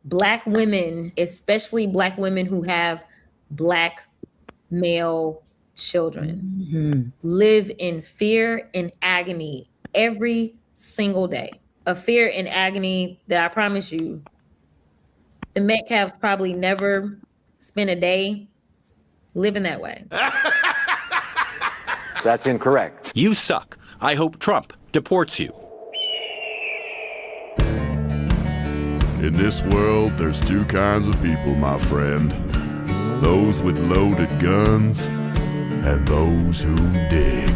Black women, especially Black women who have Black male children, live in fear and agony every single day. A fear and agony that I promise you, the Metcalfs probably never spent a day living that way. That's incorrect. You suck. I hope Trump deports you. In this world, there's two kinds of people, my friend. Those with loaded guns and those who dig.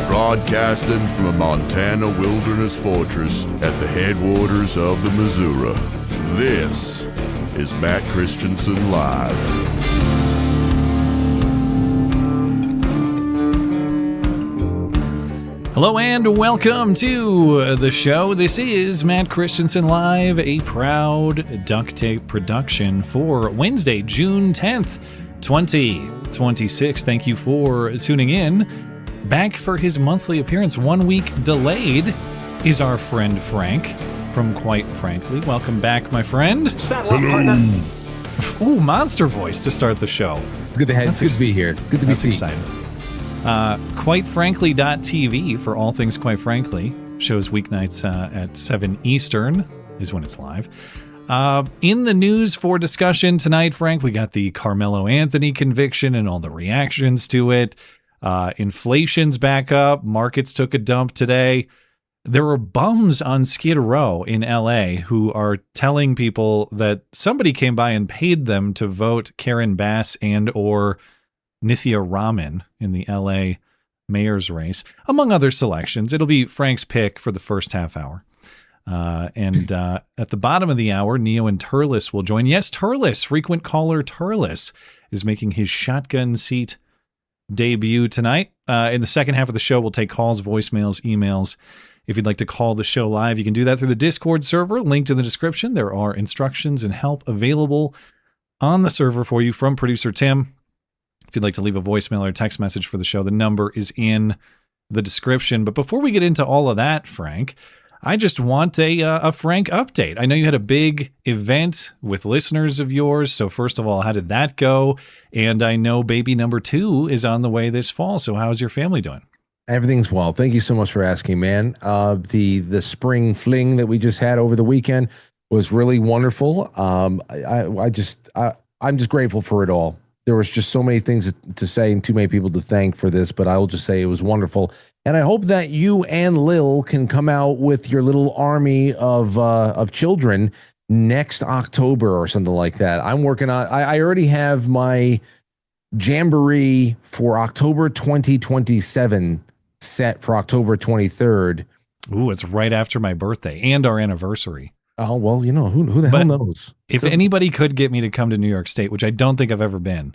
Broadcasting from a Montana wilderness fortress at the headwaters of the Missouri, this is Matt Christiansen Live. Hello and welcome to the show. This is Matt Christiansen Live, a proud duct tape production for Wednesday, June 10th, 2026. Thank you for tuning in. Back for his monthly appearance, 1 week delayed, is our friend Frank from Quite Frankly. Welcome back, my friend. Saddle up, partner. Ooh, monster voice to start the show. It's good to be here. Good to be seen. Exciting. QuiteFrankly.tv for all things Quite Frankly. Shows weeknights at 7 Eastern is when it's live. In the news for discussion tonight, Frank, we got the Karmelo Anthony conviction and all the reactions to it. Inflation's back up. Markets took a dump today. There were bums on Skidrow in LA who are telling people that somebody came by and paid them to vote Karen Bass and or Nithya Raman in the LA mayor's race, among other selections. It'll be Frank's pick for the first half hour. And at the bottom of the hour, Neo and Turless will join. Yes, Turless, frequent caller Turless, is making his shotgun seat debut tonight. In the second half of the show, we'll take calls, voicemails, emails. If you'd like to call the show live, you can do that through the Discord server, linked in the description. There are instructions and help available on the server for you from producer Tim. If you'd like to leave a voicemail or a text message for the show, the number is in the description. But before we get into all of that, Frank, I just want a Frank update. I know you had a big event with listeners of yours. So first of all, how did that go? And I know baby number 2 is on the way this fall. So how's your family doing? Everything's well. Thank you so much for asking, man. The spring fling that we just had over the weekend was really wonderful. I'm just grateful for it all. There was just so many things to say and too many people to thank for this, but I will just say it was wonderful. And I hope that you and Lil can come out with your little army of children next October or something like that. I'm working on. I already have my jamboree for October 2027 set for October 23rd. Ooh, it's right after my birthday and our anniversary. Oh, well, you know, who the hell knows? If anybody could get me to come to New York State, which I don't think I've ever been,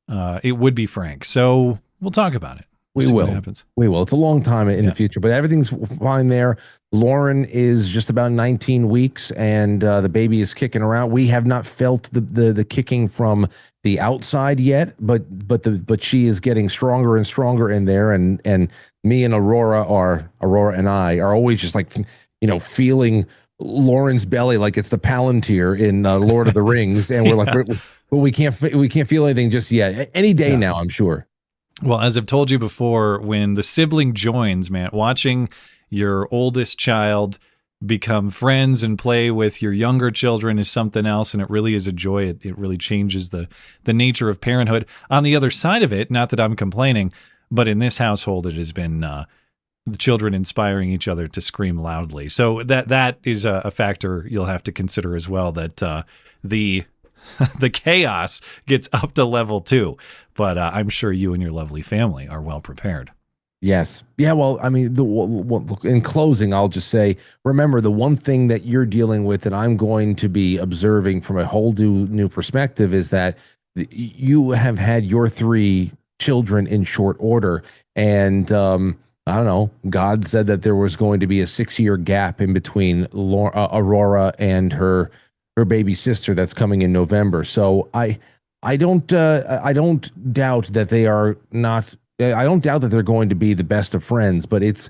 it would be Frank. So we'll talk about it. We will. It's a long time in the future, but everything's fine there. Lauren is just about 19 weeks, and the baby is kicking around. We have not felt the kicking from the outside yet, but she is getting stronger and stronger in there. And me and Aurora and I are always just like, feeling Lauren's belly like it's the Palantir in Lord of the Rings, and we're like, but we can't feel anything just yet. Any day now, I'm sure. Well, as I've told you before, when the sibling joins, man, watching your oldest child become friends and play with your younger children is something else, and it really is a joy. It really changes the nature of parenthood. On the other side of it, not that I'm complaining, but in this household, it has been the children inspiring each other to scream loudly. So that is a factor you'll have to consider as well, that the chaos gets up to level 2. But I'm sure you and your lovely family are well prepared. Yes. Yeah, well, I mean, in closing, I'll just say, remember, the one thing that you're dealing with that I'm going to be observing from a whole new perspective is that you have had your 3 children in short order. And I don't know, God said that there was going to be a 6-year gap in between Aurora and her baby sister that's coming in November. So I don't doubt that they are not. I don't doubt that they're going to be the best of friends, but it's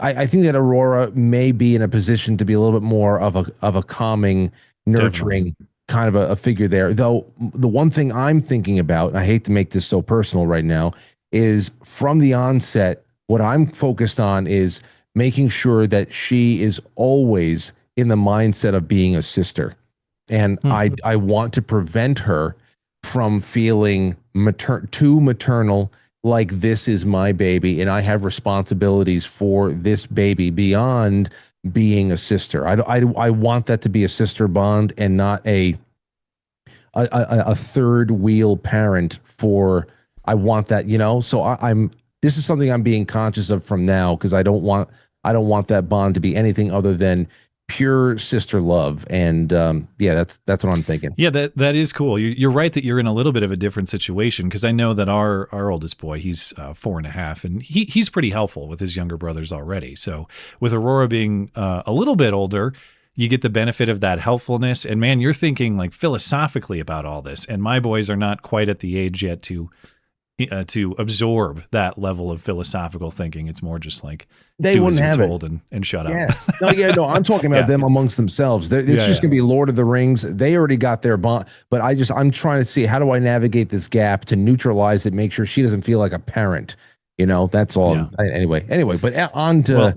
I think that Aurora may be in a position to be a little bit more of a calming, nurturing kind of a figure there. Though the one thing I'm thinking about, and I hate to make this so personal right now, is from the onset, what I'm focused on is making sure that she is always in the mindset of being a sister. And I want to prevent her from feeling too maternal, like this is my baby and I have responsibilities for this baby beyond being a sister. I want that to be a sister bond and not a third wheel parent for. I want that, so I'm. This is something I'm being conscious of from now, because I don't want that bond to be anything other than pure sister love. And that's what I'm thinking. Yeah, that is cool. You're right that you're in a little bit of a different situation, because I know that our oldest boy, he's 4.5, and he's pretty helpful with his younger brothers already. So with Aurora being a little bit older, you get the benefit of that helpfulness. And man, you're thinking like philosophically about all this, and my boys are not quite at the age yet to absorb that level of philosophical thinking. It's more just like they wouldn't have told it and shut up. No, I'm talking about them amongst themselves. It's just gonna be Lord of the Rings. They already got their bond, but I'm trying to see, how do I navigate this gap to neutralize it, make sure she doesn't feel like a parent. That's all. Anyway, but on to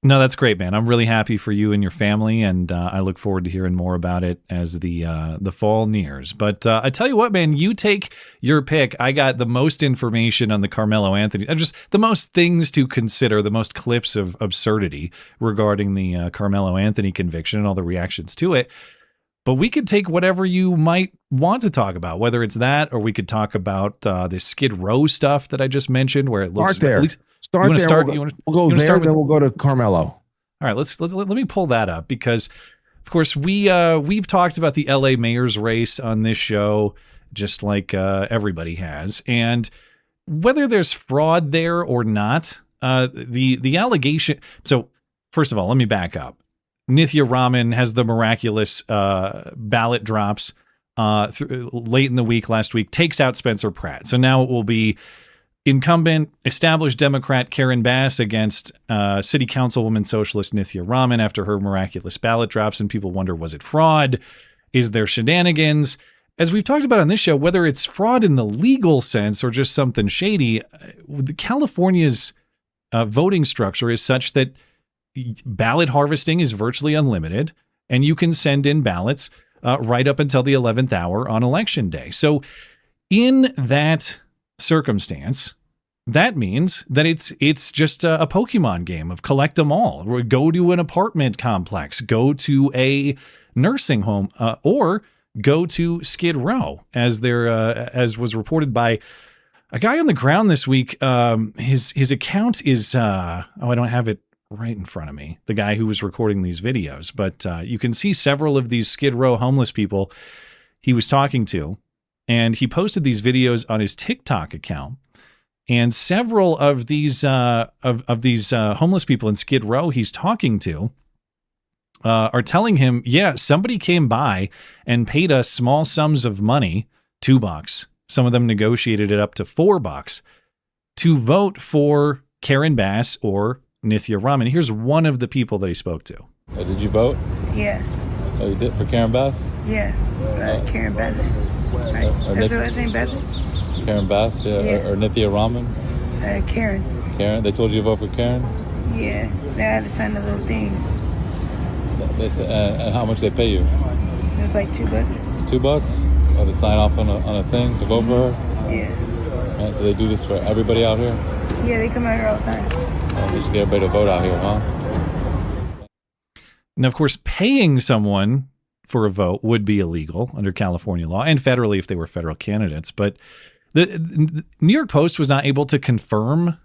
No, that's great, man. I'm really happy for you and your family, and I look forward to hearing more about it as the fall nears. But I tell you what, man, you take your pick. I got the most information on the Karmelo Anthony, just the most things to consider, the most clips of absurdity regarding the Karmelo Anthony conviction and all the reactions to it. But we could take whatever you might want to talk about, whether it's that, or we could talk about this Skid Row stuff that I just mentioned, where it looks there. We'll go there, then we'll go to Karmelo. All right, let me pull that up, because, of course, we've talked about the LA mayor's race on this show, just like everybody has, and whether there's fraud there or not, the allegation. So, first of all, let me back up. Nithya Raman has the miraculous ballot drops late in the week last week, takes out Spencer Pratt. So now it will be incumbent established Democrat Karen Bass against City Councilwoman Socialist Nithya Raman after her miraculous ballot drops, and people wonder, was it fraud? Is there shenanigans? As we've talked about on this show, whether it's fraud in the legal sense or just something shady, California's voting structure is such that ballot harvesting is virtually unlimited, and you can send in ballots right up until the 11th hour on election day. So in that circumstance, that means that it's just a Pokemon game of collect them all. Go to an apartment complex, go to a nursing home, or go to Skid Row, as was reported by a guy on the ground this week. His account is I don't have it right in front of me, the guy who was recording these videos, but you can see several of these Skid Row homeless people he was talking to. And he posted these videos on his TikTok account, and several of these homeless people in Skid Row he's talking to are telling him, yeah, somebody came by and paid us small sums of money, $2. Some of them negotiated it up to $4 to vote for Karen Bass or Nithya Raman. Here's one of the people that he spoke to. Did you vote? Yeah. Oh, you did, for Karen Bass? Yeah, Karen Bass. Right. That's her last name, Bass? Karen Bass, yeah. Or Nithya Raman? Karen. Karen? They told you to vote for Karen? Yeah, they had to sign a little thing. And how much they pay you? It was like $2. $2? Or to sign off on a thing to vote for her? Yeah. And so they do this for everybody out here? Yeah, they come out here all the time. They just get everybody to vote out here, huh? Now, of course, paying someone for a vote would be illegal under California law, and federally if they were federal candidates. But the New York Post was not able to confirm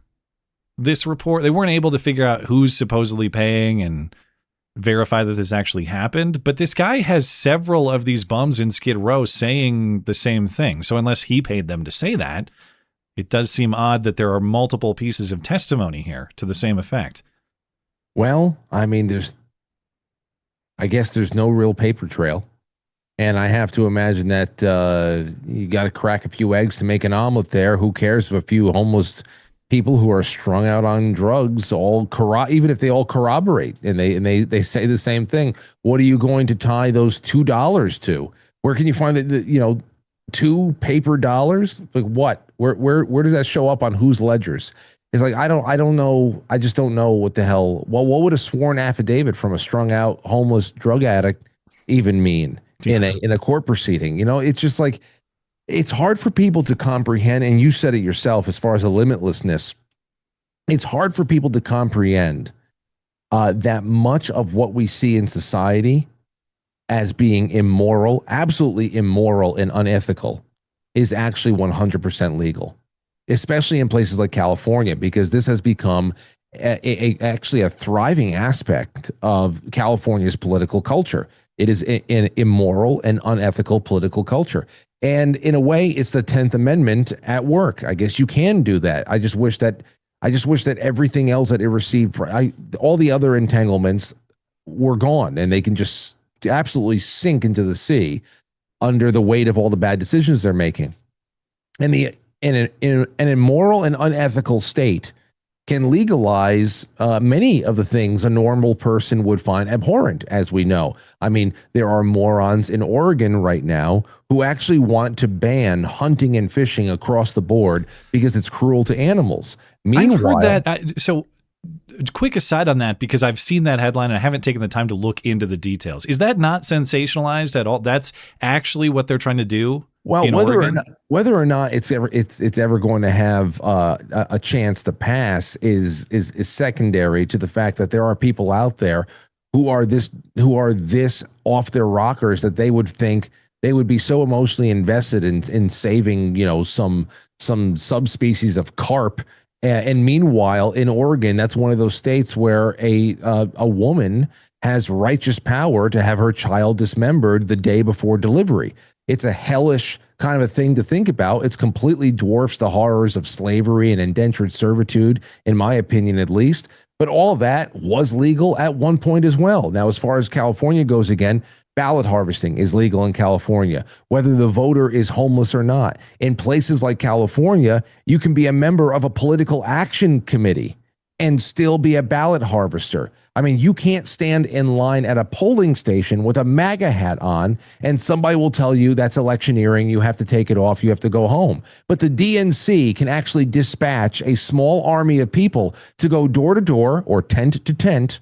this report. They weren't able to figure out who's supposedly paying and verify that this actually happened. But this guy has several of these bums in Skid Row saying the same thing. So unless he paid them to say that, it does seem odd that there are multiple pieces of testimony here to the same effect. Well, I mean, I guess there's no real paper trail. And I have to imagine that you got to crack a few eggs to make an omelet there. Who cares if a few homeless people who are strung out on drugs even if they all corroborate and they say the same thing. What are you going to tie those $2 to? Where can you find the two paper dollars? Like what? Where does that show up on whose ledgers? It's like I don't know. I just don't know what the hell. Well, what would a sworn affidavit from a strung out homeless drug addict even mean in a court proceeding? It's just like it's hard for people to comprehend. And you said it yourself, as far as the limitlessness, it's hard for people to comprehend that much of what we see in society as being immoral, absolutely immoral and unethical, is actually 100% legal, especially in places like California, because this has become actually a thriving aspect of California's political culture. It is an immoral and unethical political culture. And in a way, it's the 10th Amendment at work. I guess you can do that. I just wish that everything else that it received all the other entanglements were gone, and they can just absolutely sink into the sea under the weight of all the bad decisions they're making. And in an immoral and unethical state can legalize many of the things a normal person would find abhorrent, as we know. I mean, there are morons in Oregon right now who actually want to ban hunting and fishing across the board because it's cruel to animals. Meanwhile, I've heard that. So quick aside on that, because I've seen that headline and I haven't taken the time to look into the details. Is that not sensationalized at all? That's actually what they're trying to do. Well, whether or not it's ever going to have a chance to pass is secondary to the fact that there are people out there who are this off their rockers that they would think they would be so emotionally invested in saving some subspecies of carp. And meanwhile, in Oregon, that's one of those states where a woman has righteous power to have her child dismembered the day before delivery. It's a hellish kind of a thing to think about. It's completely dwarfs the horrors of slavery and indentured servitude, in my opinion, at least. But all of that was legal at one point as well. Now, as far as California goes, again, ballot harvesting is legal in California, whether the voter is homeless or not. In places like California, you can be a member of a political action committee and still be a ballot harvester. I mean, you can't stand in line at a polling station with a MAGA hat on and somebody will tell you that's electioneering, you have to take it off, you have to go home. But the DNC can actually dispatch a small army of people to go door to door or tent to tent,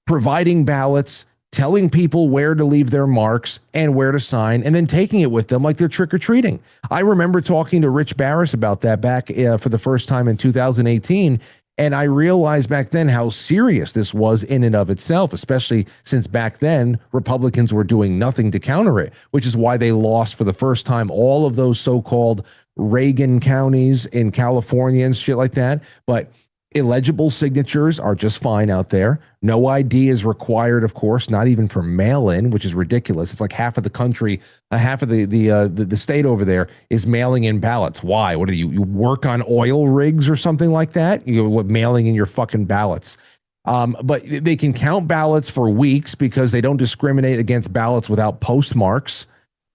providing ballots, telling people where to leave their marks and where to sign, and then taking it with them like they're trick-or-treating. I remember talking to Rich Barris about that back for the first time in 2018, and I realized back then how serious this was in and of itself, especially since back then Republicans were doing nothing to counter it, which is why they lost for the first time all of those so-called Reagan counties in California and shit like that. But illegible signatures are just fine out there. No ID is required, of course, not even for mail-in, which is ridiculous. It's like half of the country, half of the state over there is mailing in ballots. Why? What do you work on oil rigs or something like that? You're mailing in your fucking ballots. But they can count ballots for weeks because they don't discriminate against ballots without postmarks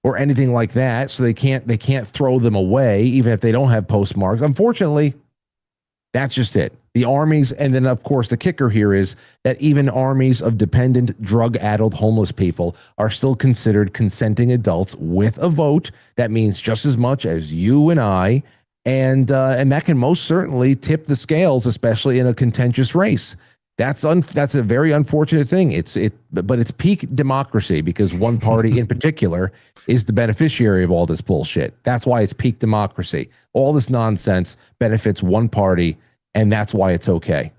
or anything like that. So they can't throw them away even if they don't have postmarks. Unfortunately, that's just it. The armies, and then, of course, the kicker here is that even armies of dependent, drug-addled homeless people are still considered consenting adults with a vote. That means just as much as you and I, and that can most certainly tip the scales, especially in a contentious race. That's a very unfortunate thing. But it's peak democracy because one party in particular is the beneficiary of all this bullshit. That's why it's peak democracy. All this nonsense benefits one party, and that's why it's okay.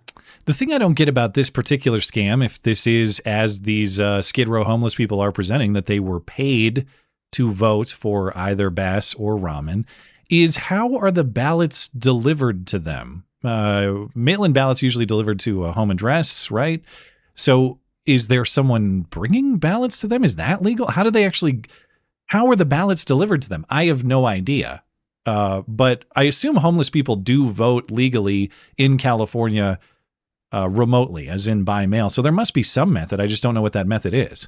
The thing I don't get about this particular scam, if this is as these Skidrow homeless people are presenting, that they were paid to vote for either Bass or Raman, is how are the ballots delivered to them? Mail-in ballots usually delivered to a home address, right? So is there someone bringing ballots to them? Is that legal? How are the ballots delivered to them? I have no idea. But I assume homeless people do vote legally in California remotely, as in by mail. So there must be some method. I just don't know what that method is.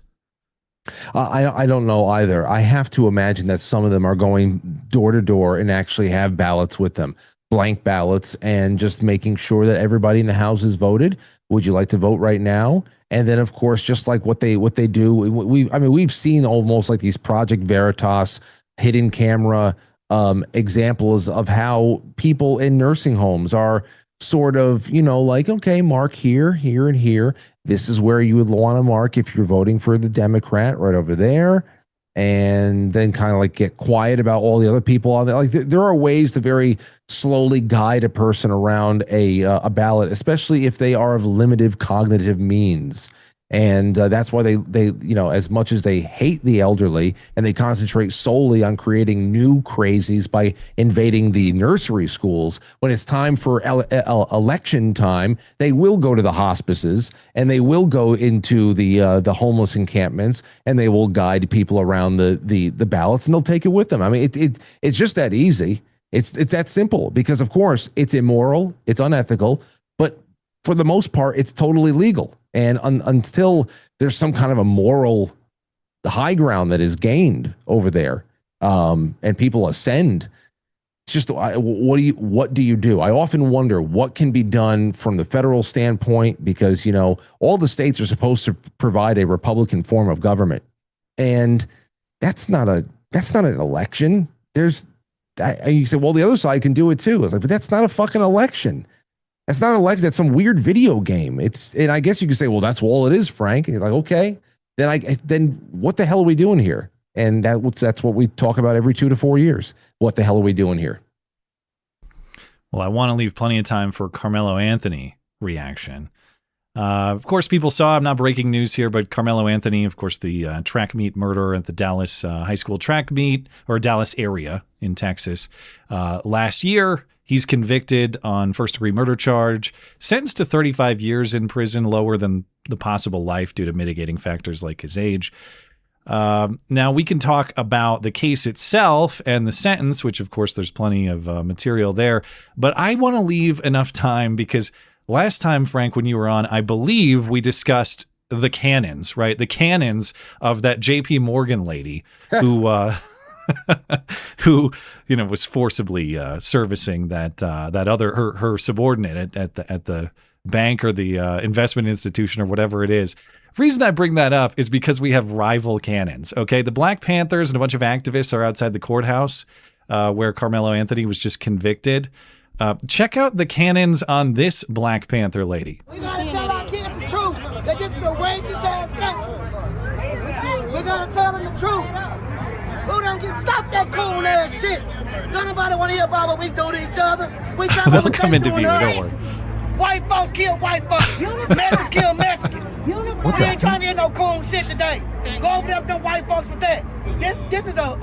I don't know either. I have to imagine that some of them are going door to door and actually have ballots with them. blank ballots and just making sure that everybody in the house is voted. Would you like to vote right now? And then, of course, just like what they do, we've seen almost like these Project Veritas hidden camera examples of how people in nursing homes are sort of, like, okay, mark here, here, and here. This is where you would want to mark if you're voting for the Democrat, right over there. And then kind of like get quiet about all the other people on there. Like there are ways to very slowly guide a person around a ballot, especially if they are of limited cognitive means. And that's why they as much as they hate the elderly and they concentrate solely on creating new crazies by invading the nursery schools, when it's time for election time, they will go to the hospices and they will go into the homeless encampments and they will guide people around the ballots and they'll take it with them. I mean, it's just that easy. It's that simple because, of course, it's immoral, it's unethical, but for the most part, it's totally legal. And until there's some kind of a moral high ground that is gained over there, and people ascend, it's just what do you do? I often wonder what can be done from the federal standpoint because all the states are supposed to provide a Republican form of government, and that's not an election. You say, well, the other side can do it too. It's like, but that's not a fucking election. That's not an election. That's some weird video game. And I guess you could say, well, that's all it is, Frank. And you're like, okay, then what the hell are we doing here? And that's what we talk about every 2 to 4 years. What the hell are we doing here? Well, I want to leave plenty of time for Karmelo Anthony reaction. Of course, people saw, I'm not breaking news here, but Karmelo Anthony, of course, the track meet murderer at the Dallas high school track meet, or Dallas area in Texas, last year. He's convicted on first-degree murder charge, sentenced to 35 years in prison, lower than the possible life due to mitigating factors like his age. Now, we can talk about the case itself and the sentence, which, of course, there's plenty of material there. But I want to leave enough time because last time, Frank, when you were on, I believe we discussed the canons, right? The canons of that J.P. Morgan lady who... who was forcibly servicing that other her subordinate at the bank or the investment institution or whatever it is. The reason I bring that up is because we have rival canons. Okay, the Black Panthers and a bunch of activists are outside the courthouse where Karmelo Anthony was just convicted. Check out the canons on this Black Panther lady. We gotta tell our kids the truth that this is a racist ass country. We gotta tell them the truth. Who don't get stop that cool ass shit? Nobody want to hear about what we do to each other. We try They'll come into view, don't worry. White folks kill white folks. Mexicans kill Mexicans. We ain't trying to hear no cool shit today. Go over there with them white folks with that. This is a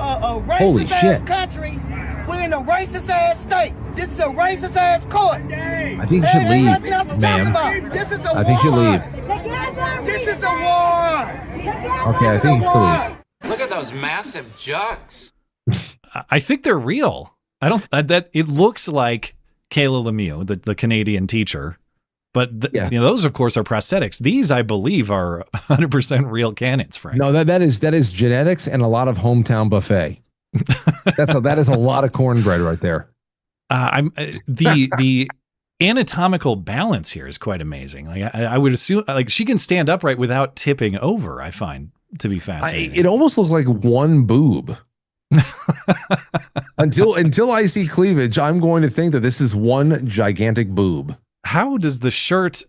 racist ass country. We're in a racist ass state. This is a racist ass court. I think you should leave, ma'am. This is a war. I think you leave. This is a war. Okay, I think you should leave. Look at those massive jugs. I think they're real. I don't. That it looks like Kayla Lemieux, the Canadian teacher, but those of course are prosthetics. These, I believe, are 100% real cannons, Frank. No, that is genetics and a lot of hometown buffet. That is a lot of cornbread right there. The anatomical balance here is quite amazing. Like I would assume, like she can stand upright without tipping over. I find to be fascinating. It almost looks like one boob. until I see cleavage, I'm going to think that this is one gigantic boob. How does the shirt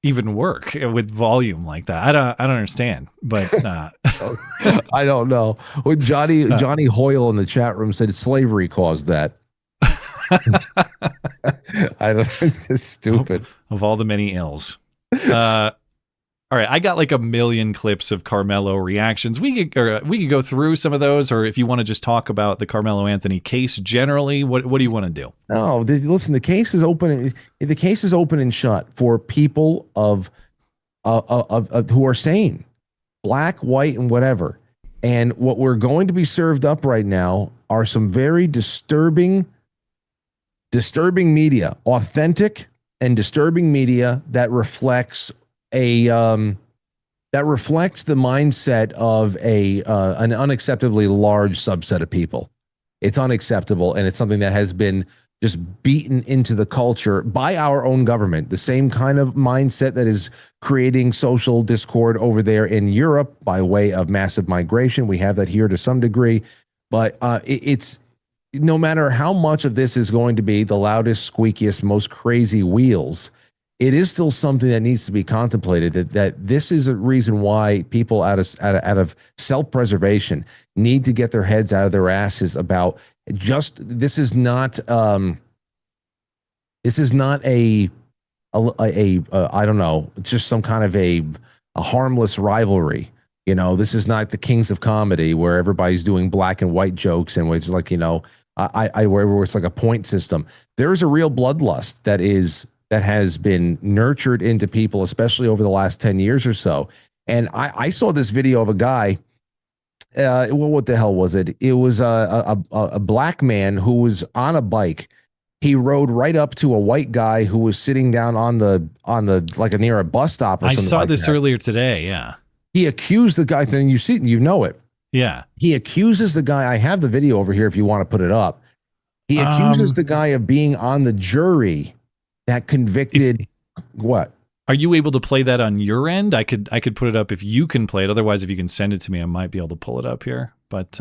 even work with volume like that? I don't understand. But I don't know. Well, Johnny Hoyle in the chat room said slavery caused that. I don't. It's just stupid. Of all the many ills. All right, I got like a million clips of Karmelo reactions. We could go through some of those, or if you want to just talk about the Karmelo Anthony case generally, what do you want to do? No, listen. The case is open. The case is open and shut for people of who are sane, black, white, and whatever. And what we're going to be served up right now are some very disturbing media, authentic and disturbing media that reflects the mindset of an unacceptably large subset of people. It's unacceptable, and it's something that has been just beaten into the culture by our own government. The same kind of mindset that is creating social discord over there in Europe by way of massive migration. We have that here to some degree, but it's no matter how much of this is going to be the loudest, squeakiest, most crazy wheels, it is still something that needs to be contemplated, that this is a reason why people out of self-preservation need to get their heads out of their asses about this is not a I don't know, just some kind of a harmless rivalry. This is not the Kings of Comedy where everybody's doing black and white jokes and it's like, where it's like a point system. There is a real bloodlust that has been nurtured into people, especially over the last 10 years or so. And I saw this video of a guy. What the hell was it? It was a black man who was on a bike. He rode right up to a white guy who was sitting down on the like near a bus stop or something. I saw this earlier today. Yeah. He accused the guy. Then you know it. Yeah. He accuses the guy. I have the video over here if you want to put it up. He accuses the guy of being on the jury that convicted what? Are you able to play that on your end? I could put it up if you can play it. Otherwise, if you can send it to me, I might be able to pull it up here. But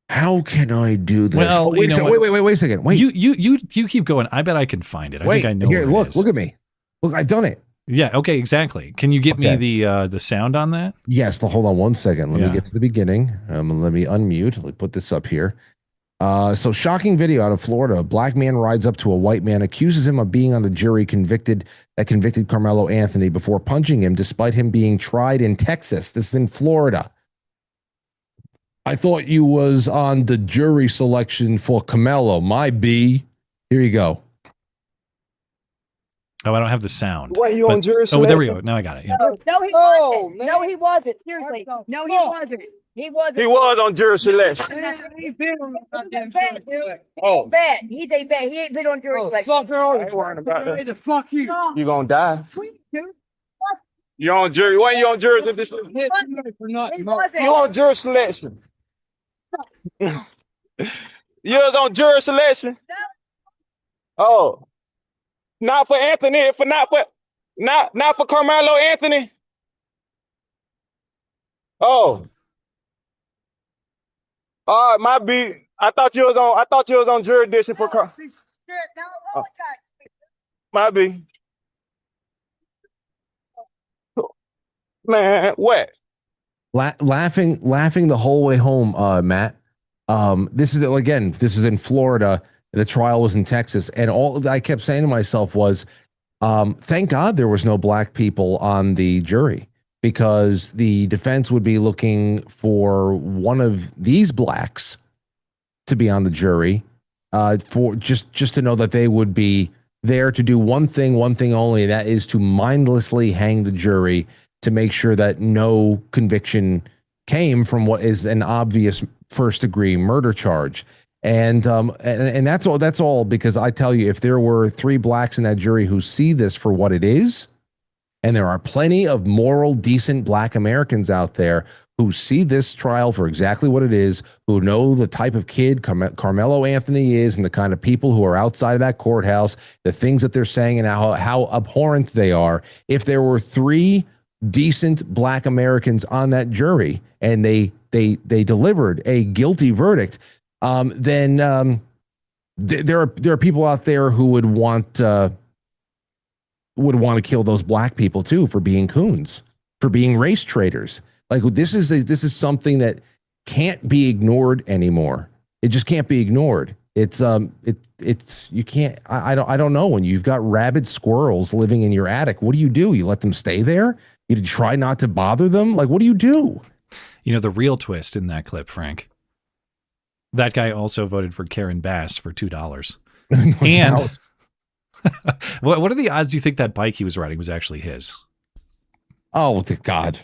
how can I do this? Well, wait a second. Wait. You keep going. I bet I can find it. I think I know. Here, look at me. Look, I've done it. Yeah. Okay. Exactly. Can you get me the sound on that? Yes. Hold on one second. Let me get to the beginning. Let me unmute. Let me put this up here. So shocking video out of Florida. A black man rides up to a white man, accuses him of being on the jury that convicted Karmelo Anthony before punching him despite him being tried in Texas. This is in Florida. I thought you was on the jury selection for Karmelo. My B. Here you go. Oh, I don't have the sound. What, you on jury selection? Oh, there we go. Now I got it. Yeah. No, he wasn't. Man. No, he wasn't. Seriously. No, he wasn't. He wasn't. He was on jury selection. He's a vet. He's a vet. He ain't been on jury selection. Fuck girl. I ain't worrying about that. Fuck you. You gonna die. You on jury? Why you on jury selection? You on jury selection? You was on jury selection? Oh, not for Anthony. Not for Karmelo Anthony. Oh. All right, my B. I thought you was on jurisdiction for my B. Man, what? Laughing the whole way home, Matt. This is in Florida. The trial was in Texas, and all I kept saying to myself was, thank God there was no black people on the jury, because the defense would be looking for one of these blacks to be on the jury, for just to know that they would be there to do one thing only, and that is to mindlessly hang the jury to make sure that no conviction came from what is an obvious first-degree murder charge. And that's all because I tell you, if there were 3 blacks in that jury who see this for what it is, and there are plenty of moral, decent black Americans out there who see this trial for exactly what it is, who know the type of kid Karmelo Anthony is and the kind of people who are outside of that courthouse, the things that they're saying and how abhorrent they are. If there were 3 decent black Americans on that jury and they delivered a guilty verdict, then there are people out there who would want to kill those black people too for being coons, for being race traitors. Like this is something that can't be ignored anymore. It just can't be ignored. It's you can't. I don't know, when you've got rabid squirrels living in your attic, what do? You let them stay there? You try not to bother them? Like, what do you do? You know, the real twist in that clip, Frank, that guy also voted for Karen Bass for $2. And what are the odds you think that bike he was riding was actually his? Oh, God.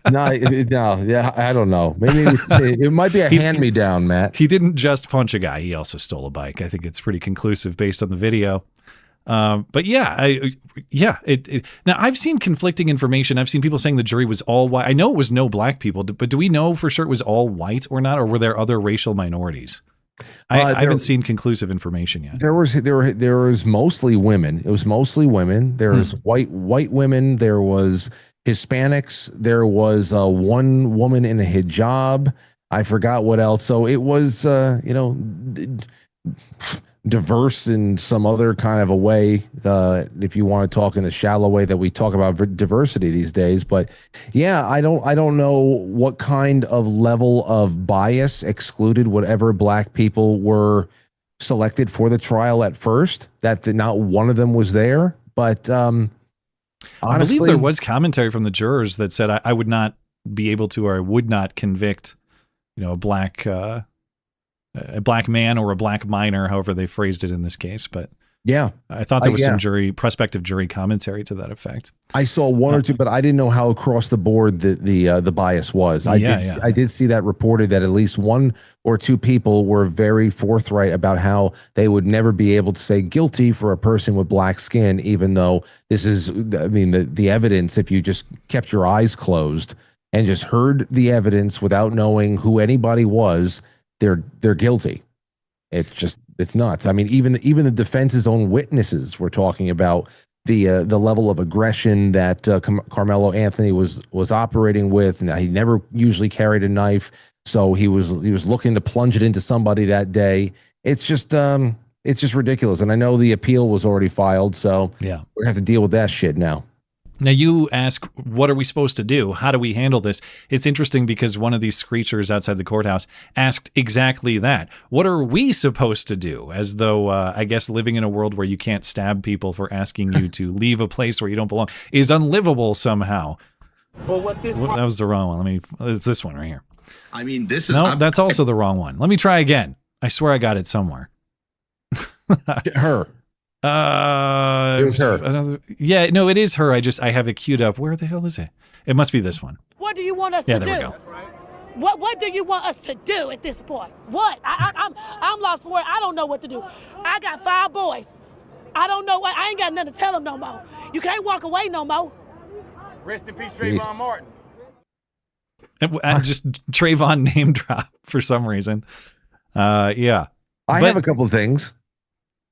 No, yeah, I don't know. Maybe it might be a hand-me-down, Matt. He didn't just punch a guy. He also stole a bike. I think it's pretty conclusive based on the video. But yeah, now I've seen conflicting information. I've seen people saying the jury was all white. I know it was no black people, but do we know for sure it was all white or not? Or were there other racial minorities? I haven't seen conclusive information yet. There was mostly women. It was mostly women. There was white women. There was Hispanics. There was one woman in a hijab. I forgot what else. So it was diverse in some other kind of a way, if you want to talk in the shallow way that we talk about diversity these days. But yeah, I don't know what kind of level of bias excluded whatever black people were selected for the trial at first, that not one of them was there. But honestly, I believe there was commentary from the jurors that said I would not be able to, or I would not convict, a black man or a black minor, however they phrased it in this case. But yeah, I thought there was some prospective jury commentary to that effect. I saw one or two, but I didn't know how across the board the bias was. I did see that reported that at least one or two people were very forthright about how they would never be able to say guilty for a person with black skin, even though this is, the evidence, if you just kept your eyes closed and just heard the evidence without knowing who anybody was, they're guilty. It's nuts. I mean, even the defense's own witnesses were talking about the level of aggression that Karmelo Anthony was operating with, and he never usually carried a knife, so he was looking to plunge it into somebody that day. It's just ridiculous. And I know the appeal was already filed, so yeah, we're gonna have to deal with that shit now. Now, you ask, what are we supposed to do? How do we handle this? It's interesting because one of these screechers outside the courthouse asked exactly that. What are we supposed to do? As though, I guess, living in a world where you can't stab people for asking you to leave a place where you don't belong is unlivable somehow. But what this that was the wrong one. It's this one right here. I mean, this is... No, that's also the wrong one. Let me try again. I swear I got it somewhere. Her. It was her. Yeah, no, it is her. I have it queued up. Where the hell is it? It must be this one. What do you want us to do? There we go. What do you want us to do at this point? What? I'm lost for it. I don't know what to do. I got 5 boys. I don't know what. I ain't got nothing to tell them no more. You can't walk away no more. Rest in peace, Trayvon Martin. Just Trayvon name drop for some reason. Yeah. I have a couple of things.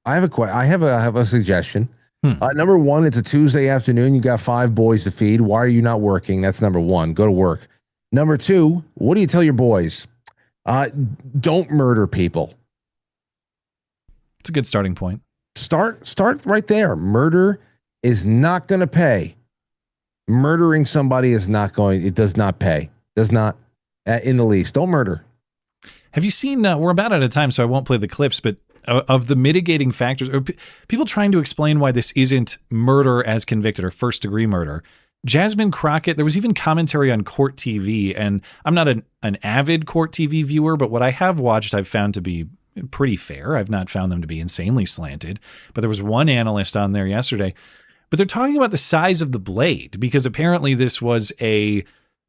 I have a suggestion. Number one, it's a Tuesday afternoon. You got 5 boys to feed. Why are you not working? That's number one. Go to work. Number two, what do you tell your boys? Don't murder people. It's a good starting point. Start right there. Murder is not going to pay. Murdering somebody is not going. It does not pay. Does not in the least. Don't murder. Have you seen? We're about out of time, so I won't play the clips, but. Of the mitigating factors, or people trying to explain why this isn't murder as convicted or first-degree murder. Jasmine Crockett, there was even commentary on Court TV, and I'm not an avid Court TV viewer, but what I have watched I've found to be pretty fair. I've not found them to be insanely slanted, but there was one analyst on there yesterday. But they're talking about the size of the blade, because apparently this was like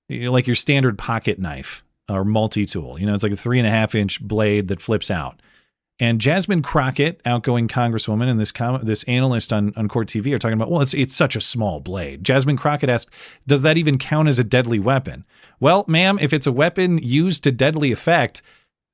your standard pocket knife or multi-tool. It's like a 3.5-inch blade that flips out. And Jasmine Crockett, outgoing congresswoman, and this analyst on Court TV are talking about, well, it's such a small blade. Jasmine Crockett asked, does that even count as a deadly weapon? Well, ma'am, if it's a weapon used to deadly effect,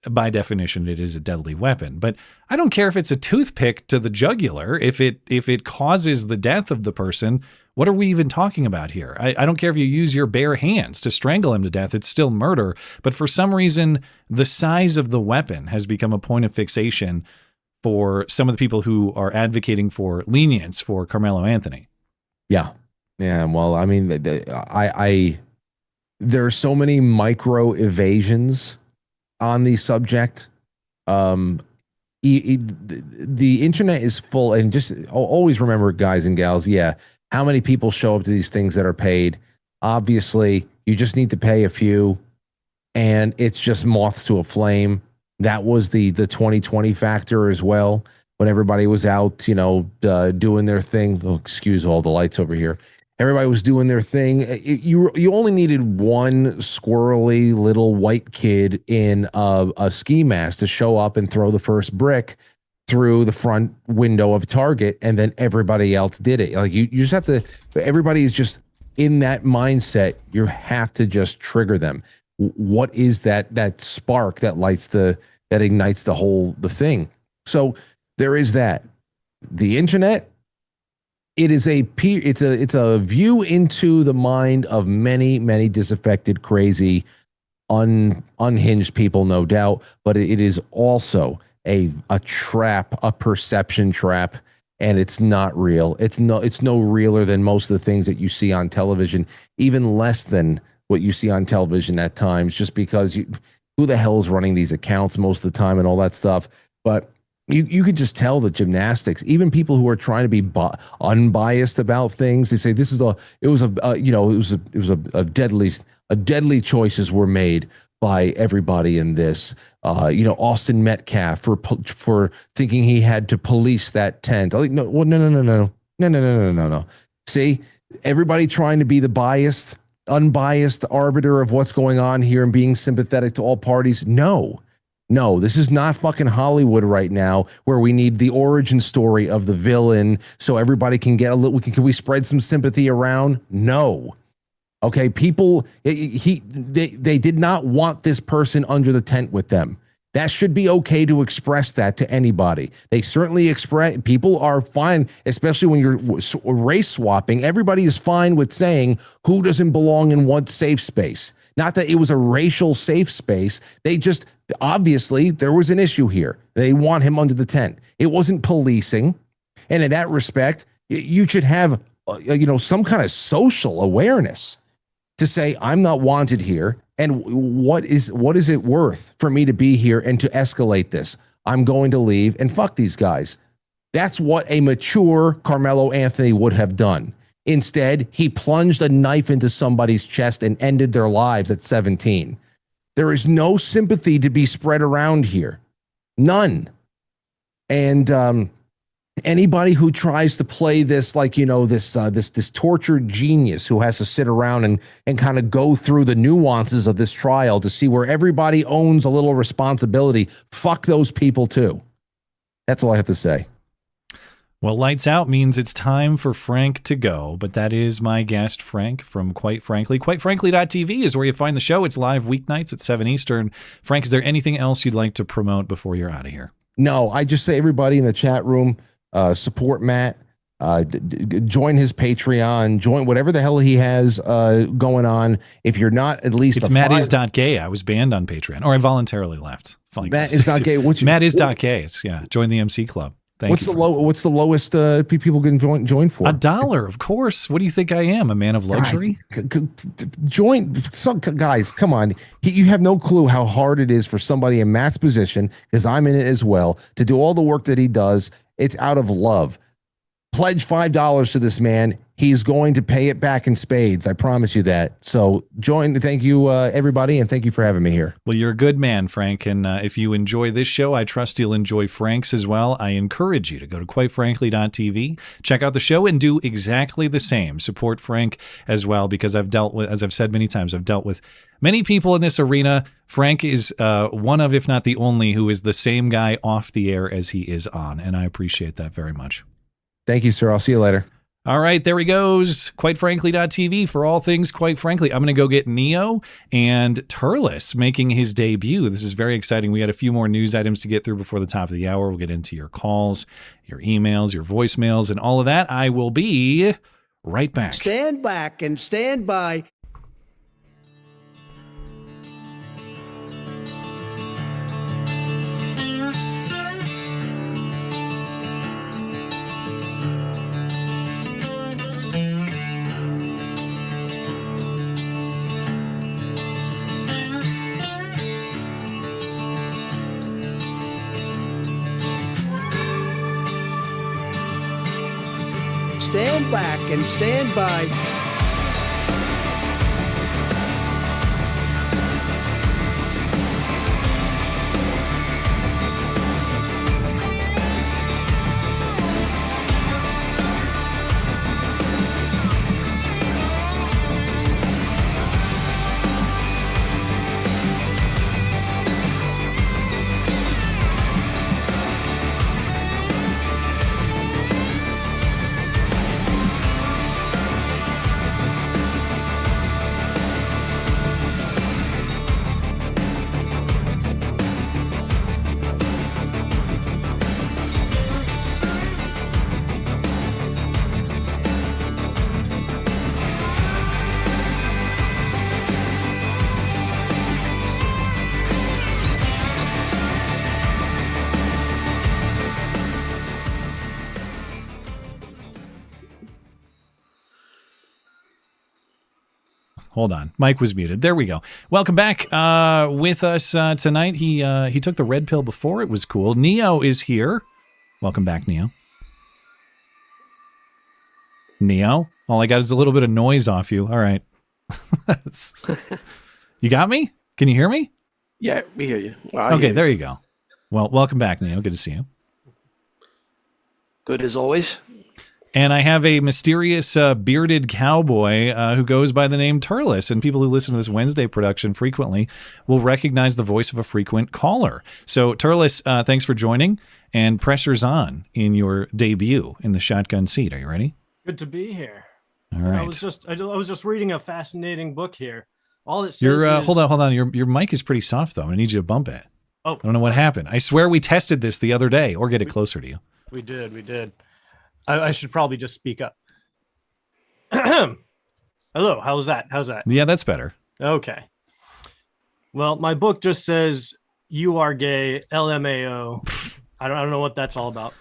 by definition, it is a deadly weapon. But I don't care if it's a toothpick to the jugular. If it causes the death of the person, what are we even talking about here? I don't care if you use your bare hands to strangle him to death. It's still murder. But for some reason, the size of the weapon has become a point of fixation for some of the people who are advocating for lenience for Karmelo Anthony. Yeah. Yeah. Well, I mean, there are so many micro evasions on the subject. The internet is full, and just always remember, guys and gals, how many people show up to these things that are paid? Obviously, you just need to pay a few, and it's just moths to a flame. That was the 2020 factor as well, when everybody was out, doing their thing. Oh, excuse all the lights over here. Everybody was doing their thing. You only needed one squirrely little white kid in a ski mask to show up and throw the first brick through the front window of Target, and then everybody else did it. Like you just have to. Everybody is just in that mindset. You have to just trigger them. What is that spark that lights the that ignites the thing. So there is that. The internet, it's a view into the mind of many, many disaffected, crazy, unhinged people, no doubt, but it is also a trap, a perception trap, and it's not real. It's no realer than most of the things that you see on television, even less than what you see on television at times, just because who the hell is running these accounts most of the time and all that stuff. But you could just tell the gymnastics, even people who are trying to be unbiased about things, they say it was a deadly choices were made by everybody in this. Austin Metcalf for thinking he had to police that tent. Like, no. See, everybody trying to be the unbiased arbiter of what's going on here and being sympathetic to all parties. No, this is not fucking Hollywood right now, where we need the origin story of the villain so everybody can get a little. Can we spread some sympathy around? No. Okay, people, they did not want this person under the tent with them. That should be okay to express that to anybody. They certainly people are fine, especially when you're race swapping. Everybody is fine with saying who doesn't belong in what safe space. Not that it was a racial safe space. They just, obviously, there was an issue here. They want him under the tent. It wasn't policing. And in that respect, you should have, some kind of social awareness to say, I'm not wanted here. And what is it worth for me to be here and to escalate this? I'm going to leave and fuck these guys. That's what a mature Karmelo Anthony would have done. Instead, he plunged a knife into somebody's chest and ended their lives at 17. There is no sympathy to be spread around here. None. And anybody who tries to play this like, this tortured genius who has to sit around and kind of go through the nuances of this trial to see where everybody owns a little responsibility, fuck those people too. That's all I have to say. Well, lights out means it's time for Frank to go, but that is my guest, Frank, from Quite Frankly. QuiteFrankly.tv is where you find the show. It's live weeknights at 7 Eastern. Frank, is there anything else you'd like to promote before you're out of here? No, I just say everybody in the chat room, support Matt, join his Patreon, join whatever the hell he has going on. If you're not at least... It's mattis.gay. I was banned on Patreon, or I voluntarily left. Matt is not gay. Mattis.gay. Yeah, join the MC Club. What's the lowest people can join for? $1, of course. What do you think I am? A man of luxury? Join. Guys, come on. You have no clue how hard it is for somebody in Matt's position, because I'm in it as well, to do all the work that he does. It's out of love. Pledge $5 to this man. He's going to pay it back in spades. I promise you that. So join. Thank you, everybody, and thank you for having me here. Well, you're a good man, Frank, and if you enjoy this show, I trust you'll enjoy Frank's as well. I encourage you to go to QuiteFrankly.tv, check out the show, and do exactly the same. Support Frank as well, because I've dealt with, as I've said many times, I've dealt with many people in this arena. Frank is one of, if not the only, who is the same guy off the air as he is on, and I appreciate that very much. Thank you, sir. I'll see you later. All right, there he goes. QuiteFrankly.tv for all things Quite Frankly. I'm going to go get Neo and Turless making his debut. This is very exciting. We had a few more news items to get through before the top of the hour. We'll get into your calls, your emails, your voicemails, and all of that. I will be right back. Stand back and stand by. Stand back and stand by. Hold on. Mike was muted. There we go. Welcome back with us tonight. He took the red pill before. It was cool. Neo is here. Welcome back, Neo. Neo? All I got is a little bit of noise off you. All right. You got me? Can you hear me? Yeah, we hear you. Okay, there you go. Well, welcome back, Neo. Good to see you. Good as always. And I have a mysterious bearded cowboy who goes by the name Turless. And people who listen to this Wednesday production frequently will recognize the voice of a frequent caller. So, Turless, thanks for joining. And pressure's on in your debut in the shotgun seat. Are you ready? Good to be here. All right. I was just reading a fascinating book here. All it says is... Hold on. Your mic is pretty soft, though. I need you to bump it. Oh. I don't know what happened. I swear we tested this the other day. Or get it closer to you. We did. I should probably just speak up. Hello, how's that? Yeah, that's better. Okay. Well, my book just says, you are gay, LMAO. I don't know what that's all about.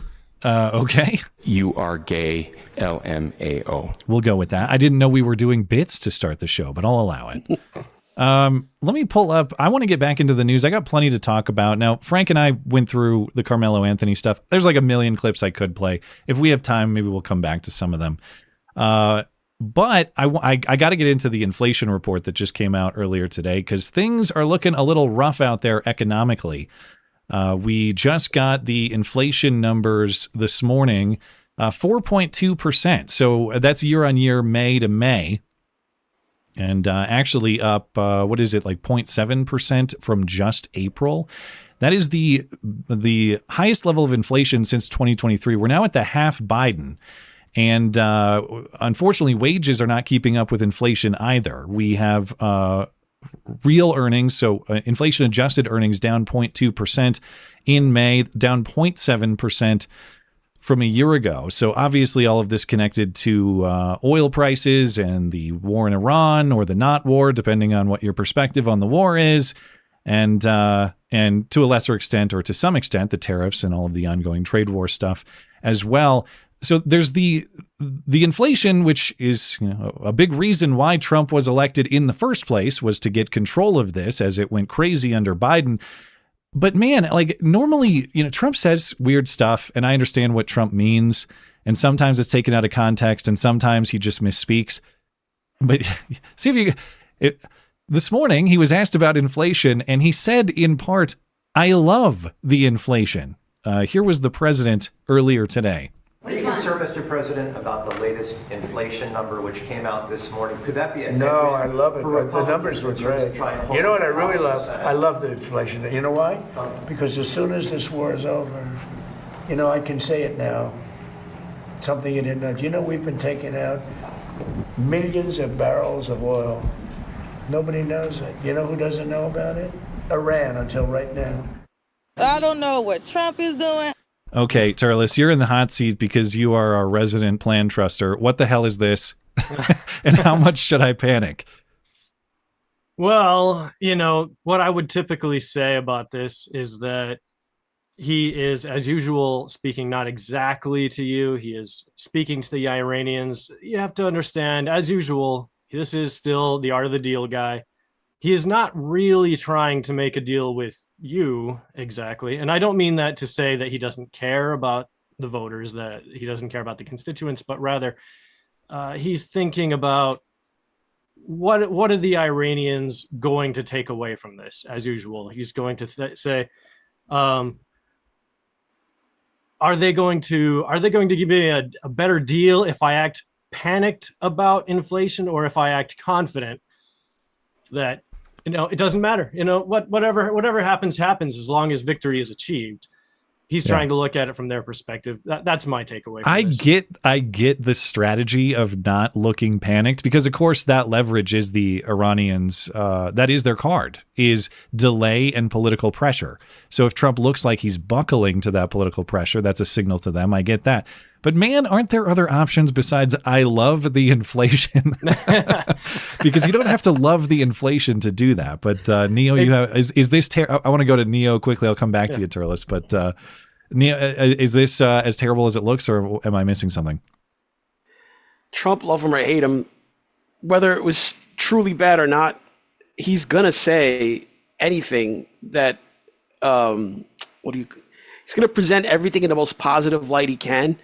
Okay. You are gay, LMAO. We'll go with that. I didn't know we were doing bits to start the show, but I'll allow it. Let me pull up. I want to get back into the news. I got plenty to talk about. Now, Frank and I went through the Karmelo Anthony stuff. There's like a million clips I could play. If we have time, maybe we'll come back to some of them. But I got to get into the inflation report that just came out earlier today because things are looking a little rough out there economically. We just got the inflation numbers this morning, 4.2%. So that's year on year, May to May. And actually up, what is it, like 0.7% from just April? That is the highest level of inflation since 2023. We're now at the half Biden. And unfortunately, wages are not keeping up with inflation either. We have real earnings, so inflation-adjusted earnings down 0.2% in May, down 0.7% from a year ago. So obviously all of this connected to oil prices and the war in Iran or the not war, depending on what your perspective on the war is, and to a lesser extent or to some extent, the tariffs and all of the ongoing trade war stuff as well. So there's the inflation, which is a big reason why Trump was elected in the first place, was to get control of this as it went crazy under Biden. But man, like normally, Trump says weird stuff and I understand what Trump means. And sometimes it's taken out of context and sometimes he just misspeaks. But see this morning he was asked about inflation and he said in part, I love the inflation. Here was the president earlier today. Are you concerned, Mr. President, about the latest inflation number which came out this morning? Could that be a No, I love it. The numbers were great. You know what I really love? I love the inflation. You know why? Because as soon as this war is over, I can say it now. Something you didn't know. We've been taking out millions of barrels of oil. Nobody knows it. You know who doesn't know about it? Iran until right now. I don't know what Trump is doing. Okay, Turless, you're in the hot seat because you are our resident plan truster. What the hell is this? And how much should I panic? Well, what I would typically say about this is that he is, as usual, speaking not exactly to you. He is speaking to the Iranians. You have to understand, as usual, this is still the art of the deal guy. He is not really trying to make a deal with you exactly. And I don't mean that to say that he doesn't care about the voters, that he doesn't care about the constituents, but rather he's thinking about what are the Iranians going to take away from this? As usual, he's going to say, are they going to give me a better deal if I act panicked about inflation or if I act confident that it doesn't matter. Whatever happens as long as victory is achieved. He's trying to look at it from their perspective. That's my takeaway. I get the strategy of not looking panicked because, of course, that leverage is the Iranians. That is their card, is delay and political pressure. So if Trump looks like he's buckling to that political pressure, that's a signal to them. I get that. But man, aren't there other options besides I love the inflation? Because you don't have to love the inflation to do that. But Neo, you have is this? I want to go to Neo quickly. I'll come back to you, Turless. But Neo, is this as terrible as it looks, or am I missing something? Trump, love him or hate him, whether it was truly bad or not, he's gonna say anything that he's gonna present everything in the most positive light he can.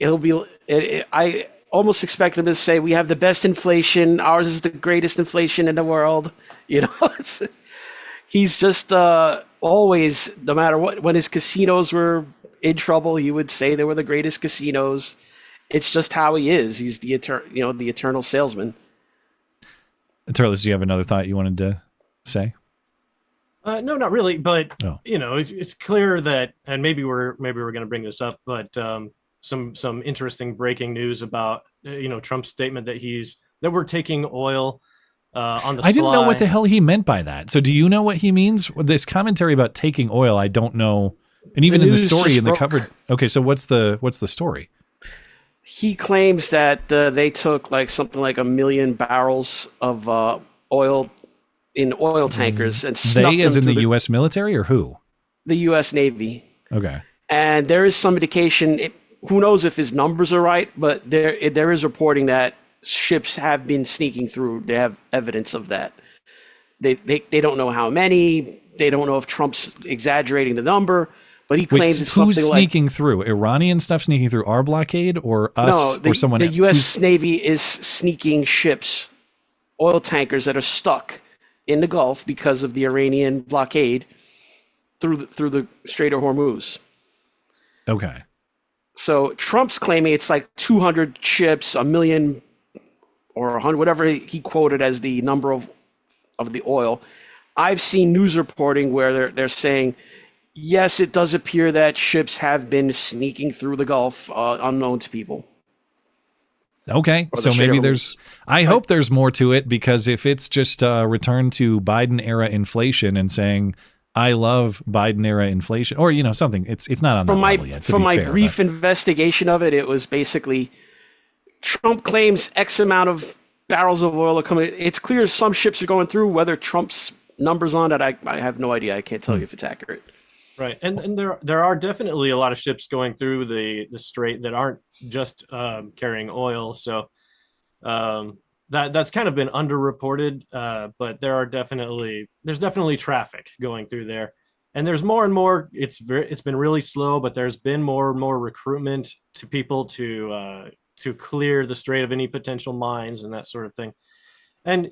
I almost expect him to say we have the best inflation, ours is the greatest inflation in the world. He's just always, no matter what, when his casinos were in trouble, he would say they were the greatest casinos. It's just how he is. He's the eternal salesman. Turless, do you have another thought you wanted to say? No, not really. But it's clear that, and maybe we're going to bring this up, but some interesting breaking news about Trump's statement that we're taking oil on the. I didn't know what the hell he meant by that. So do you know what he means? This commentary about taking oil, I don't know. And even in the story in the cover. Okay, so what's the story? He claims that they took something like 1 million barrels of oil in oil tankers and snuck they, as in the U.S. military, or who? The U.S. Navy. Okay. And there is some indication. Who knows if his numbers are right? But there is reporting that ships have been sneaking through. They have evidence of that. They don't know how many. They don't know if Trump's exaggerating the number. But he claims it's something who's sneaking through? Iranian stuff sneaking through our blockade, or us, or someone else? The U.S. Navy is sneaking ships, oil tankers that are stuck in the Gulf because of the Iranian blockade through the Strait of Hormuz. Okay. So Trump's claiming it's like 200 ships, 1 million or 100, whatever he quoted as the number of the oil. I've seen news reporting where they're saying, yes, it does appear that ships have been sneaking through the Gulf unknown to people. Okay, so maybe I hope there's more to it, because if it's just a return to Biden-era inflation and saying, I love Biden-era inflation, or, something, it's not on that level yet, From my brief investigation of it, it was basically Trump claims X amount of barrels of oil are coming. It's clear some ships are going through. Whether Trump's numbers on it, I have no idea. I can't tell you if it's accurate. Right, and there are definitely a lot of ships going through the strait that aren't just carrying oil. So that's kind of been underreported, but there's definitely traffic going through there, and there's more and more. It's been really slow, but there's been more and more recruitment to people to clear the strait of any potential mines and that sort of thing, and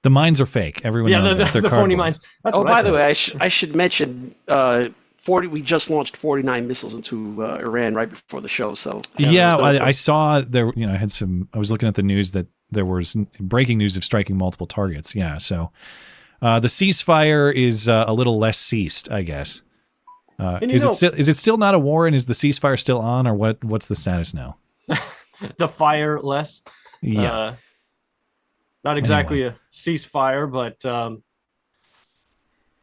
the mines are fake. Everyone knows that. They're the phony mines. That's by the way, I should mention 40. We just launched 49 missiles into Iran right before the show. So I saw there. I had some. I was looking at the news that there was breaking news of striking multiple targets. Yeah, so the ceasefire is a little less ceased, I guess. Is it still not a war, and is the ceasefire still on, or what's the status now? The fire less. Yeah. Not exactly a ceasefire, but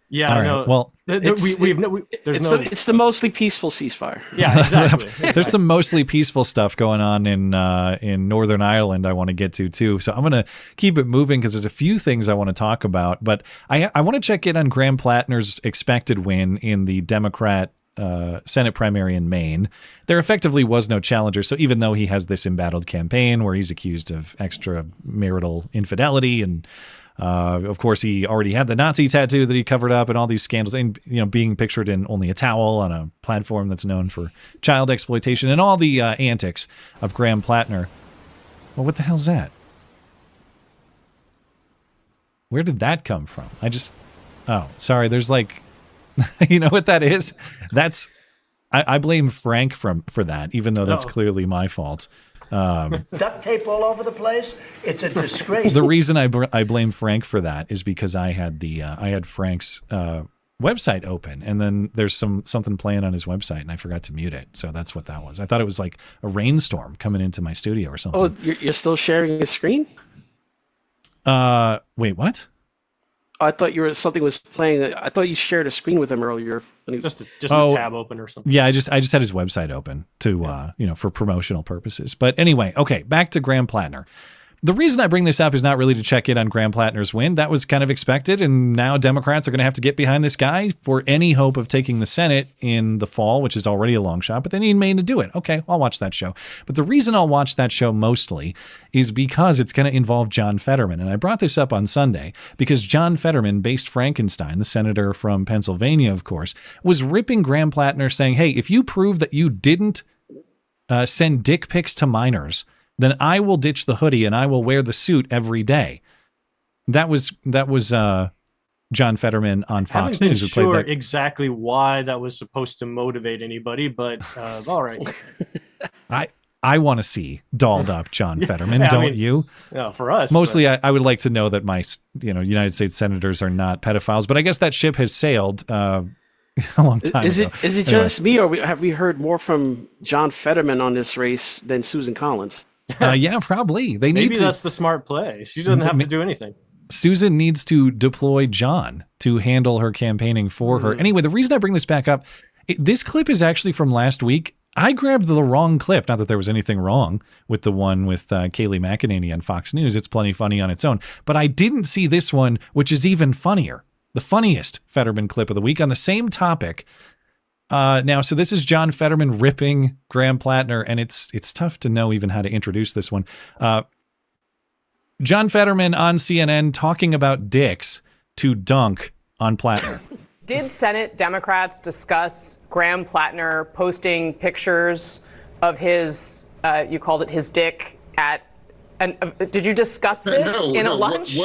yeah. Right. No. Well, it's the mostly peaceful ceasefire. Yeah, exactly. There's some mostly peaceful stuff going on in Northern Ireland I want to get to too. So I'm going to keep it moving because there's a few things I want to talk about. But I want to check in on Graham Platner's expected win in the Democrat Senate primary in Maine. There effectively was no challenger. So even though he has this embattled campaign where he's accused of extramarital infidelity, and of course he already had the Nazi tattoo that he covered up and all these scandals, and being pictured in only a towel on a platform that's known for child exploitation and all the antics of Graham Platner. Well, what the hell's that? Where did that come from? Sorry, there's you know what that is? I blame Frank for that, even though that's clearly my fault. Duct tape all over the place. It's a disgrace. The reason I blame Frank for that is because I had Frank's website open, and then there's something playing on his website, and I forgot to mute it. So that's what that was. I thought it was like a rainstorm coming into my studio or something. Oh, you're still sharing your screen? Wait, what? I thought something was playing. I thought you shared a screen with him earlier. Just a tab open or something. Yeah, I just had his website open to for promotional purposes. But anyway, okay, back to Graham Platner. The reason I bring this up is not really to check in on Graham Platner's win. That was kind of expected, and now Democrats are going to have to get behind this guy for any hope of taking the Senate in the fall, which is already a long shot, but they need Maine to do it. Okay, I'll watch that show. But the reason I'll watch that show mostly is because it's going to involve John Fetterman. And I brought this up on Sunday because John Fetterman, based Frankenstein, the senator from Pennsylvania, of course, was ripping Graham Platner saying, hey, if you prove that you didn't send dick pics to minors, then I will ditch the hoodie and I will wear the suit every day. That was John Fetterman on Fox News. I'm not sure exactly why that was supposed to motivate anybody, but all right. I want to see dolled up John Fetterman, don't you? Yeah, for us. Mostly, I would like to know that my United States senators are not pedophiles, but I guess that ship has sailed a long time ago. Is it just me, or have we heard more from John Fetterman on this race than Susan Collins? Yeah, probably. Maybe that's the smart play. She doesn't have to do anything. Susan needs to deploy John to handle her campaigning for her. Anyway, the reason I bring this back up, this clip is actually from last week. I grabbed the wrong clip. Not that there was anything wrong with the one with Kayleigh McEnany on Fox News. It's plenty funny on its own. But I didn't see this one, which is even funnier. The funniest Fetterman clip of the week on the same topic. So this is John Fetterman ripping Graham Platner, and it's tough to know even how to introduce this one. John Fetterman on CNN talking about dicks to dunk on Platner. Did Senate Democrats discuss Graham Platner posting pictures of his, you called it his dick did you discuss this in a lunch?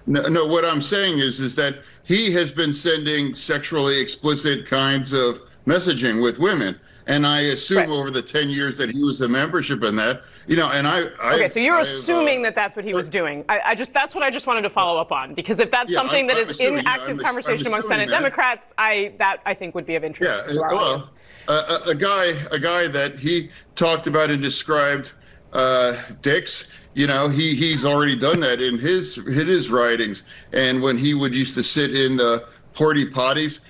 No, what I'm saying is that he has been sending sexually explicit kinds of messaging with women. And I assume over the 10 years that he was a membership in that, Okay, so you're assuming that that's what he was doing. That's what I just wanted to follow up on, because if that's something that is in active conversation among Senate Democrats, that I think would be of interest to our audience. A guy that he talked about and described dicks. He's already done that in his writings. And when he used to sit in the porty potties,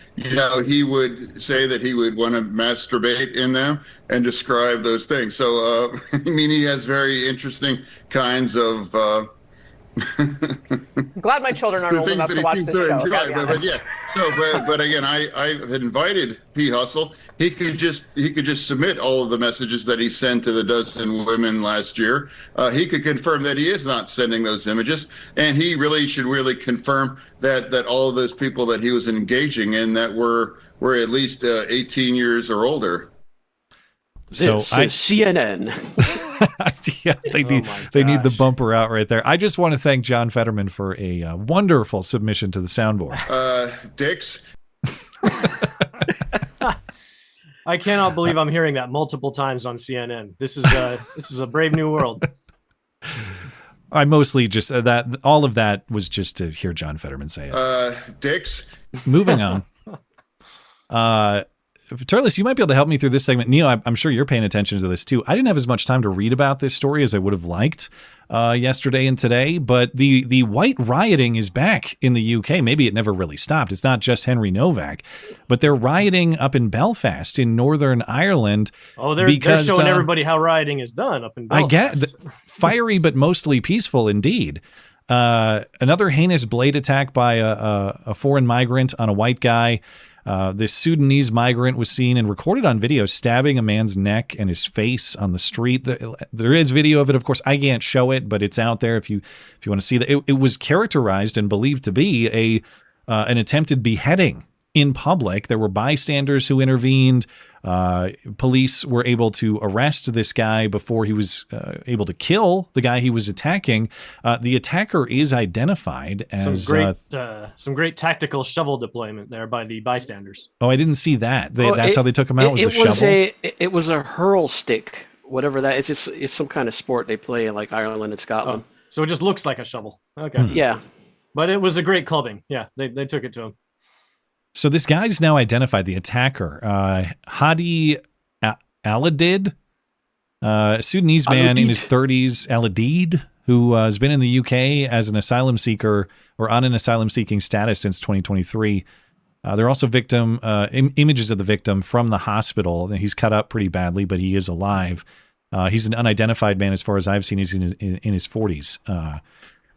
he would say that he would want to masturbate in them and describe those things. So, he has very interesting kinds of. I'm glad my children aren't old enough to watch this show. But again, I had invited P. Hustle. He could just submit all of the messages that he sent to the dozen women last year. He could confirm that he is not sending those images, and he should confirm that all of those people that he was engaging in that were at least 18 years or older. So this is CNN. Yeah, they need the bumper out right there. I just want to thank John Fetterman for a wonderful submission to the soundboard. Dicks. I cannot believe I'm hearing that multiple times on CNN. This is a brave new world. I mostly just all of that was just to hear John Fetterman say it. Dicks. Moving on. Turless, you might be able to help me through this segment. Neil, I'm sure you're paying attention to this too. I didn't have as much time to read about this story as I would have liked yesterday and today, but the white rioting is back in the UK. Maybe it never really stopped. It's not just Henry Novak, but they're rioting up in Belfast in Northern Ireland. Oh, they're showing everybody how rioting is done up in Belfast. I get fiery, but mostly peaceful indeed. Another heinous blade attack by a foreign migrant on a white guy. This Sudanese migrant was seen and recorded on video stabbing a man's neck and his face on the street. There is video of it, of course. I can't show it, but it's out there if you want to see that. It was characterized and believed to be an attempted beheading in public. There were bystanders who intervened. Police were able to arrest this guy before he was able to kill the guy he was attacking. The attacker is identified as some great tactical shovel deployment there by the bystanders. Oh, I didn't see that. That's how they took him out. Was the shovel? It was a hurl stick, whatever that is. It's some kind of sport they play in like Ireland and Scotland. Oh, so it just looks like a shovel. Okay. Yeah, but it was a great clubbing. Yeah, they took it to him. So this guy's now identified, the attacker, Hadi Aladid, a Sudanese man in his 30s, Aladid, who has been in the UK as an asylum seeker or on an asylum-seeking status since 2023. There are also images of the victim from the hospital. He's cut up pretty badly, but he is alive. He's an unidentified man as far as I've seen. He's in his 40s.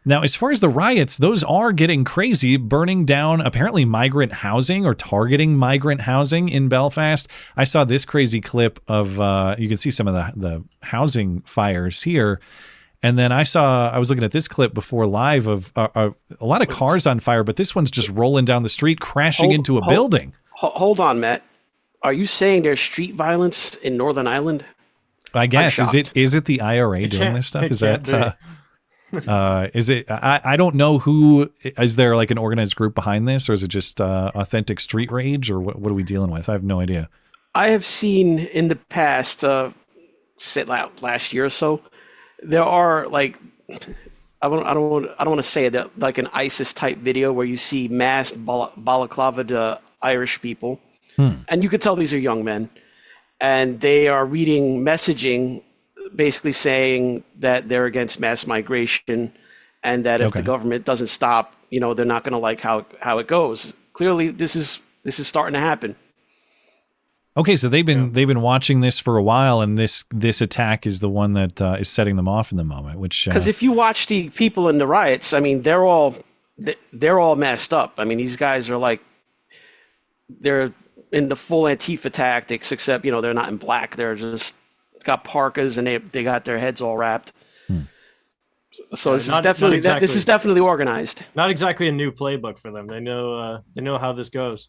Now, as far as the riots, those are getting crazy, burning down apparently migrant housing or targeting migrant housing in Belfast. I saw this crazy clip of, you can see some of the housing fires here. And then I was looking at this clip before live of a lot of cars on fire, but this one's just rolling down the street, crashing into a building. Hold on, Matt. Are you saying there's street violence in Northern Ireland? I guess. Is it the IRA doing this stuff? Is that... is it? I don't know who. Is there like an organized group behind this, or is it just authentic street rage, or what are we dealing with? I have no idea. I have seen in the past, last year or so, there are like I don't want to say that like an ISIS type video where you see masked balaclavaed Irish people, and you could tell these are young men, and they are reading messaging, basically saying that they're against mass migration and that if the government doesn't stop, they're not going to like how it goes. Clearly, this is starting to happen. Okay, so they've been watching this for a while, and this attack is the one that is setting them off in the moment. Which because if you watch the people in the riots, I mean, they're all messed up. I mean, these guys are like they're in the full Antifa tactics, except they're not in black. They're just got parkas and they got their heads all wrapped. So this is definitely organized. Not exactly a new playbook for them. They know how this goes.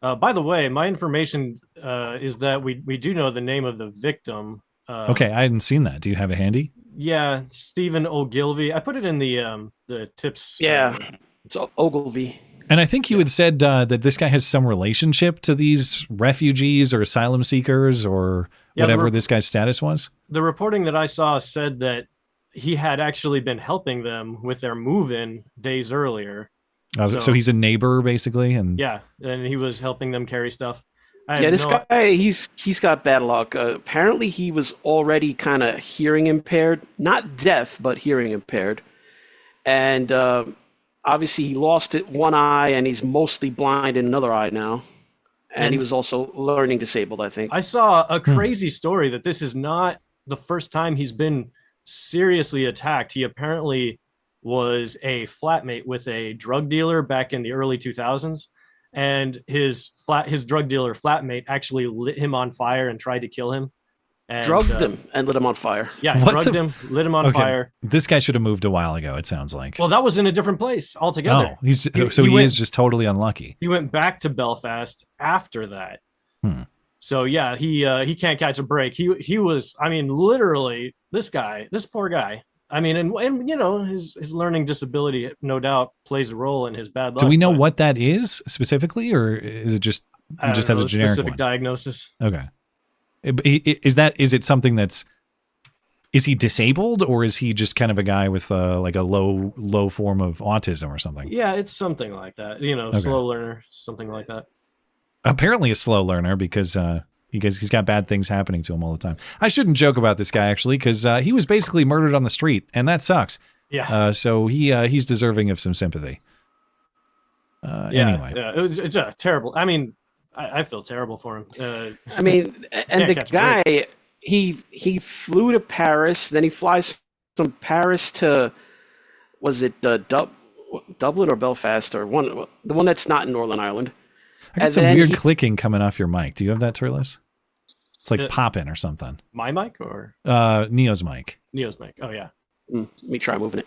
By the way, my information is that we do know the name of the victim. Okay, I hadn't seen that. Do you have it handy? Yeah, Stephen Ogilvie. I put it in the tips. Yeah, it's Ogilvie. And I think you had said that this guy has some relationship to these refugees or asylum seekers or whatever this guy's status was. The reporting that I saw said that he had actually been helping them with their move-in days earlier. So he's a neighbor, basically, and he was helping them carry stuff. This guy, he's got bad luck. Apparently, he was already kind of hearing impaired, not deaf, but hearing impaired, and obviously he lost one eye, and he's mostly blind in another eye now. And he was also learning disabled, I think. I saw a crazy story that this is not the first time he's been seriously attacked. He apparently was a flatmate with a drug dealer back in the early 2000s, and his drug dealer flatmate actually lit him on fire and tried to kill him. And, drugged him and lit him on fire. Yeah, drugged him, lit him on fire. This guy should have moved a while ago, it sounds like. Well, that was in a different place altogether. Oh, he is just totally unlucky. He went back to Belfast after that. So yeah, he can't catch a break. He was, I mean, literally, this poor guy. I mean, and his learning disability no doubt plays a role in his bad luck. Do we know what that is specifically, or is it just he just has a generic specific diagnosis? Okay. Is it something is he disabled, or is he just kind of a guy with like a low form of autism or something? Yeah, it's something like that. Slow learner, something like that. Apparently a slow learner because he's got bad things happening to him all the time. I shouldn't joke about this guy actually, because he was basically murdered on the street, and that sucks. Yeah. So he's deserving of some sympathy. Anyway. Yeah, it's terrible. I mean, I feel terrible for him. I mean, and the guy, he flew to Paris, then he flies from Paris to, was it Dublin or Belfast, or the one that's not in Northern Ireland. I got some weird clicking coming off your mic. Do you have that, Turless? It's like popping or something. My mic or Neo's mic? Neo's mic. Oh yeah. Let me try moving it.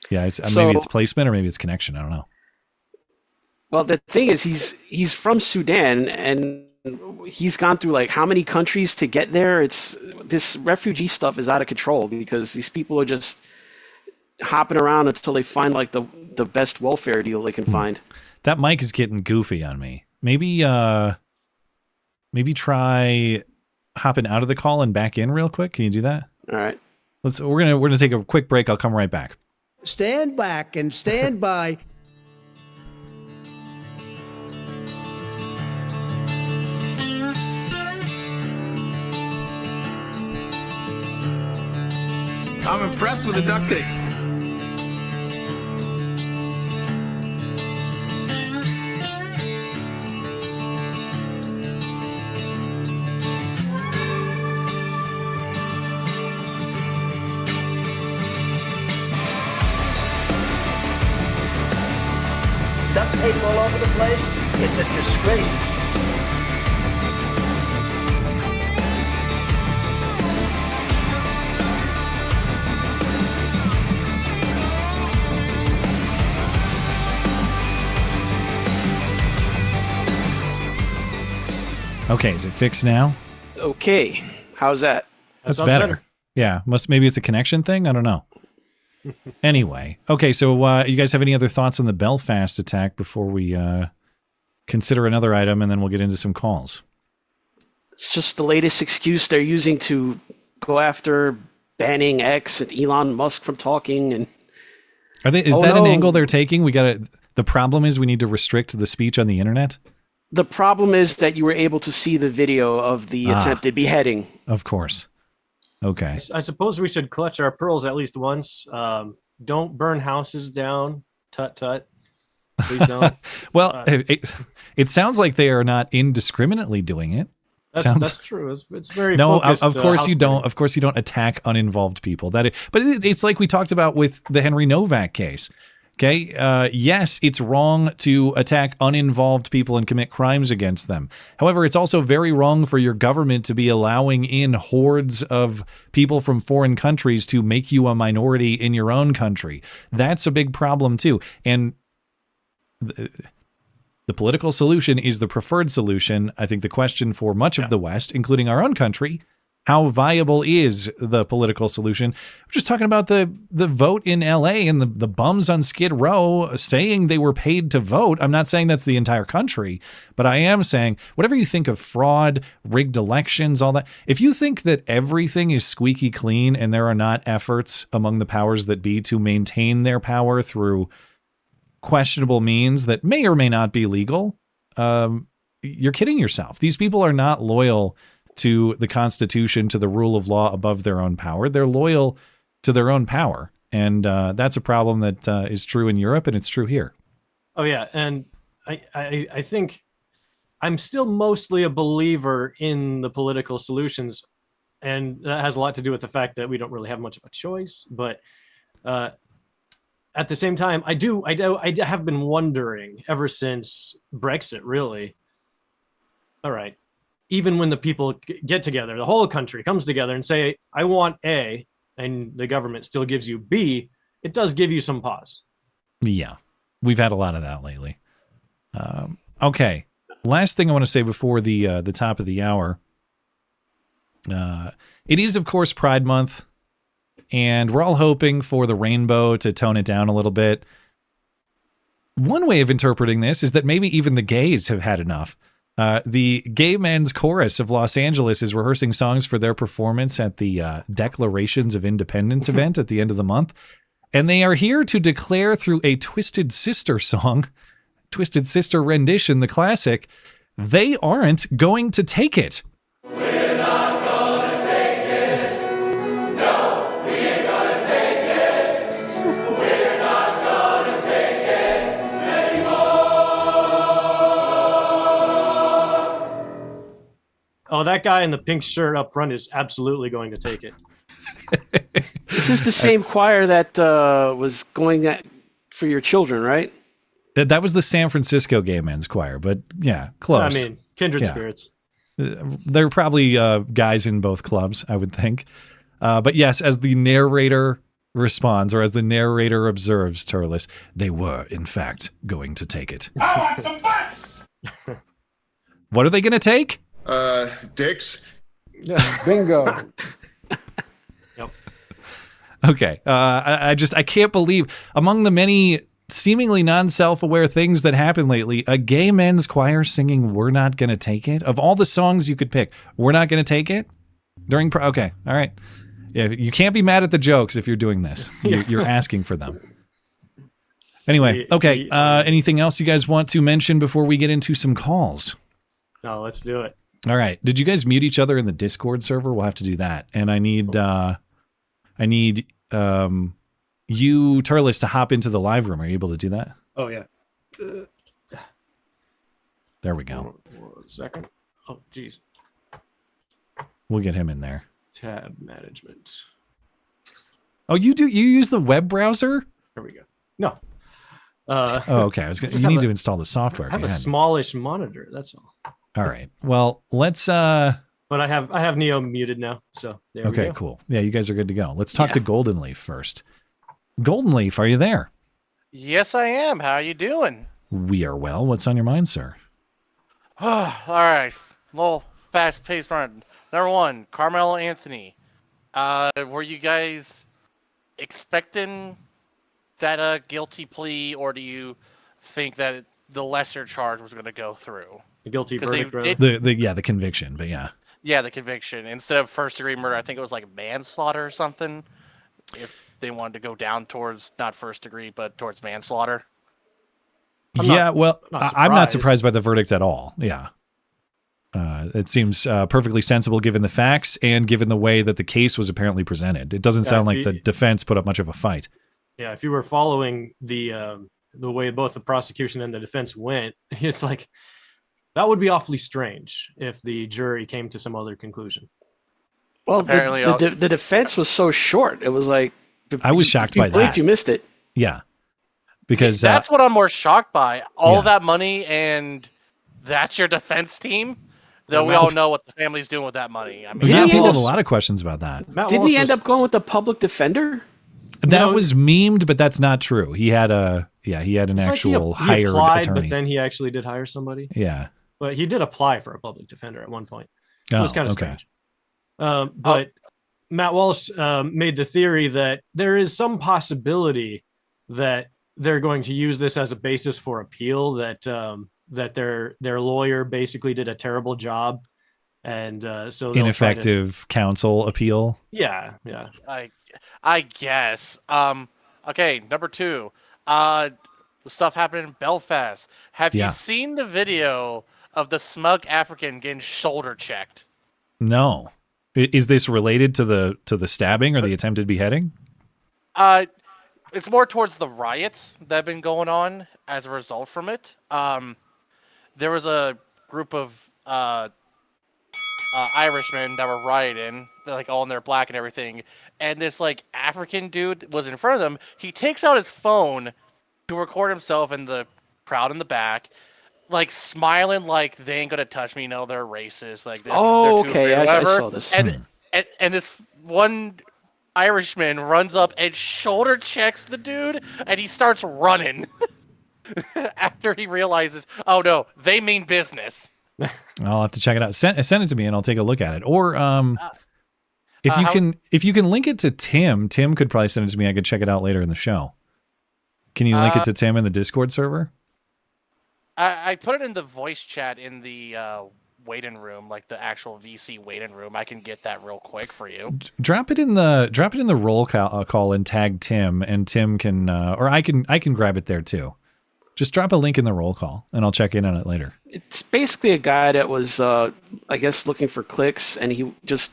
Yeah, maybe it's placement or maybe it's connection. I don't know. Well, the thing is, he's from Sudan, and he's gone through like how many countries to get there? This refugee stuff is out of control because these people are just hopping around until they find like the best welfare deal they can find. That mic is getting goofy on me. Maybe try hopping out of the call and back in real quick. Can you do that? All right. We're gonna take a quick break. I'll come right back. Stand back and stand by. I'm impressed with the duct tape. tape all over the place. It's a disgrace. Okay, is it fixed now? Okay, how's that? That's better. Yeah, maybe it's a connection thing. I don't know. Anyway, okay. So, you guys have any other thoughts on the Belfast attack before we consider another item, and then we'll get into some calls? It's just the latest excuse they're using to go after banning X and Elon Musk from talking. And is that an angle they're taking? The problem is we need to restrict the speech on the internet. The problem is that you were able to see the video of the attempted beheading. Of course. Okay. I suppose we should clutch our pearls at least once. Don't burn houses down. Tut tut. Please don't. Well, it sounds like they are not indiscriminately doing it. That's true. It's very no. focused, Of course you don't. Of course you don't attack uninvolved people. But it's like we talked about with the Henry Novak case. Okay. Yes, it's wrong to attack uninvolved people and commit crimes against them. However, it's also very wrong for your government to be allowing in hordes of people from foreign countries to make you a minority in your own country. That's a big problem too. And the political solution is the preferred solution. I think the question for much of the West, including our own country, how viable is the political solution? We're just talking about the vote in LA and the bums on Skid Row saying they were paid to vote. I'm not saying that's the entire country, but I am saying whatever you think of fraud, rigged elections, all that, if you think that everything is squeaky clean and there are not efforts among the powers that be to maintain their power through questionable means that may or may not be legal, you're kidding yourself. These people are not loyal to the Constitution, to the rule of law above their own power. They're loyal to their own power. And that's a problem that is true in Europe, and it's true here. Oh, yeah. And I think I'm still mostly a believer in the political solutions. And that has a lot to do with the fact that we don't really have much of a choice. But at the same time, I have been wondering ever since Brexit, really. All right. Even when the people get together, the whole country comes together and say, I want A, and the government still gives you B, it does give you some pause. Yeah, we've had a lot of that lately. Okay, last thing I want to say before the top of the hour. It is, of course, Pride Month, and we're all hoping for the rainbow to tone it down a little bit. One way of interpreting this is that maybe even the gays have had enough. The Gay Men's Chorus of Los Angeles is rehearsing songs for their performance at the Declarations of Independence event at the end of the month. And they are here to declare through a Twisted Sister song, Twisted Sister rendition, the classic, they aren't going to take it. We're not gonna take it. No, we ain't gonna take it. We're not gonna take it anymore. Oh, that guy in the pink shirt up front is absolutely going to take it. This is the same choir that was going for your children, right? That was the San Francisco Gay Men's Choir, but yeah, close. I mean, kindred spirits. They're probably guys in both clubs, I would think. But yes, as the narrator responds, or as the narrator observes, Turless, they were, in fact, going to take it. I want some facts! What are they going to take? Dicks. Bingo. Okay. I can't believe, among the many seemingly non-self-aware things that happened lately, a gay men's choir singing "We're Not Gonna Take It." Of all the songs you could pick, "We're Not Gonna Take It" during okay, all right. Yeah, you can't be mad at the jokes if you're doing this. You're asking for them. Anyway, okay. Anything else you guys want to mention before we get into some calls? No, let's do it. All right. Did you guys mute each other in the Discord server? We'll have to do that. And I need you, Turless, to hop into the live room. Are you able to do that? Oh, yeah. There we go. 1 second. Oh, geez. We'll get him in there. Tab management. Oh, you use the web browser? There we go. No. Okay. You need to install the software. I have a smallish monitor. That's all. All right. Well, let's. But I have Neo muted now. So there we go. Okay, cool. Yeah, you guys are good to go. Let's talk to Golden Leaf first. Golden Leaf, are you there? Yes, I am. How are you doing? We are well. What's on your mind, sir? All right. Little fast-paced run. Number one, Karmelo Anthony. Were you guys expecting that guilty plea, or do you think that the lesser charge was going to go through? The guilty verdict, rather? The conviction, but yeah. Yeah, the conviction. Instead of first-degree murder, I think it was like manslaughter or something. If they wanted to go down towards not first-degree, but towards manslaughter. I'm not surprised by the verdict at all. Yeah. It seems perfectly sensible given the facts and given the way that the case was apparently presented. It doesn't sound like the defense put up much of a fight. Yeah, if you were following the way both the prosecution and the defense went, it's like that would be awfully strange if the jury came to some other conclusion. Well, apparently the defense was so short. It was like I was shocked by that. You missed it. Yeah, because that's what I'm more shocked by. All that money, and that's your defense team. Though we all know what the family's doing with that money. I mean, people have a lot of questions about that. Didn't he end up going with the public defender? That was memed, but that's not true. He had an actual hired attorney. But then he actually did hire somebody. Yeah, but he did apply for a public defender at one point. It was kind of strange. But Matt Walsh made the theory that there is some possibility that they're going to use this as a basis for appeal, that their lawyer basically did a terrible job, and so ineffective counsel appeal. Yeah. I guess. Okay, number two. The stuff happened in Belfast. Have you seen the video of the smug African getting shoulder checked? No. Is this related to the stabbing or the attempted beheading? It's more towards the riots that have been going on as a result from it. There was a group of Irishmen that were rioting, like all in their black and everything, and this like African dude was in front of them. He takes out his phone to record himself in the crowd in the back, like smiling like they ain't gonna touch me. No, they're racist. Like they're okay, I saw this. And this one Irishman runs up and shoulder checks the dude, and he starts running after he realizes, oh no, they mean business. I'll have to check it out. Send it to me, and I'll take a look at it. Or if you can link it to Tim could probably send it to me. I could check it out later in the show. Can you link it to Tim in the Discord server? I put it in the voice chat in the waiting room, like the actual VC waiting room. I can get that real quick for you. Drop it in the roll call and tag Tim, and Tim can or I can grab it there too. Just drop a link in the roll call, and I'll check in on it later. It's basically a guy that was, I guess, looking for clicks, and he just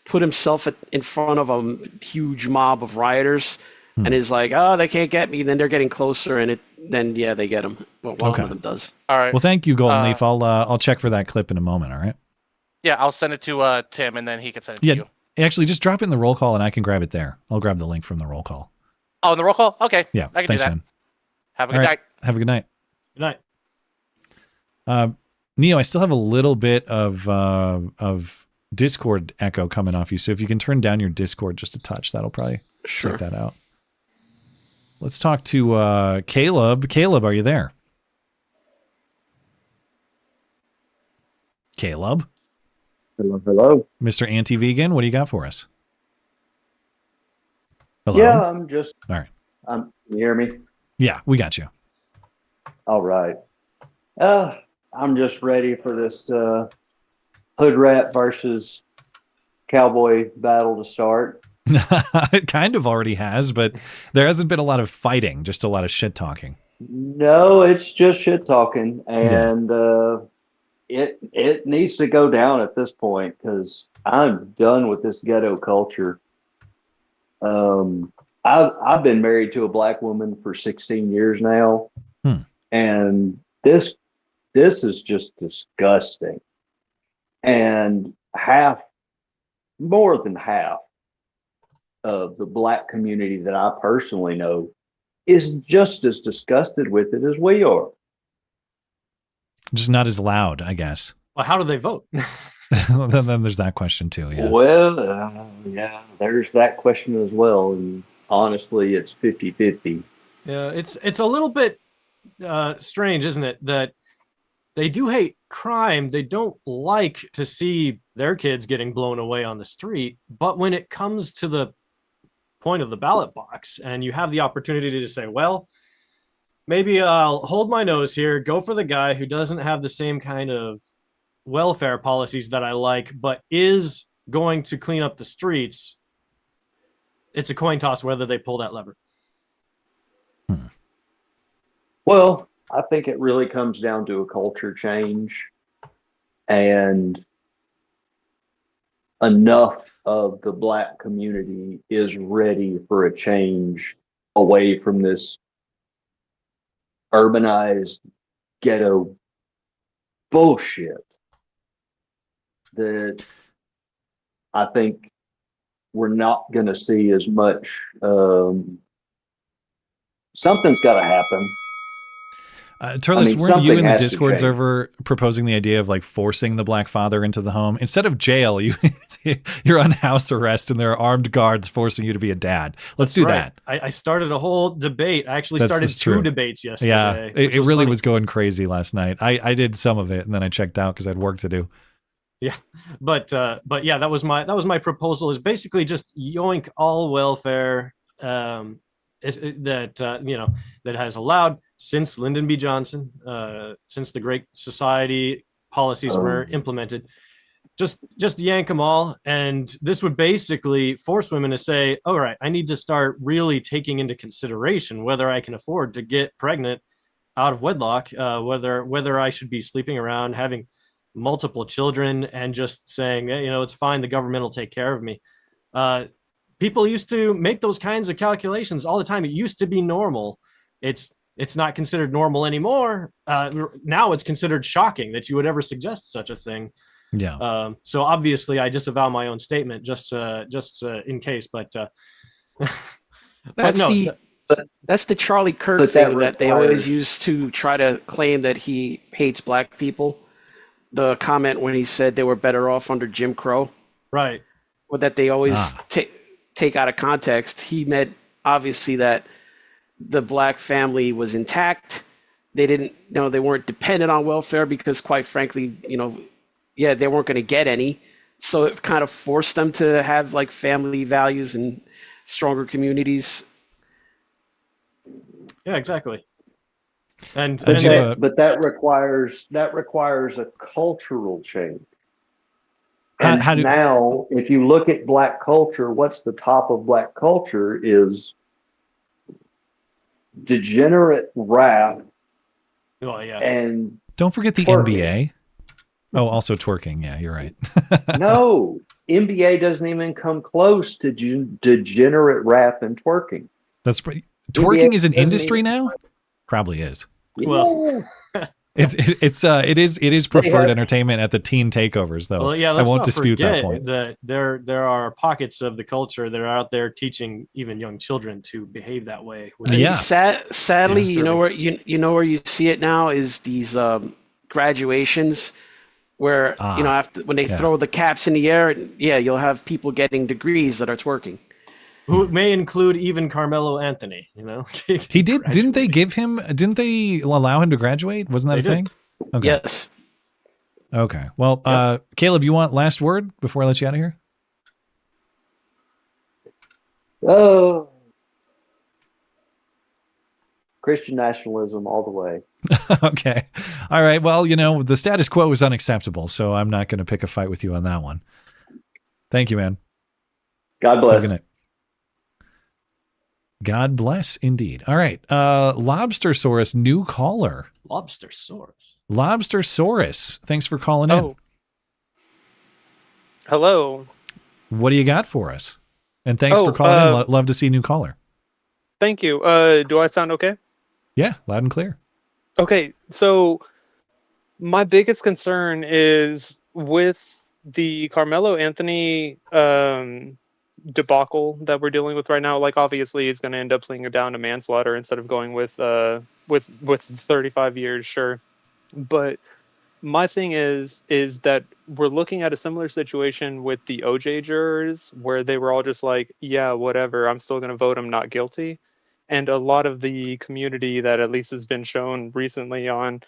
put himself in front of a huge mob of rioters, and is like, oh, they can't get me. Then they're getting closer, and then they get him. Well, one of them does. All right. Well, thank you, Golden Leaf. I'll check for that clip in a moment. All right. Yeah, I'll send it to Tim, and then he can send it to you. Actually, just drop it in the roll call, and I can grab it there. I'll grab the link from the roll call. Oh, in the roll call? Okay. Yeah. I can thanks, do that. Man. Have a good night. Have a good night. Good night. Neo, I still have a little bit of Discord echo coming off you. So if you can turn down your Discord just a touch, that'll probably take that out. Let's talk to Caleb. Caleb, are you there? Caleb? Hello. Mr. Anti-Vegan, what do you got for us? Hello? Yeah, I'm just... All right. You hear me? Yeah, we got you. All right. I'm just ready for this hood rat versus cowboy battle to start. It kind of already has, but there hasn't been a lot of fighting, just a lot of shit talking. No, it's just shit talking, and it needs to go down at this point because I'm done with this ghetto culture. I've been married to a black woman for 16 years now, and this is just disgusting. And more than half of the black community that I personally know is just as disgusted with it as we are. Just not as loud, I guess. Well, how do they vote? Then there's that question too. Yeah. Well, yeah, there's that question as well. And honestly, it's 50-50. Yeah, it's a little bit strange, isn't it? That they do hate crime. They don't like to see their kids getting blown away on the street. But when it comes to the point of the ballot box and you have the opportunity to say, well, maybe I'll hold my nose here, go for the guy who doesn't have the same kind of welfare policies that I like, but is going to clean up the streets. It's a coin toss whether they pull that lever. Well, I think it really comes down to a culture change, and enough of the Black community is ready for a change away from this urbanized ghetto bullshit that I think we're not going to see as much. Something's got to happen. Turless, weren't you in the Discord server proposing the idea of like forcing the Black father into the home instead of jail? You're on house arrest and there are armed guards forcing you to be a dad. Let's do that. I started a whole debate. I actually started two debates yesterday. Yeah, it really was going crazy last night. I did some of it and then I checked out because I had work to do. Yeah, but yeah, that was my proposal. Is basically just yoink all welfare that has allowed since Lyndon B. Johnson, since the Great Society policies were implemented, just yank them all. And this would basically force women to say, all right, I need to start really taking into consideration whether I can afford to get pregnant out of wedlock, whether I should be sleeping around, having multiple children, and just saying, it's fine, the government will take care of me. People used to make those kinds of calculations all the time. It used to be normal. It's not considered normal anymore. Now it's considered shocking that you would ever suggest such a thing. Yeah. So obviously I disavow my own statement just in case, but that's the Charlie Kirk thing that they always use to try to claim that he hates Black people. The comment when he said they were better off under Jim Crow. Right. Or that they always take out of context. He meant obviously that the Black family was intact. They didn't, they weren't dependent on welfare because, quite frankly, they weren't going to get any. So it kind of forced them to have like family values and stronger communities. Yeah, exactly. But that requires a cultural change. And now, if you look at Black culture, what's the top of Black culture is degenerate rap. Well, yeah. And don't forget the twerking. NBA. Oh, also twerking. Yeah, you're right. No, NBA doesn't even come close to degenerate rap and twerking. Twerking is an industry now? Probably is. Well, it is preferred entertainment at the teen takeovers, though. Well, yeah, I won't dispute that point. That there are pockets of the culture that are out there teaching even young children to behave that way. Yeah. Sadly, you know where you see it now is these graduations where when they throw the caps in the air, you'll have people getting degrees that are twerking. Who may include even Karmelo Anthony, He did. Didn't they allow him to graduate? Wasn't that a thing? Okay. Yes. Okay. Well, Caleb, you want last word before I let you out of here? Oh, Christian nationalism all the way. Okay. All right. Well, the status quo is unacceptable, so I'm not going to pick a fight with you on that one. Thank you, man. God bless. Good night. God bless indeed. All right. Lobstersaurus, new caller. Lobstersaurus. Thanks for calling in. Hello. What do you got for us? And thanks for calling in. Love to see new caller. Thank you. Do I sound okay? Yeah, loud and clear. Okay. So my biggest concern is with the Karmelo Anthony debacle that we're dealing with right now. Like, obviously, he's going to end up pleading it down to manslaughter instead of going with 35 years, sure. But my thing is that we're looking at a similar situation with the OJ jurors, where they were all just like, yeah, whatever, I'm still going to vote him not guilty. And a lot of the community that at least has been shown recently on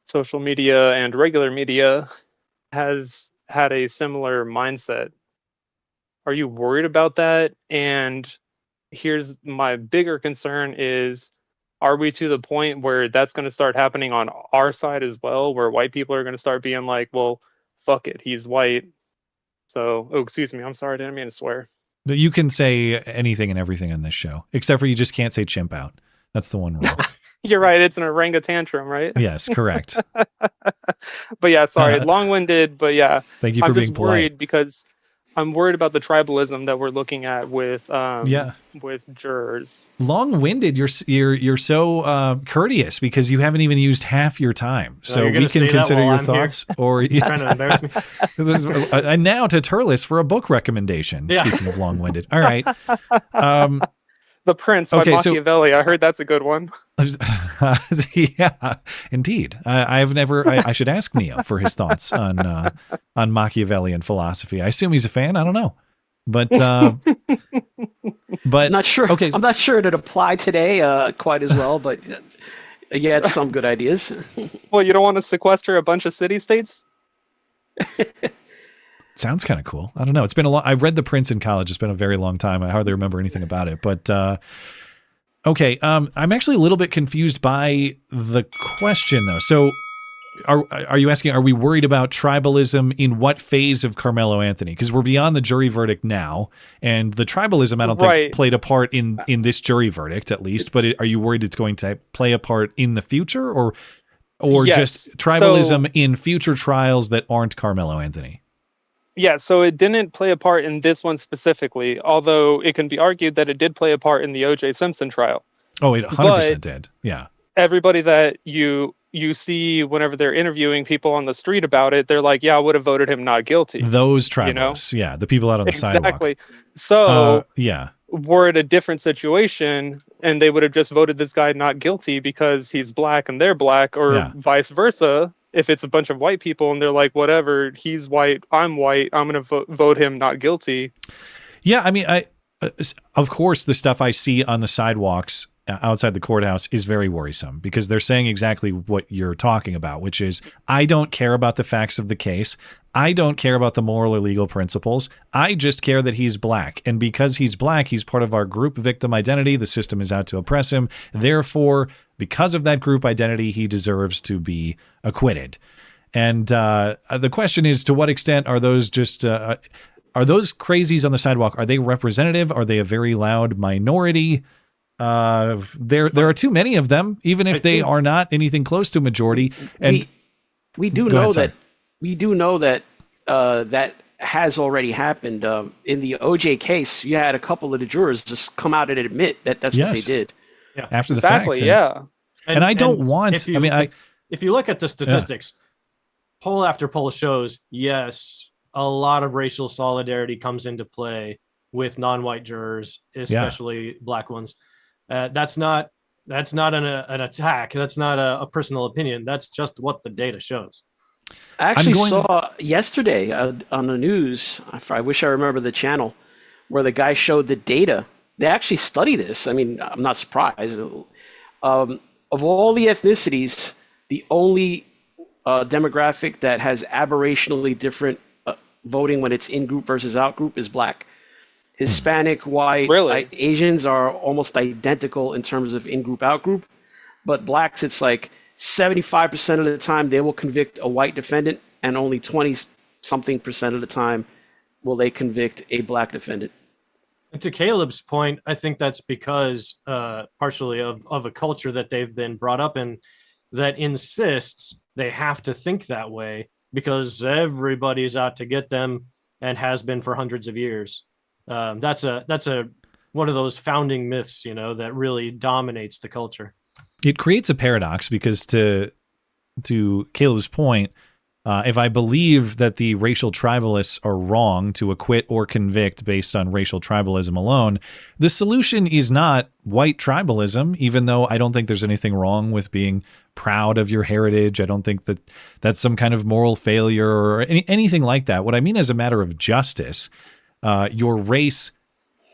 social media and regular media has had a similar mindset. Are you worried about that? And here's my bigger concern is, are we to the point where that's going to start happening on our side as well, where white people are going to start being like, well, fuck it, he's white. So, oh, excuse me, I'm sorry, I didn't mean to swear. You can say anything and everything in this show, except for you just can't say chimp out. That's the one rule. You're right, it's an orangutan, right? Yes, correct. But yeah, sorry, long-winded, but yeah. Thank you for being polite. Worried because I'm worried about the tribalism that we're looking at with with jurors. Long-winded. You're so courteous because you haven't even used half your time, so we can consider your thoughts. Or trying to embarrass me. And now to Turless for a book recommendation. Yeah. Speaking of long-winded, all right. The Prince by Machiavelli. I heard that's a good one. Yeah, indeed. I should ask Neo for his thoughts on Machiavellian philosophy. I assume he's a fan. I don't know, but I'm not sure. Okay, I'm not sure it applied today quite as well, but yeah, it's some good ideas. Well, you don't want to sequester a bunch of city-states? Sounds kind of cool. I don't know. It's been a long. I read The Prince in college. It's been a very long time. I hardly remember anything about it. But okay, I'm actually a little bit confused by the question though. So, are you asking? Are we worried about tribalism in what phase of Karmelo Anthony? Because we're beyond the jury verdict now, and the tribalism I don't think played a part in this jury verdict at least. But are you worried it's going to play a part in the future, or yes. just tribalism in future trials that aren't Karmelo Anthony? Yeah, so it didn't play a part in this one specifically, although it can be argued that it did play a part in the O.J. Simpson trial. Oh, it 100% did. Yeah. Everybody that you see whenever they're interviewing people on the street about it, they're like, yeah, I would have voted him not guilty. Those tribalists, yeah, the people out on the sidewalk. Exactly. So yeah, we're in a different situation, and they would have just voted this guy not guilty because he's black and they're black, or vice versa. If it's a bunch of white people and they're like, whatever, he's white, I'm white, I'm going to vote him not guilty. Yeah, I mean, of course, the stuff I see on the sidewalks outside the courthouse is very worrisome because they're saying exactly what you're talking about, which is, I don't care about the facts of the case. I don't care about the moral or legal principles. I just care that he's black. And because he's black, he's part of our group victim identity. The system is out to oppress him. Therefore, because of that group identity, he deserves to be acquitted. And the question is, to what extent are those just are those crazies on the sidewalk? Are they representative? Are they a very loud minority? There are too many of them, even if they are not anything close to a majority. And we do know that that has already happened. In the OJ case, you had a couple of the jurors just come out and admit that that's what they did. Yeah. After the fact. Yeah. And I don't want. If you look at the statistics, poll after poll shows, yes, a lot of racial solidarity comes into play with non-white jurors, especially black ones. That's not an attack. That's not a personal opinion. That's just what the data shows. I actually saw yesterday on the news, I wish I remember the channel, where the guy showed the data. They actually study this. I mean, I'm not surprised. Of all the ethnicities, the only demographic that has aberrationally different voting when it's in-group versus out-group is black. Hispanic, white, Asians are almost identical in terms of in-group, out-group. But blacks, it's like 75% of the time they will convict a white defendant, and only 20-something% of the time will they convict a black defendant. And to Caleb's point, I think that's because partially of a culture that they've been brought up in that insists they have to think that way because everybody's out to get them and has been for hundreds of years. That's one of those founding myths, that really dominates the culture. It creates a paradox because to Caleb's point, if I believe that the racial tribalists are wrong to acquit or convict based on racial tribalism alone, the solution is not white tribalism, even though I don't think there's anything wrong with being proud of your heritage. I don't think that that's some kind of moral failure or anything like that. What I mean as a matter of justice, your race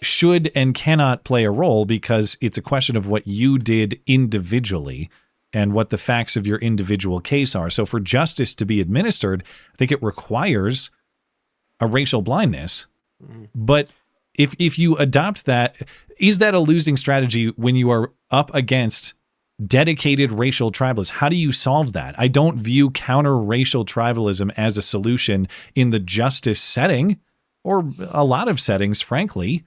should and cannot play a role because it's a question of what you did individually and what the facts of your individual case are. So for justice to be administered, I think it requires a racial blindness. But if you adopt that, is that a losing strategy when you are up against dedicated racial tribalists? How do you solve that? I don't view counter-racial tribalism as a solution in the justice setting, or a lot of settings, frankly.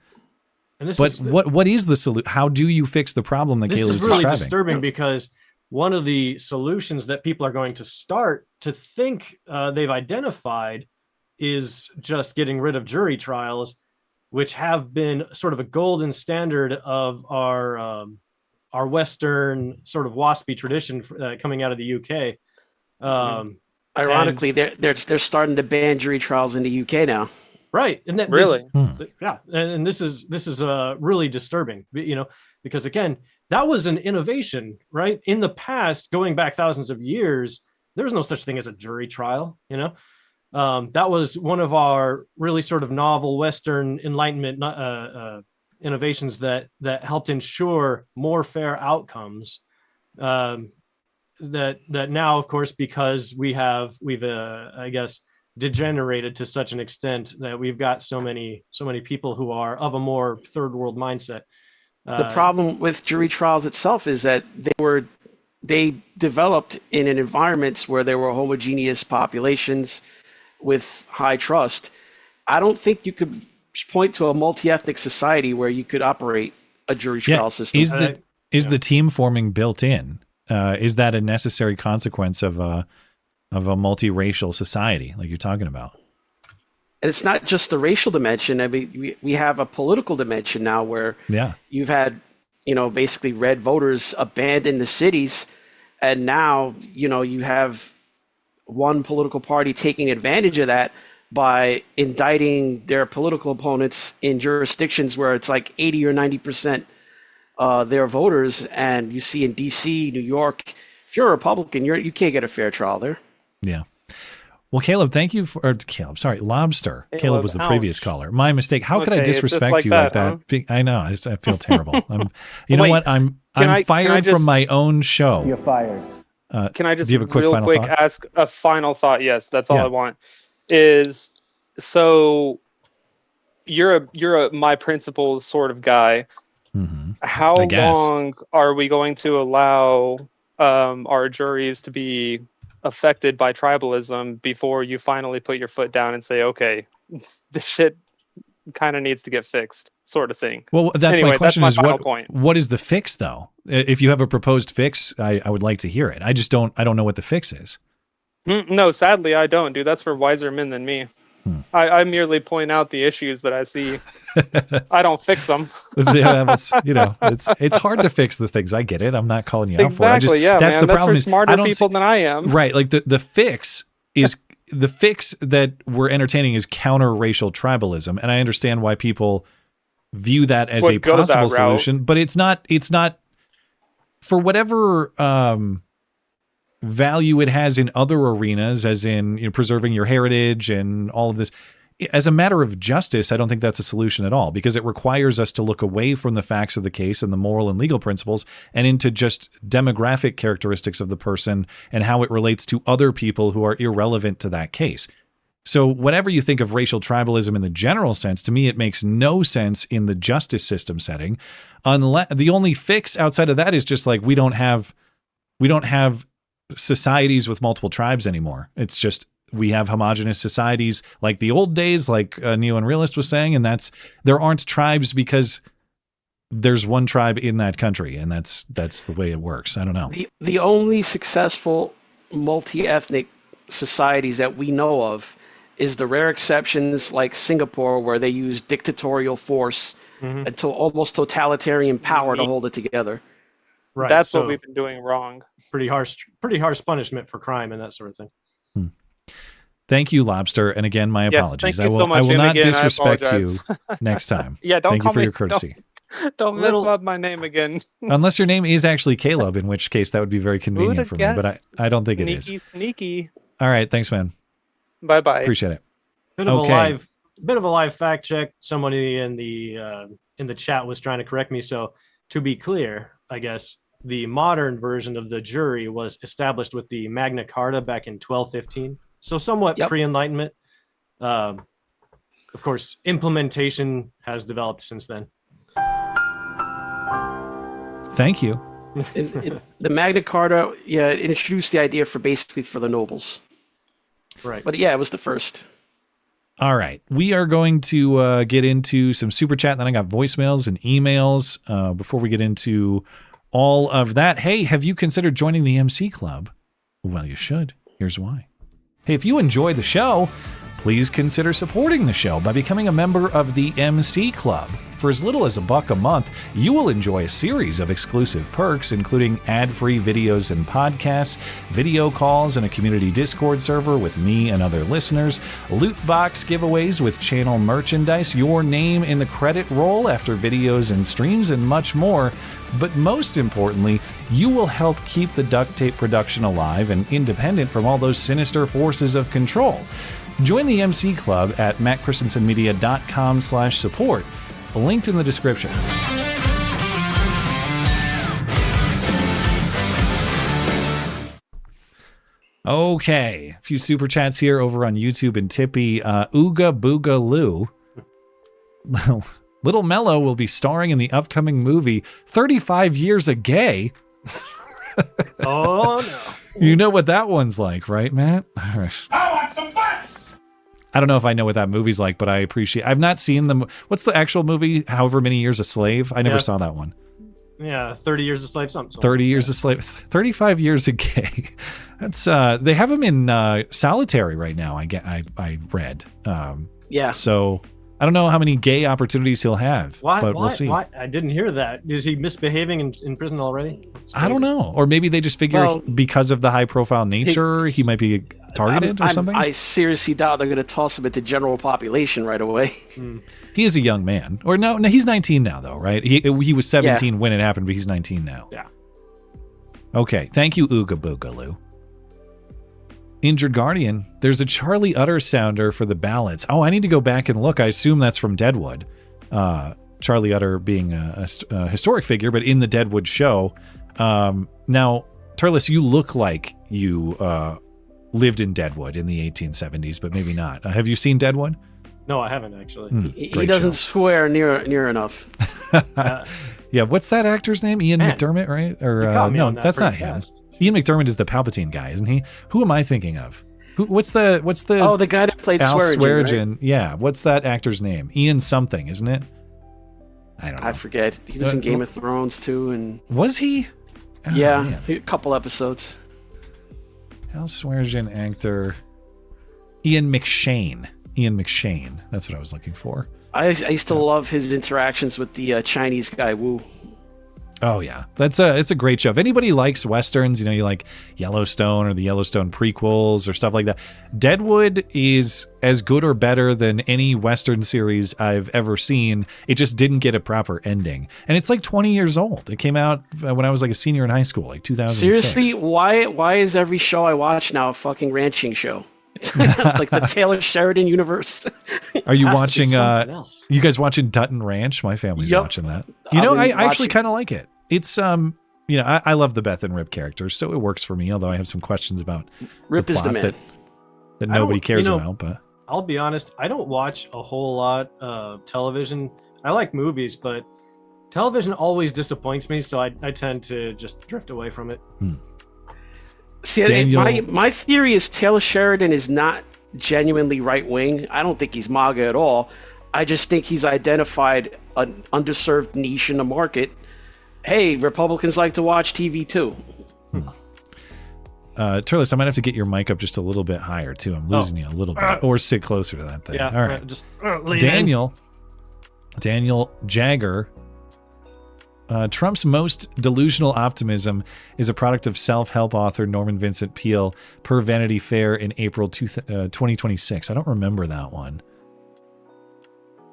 But what is the solution? How do you fix the problem that Caleb's describing? This is really disturbing because one of the solutions that people are going to start to think they've identified is just getting rid of jury trials, which have been sort of a golden standard of our Western sort of waspy tradition coming out of the UK. Ironically, they're starting to ban jury trials in the UK now. Right, and really, yeah, and this is really disturbing, because again, that was an innovation, right? In the past, going back thousands of years, there was no such thing as a jury trial. That was one of our really sort of novel Western Enlightenment innovations that helped ensure more fair outcomes. That now, of course, because we've I guess degenerated to such an extent that we've got so many people who are of a more third world mindset. The problem with jury trials itself is that they developed in an environments where there were homogeneous populations with high trust. I don't think you could point to a multi-ethnic society where you could operate a jury trial system. Is the team forming built in? Is that a necessary consequence of a multiracial society like you're talking about? And it's not just the racial dimension. I mean, we have a political dimension now where you've had, basically red voters abandon the cities. And now, you have one political party taking advantage of that by indicting their political opponents in jurisdictions where it's like 80 or 90% their voters. And you see in DC, New York, if you're a Republican, you can't get a fair trial there. Yeah. Well, Caleb, thank you Lobster. Caleb was the previous caller. My mistake. How could I disrespect you like that? Huh? I know. I feel terrible. You know what? I'm fired from my own show. You're fired. Can I just do you have a quick real final quick thought? ask a final thought? Yes, that's all I want. Is so you're a my principles sort of guy. Mm-hmm. How long are we going to allow our juries to be affected by tribalism before you finally put your foot down and say, okay, this shit kind of needs to get fixed, sort of thing? Well, that's my question. That's my is point. What is the fix, though? If you have a proposed fix, I would like to hear it. I don't know what the fix is. No, sadly, I don't, dude. That's for wiser men than me. I merely point out the issues that I see. I don't fix them. It's hard to fix the things. I get it. I'm not calling you out for it. That's the problem. That's for smarter people than I am. Right. Like the fix is the fix that we're entertaining is counter-racial tribalism, and I understand why people view that as a possible solution, but it's not for whatever value it has in other arenas, as in preserving your heritage and all of this. As a matter of justice, I don't think that's a solution at all, because it requires us to look away from the facts of the case and the moral and legal principles and into just demographic characteristics of the person and how it relates to other people who are irrelevant to that case. So whatever you think of racial tribalism in the general sense, to me, it makes no sense in the justice system setting. Unless the only fix outside of that is just like we don't have societies with multiple tribes anymore. It's just we have homogenous societies like the old days, like Neo and Realist was saying, and there aren't tribes because there's one tribe in that country, and that's the way it works. I don't know. The only successful multi-ethnic societies that we know of is the rare exceptions like Singapore, where they use dictatorial force until almost totalitarian power to hold it together. Right. That's what we've been doing wrong. Pretty harsh punishment for crime and that sort of thing. Thank you, Lobster. And again, my apologies. Thank you I will, so much, I will and not again, I disrespect you apologize. next time. Yeah, don't Thank you call for me- your courtesy. Don't mess up my name again. Unless your name is actually Caleb, in which case that would be very convenient for me, but I don't think it is. Sneaky. All right. Thanks, man. Bye-bye. Appreciate it. Bit of a live fact check. Somebody in the chat was trying to correct me. So to be clear, I guess the modern version of the jury was established with the Magna Carta back in 1215. So somewhat pre-Enlightenment. Of course, implementation has developed since then. Thank you. The Magna Carta, it introduced the idea for the nobles. Right. But yeah, it was the first. All right. We are going to get into some super chat. Then I got voicemails and emails before we get into all of that. Hey, have you considered joining the MC Club? Well, you should. Here's why. Hey, if you enjoy the show, please consider supporting the show by becoming a member of the MC Club. For as little as $1 a month, you will enjoy a series of exclusive perks, including ad-free videos and podcasts, video calls, and a community Discord server with me and other listeners, loot box giveaways with channel merchandise, your name in the credit roll after videos and streams, and much more. But most importantly, you will help keep the Duct Tape production alive and independent from all those sinister forces of control. Join the MC Club at mattchristiansenmedia.com/support. Linked in the description. Okay, a few super chats here over on YouTube and Tippy. Ooga Booga Lou. Little Mello will be starring in the upcoming movie 35 Years a Gay. Oh, no. You know what that one's like, right, Matt? I want some butts! I don't know if I know what that movie's like, but I appreciate. I've not seen them. What's the actual movie? However many years a slave? I never saw that one. Yeah, 30 Years a Slave. Something. 30 Years a Slave. 35 Years a Gay. That's they have him in solitary right now. I read. Yeah. So I don't know how many gay opportunities he'll have, but we'll see. Why? I didn't hear that. Is he misbehaving in prison already? I don't know. Or maybe they just figure because of the high profile nature, he might be targeted or something. I seriously doubt they're going to toss him into general population right away. He is a young man. Or no, he's 19 now, though, right? He was 17 when it happened, but he's 19 now. Yeah. Okay. Thank you, Ooga Boogaloo. Injured Guardian. There's a Charlie Utter sounder for the ballots. Oh, I need to go back and look. I assume that's from Deadwood. Charlie Utter being a historic figure, but in the Deadwood show. Now, Turless, you look like you lived in Deadwood in the 1870s, but maybe not. Have you seen Deadwood? No, I haven't actually. He doesn't swear near enough. Yeah, what's that actor's name? Ian McDermott, right? Or no, that's not him. Ian McDermott is the Palpatine guy, isn't he? Who am I thinking of? What's the Oh, the guy that played Al Swearingen. Right? Yeah, what's that actor's name? Ian something, isn't it? I don't know. I forget. He was in Game of Thrones too, and was he? Oh, yeah, man. a couple episodes. Al Swearingen actor Ian McShane. That's what I was looking for. I used to love his interactions with the Chinese guy Wu. Oh yeah, it's a great show. If anybody likes westerns, you like Yellowstone or the Yellowstone prequels or stuff like that, Deadwood is as good or better than any western series I've ever seen. It just didn't get a proper ending, and it's like 20 years old. It came out when I was like a senior in high school, like 2006. Seriously, why is every show I watch now a fucking ranching show? It's like the Taylor Sheridan universe. Are you watching? You guys watching Dutton Ranch? My family's watching that. I actually kind of like it. It's I love the Beth and Rip characters, so it works for me. Although I have some questions about Rip the plot is the man. that nobody cares about. But I'll be honest, I don't watch a whole lot of television. I like movies, but television always disappoints me, so I tend to just drift away from it. See, my theory is Taylor Sheridan is not genuinely right-wing. I don't think he's MAGA at all. I just think he's identified an underserved niche in the market. Hey, Republicans like to watch TV too. Turless, I might have to get your mic up just a little bit higher too. I'm losing you a little bit, or sit closer to that thing. Yeah, all right. Just Daniel Jagger. Trump's most delusional optimism is a product of self-help author Norman Vincent Peale per Vanity Fair in April 2026. I don't remember that one.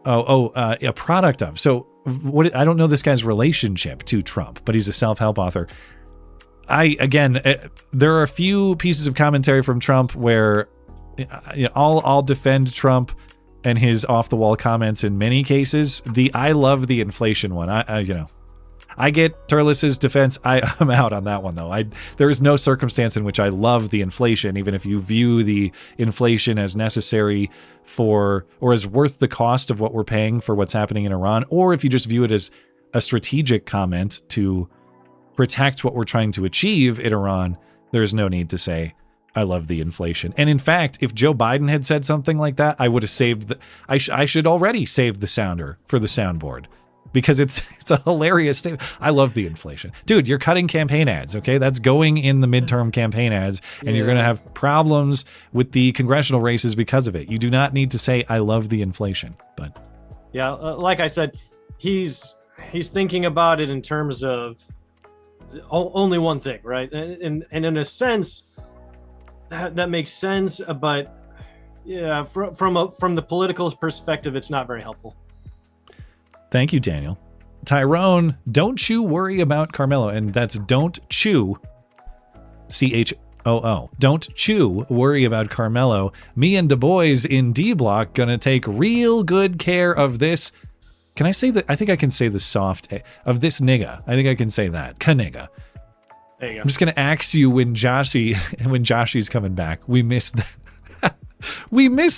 A product of. So what? I don't know this guy's relationship to Trump, but he's a self-help author. There are a few pieces of commentary from Trump where I'll defend Trump and his off-the-wall comments in many cases. I love the inflation one. I get Turless's defense. I'm out on that one, though. There is no circumstance in which I love the inflation, even if you view the inflation as necessary or as worth the cost of what we're paying for what's happening in Iran, or if you just view it as a strategic comment to protect what we're trying to achieve in Iran. There's no need to say, I love the inflation. And in fact, if Joe Biden had said something like that, I would have saved I should already save the sounder for the soundboard. Because it's a hilarious statement. I love the inflation. Dude, you're cutting campaign ads, okay? That's going in the midterm campaign ads, and you're going to have problems with the congressional races because of it. You do not need to say, I love the inflation. But yeah, like I said, he's thinking about it in terms of only one thing, right? And in a sense, that makes sense, but yeah, from the political perspective, it's not very helpful. Thank you, Daniel. Tyrone, don't you worry about Karmelo. And that's don't chew, CHOO. Don't chew, worry about Karmelo. Me and Du Bois in D Block gonna take real good care of this. Can I say that? I think I can say the soft of this nigga. I think I can say that. Ka-nigga. There you go. I'm just gonna axe you when Joshy's coming back. We missed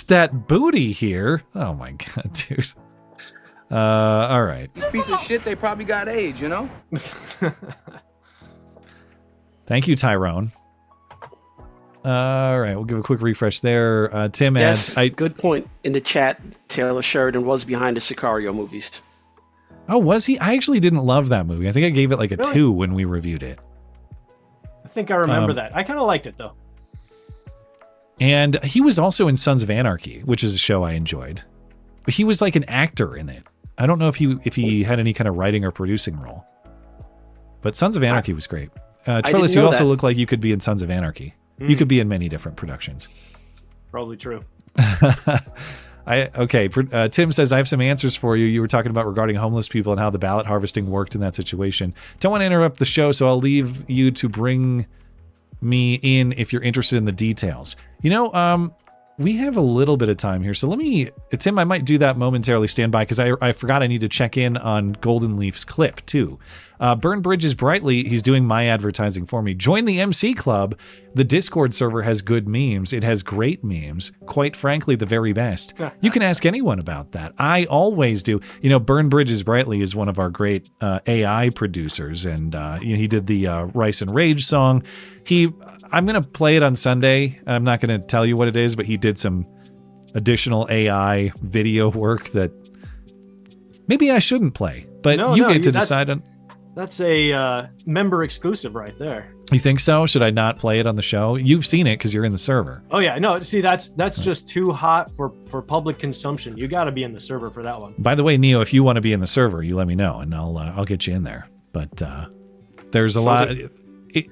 that booty here. Oh my god, dude. All right. This piece of shit, they probably got AIDS, you know? Thank you, Tyrone. All right, we'll give a quick refresh there. Tim adds... Good point in the chat. Taylor Sheridan was behind the Sicario movies. Oh, was he? I actually didn't love that movie. I think I gave it like a 2 when we reviewed it. I think I remember that. I kind of liked it, though. And he was also in Sons of Anarchy, which is a show I enjoyed. But he was like an actor in it. I don't know if he had any kind of writing or producing role. But Sons of Anarchy was great. Turless, you also look like you could be in Sons of Anarchy. You could be in many different productions. Probably true. Tim says, I have some answers for you. You were talking about regarding homeless people and how the ballot harvesting worked in that situation. Don't want to interrupt the show, so I'll leave you to bring me in if you're interested in the details. We have a little bit of time here, so Tim, I might do that momentarily. Stand by, because I forgot I need to check in on Golden Leaf's clip, too. Burn Bridges Brightly, he's doing my advertising for me. Join the MC Club. The Discord server has good memes. It has great memes. Quite frankly, the very best. You can ask anyone about that. I always do. Burn Bridges Brightly is one of our great AI producers, and he did the Rice and Rage song. I'm going to play it on Sunday. I'm not going to tell you what it is, but he did some additional AI video work that maybe I shouldn't play, but you get to decide on. That's a member exclusive right there. You think so? Should I not play it on the show? You've seen it because you're in the server. Oh yeah, no. See, that's just too hot for public consumption. You got to be in the server for that one. By the way, Neo, if you want to be in the server, you let me know, and I'll get you in there. But there's a lot.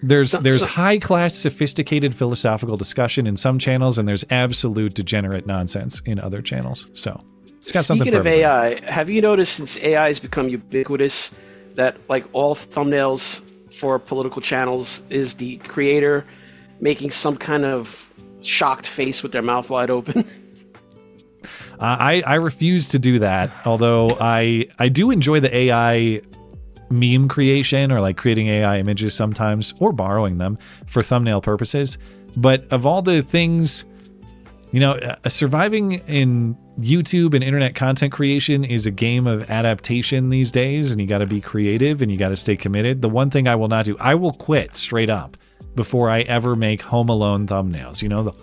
There's high class, sophisticated philosophical discussion in some channels, and there's absolute degenerate nonsense in other channels. So it's got something. Speaking of AI, have you noticed since AI has become ubiquitous that like all thumbnails for political channels is the creator making some kind of shocked face with their mouth wide open? I refuse to do that, although I do enjoy the AI meme creation, or like creating AI images sometimes, or borrowing them for thumbnail purposes. But of all the things, surviving in YouTube and internet content creation is a game of adaptation these days, and you got to be creative and you got to stay committed. The one thing I will not do, I will quit straight up before I ever make Home Alone thumbnails. The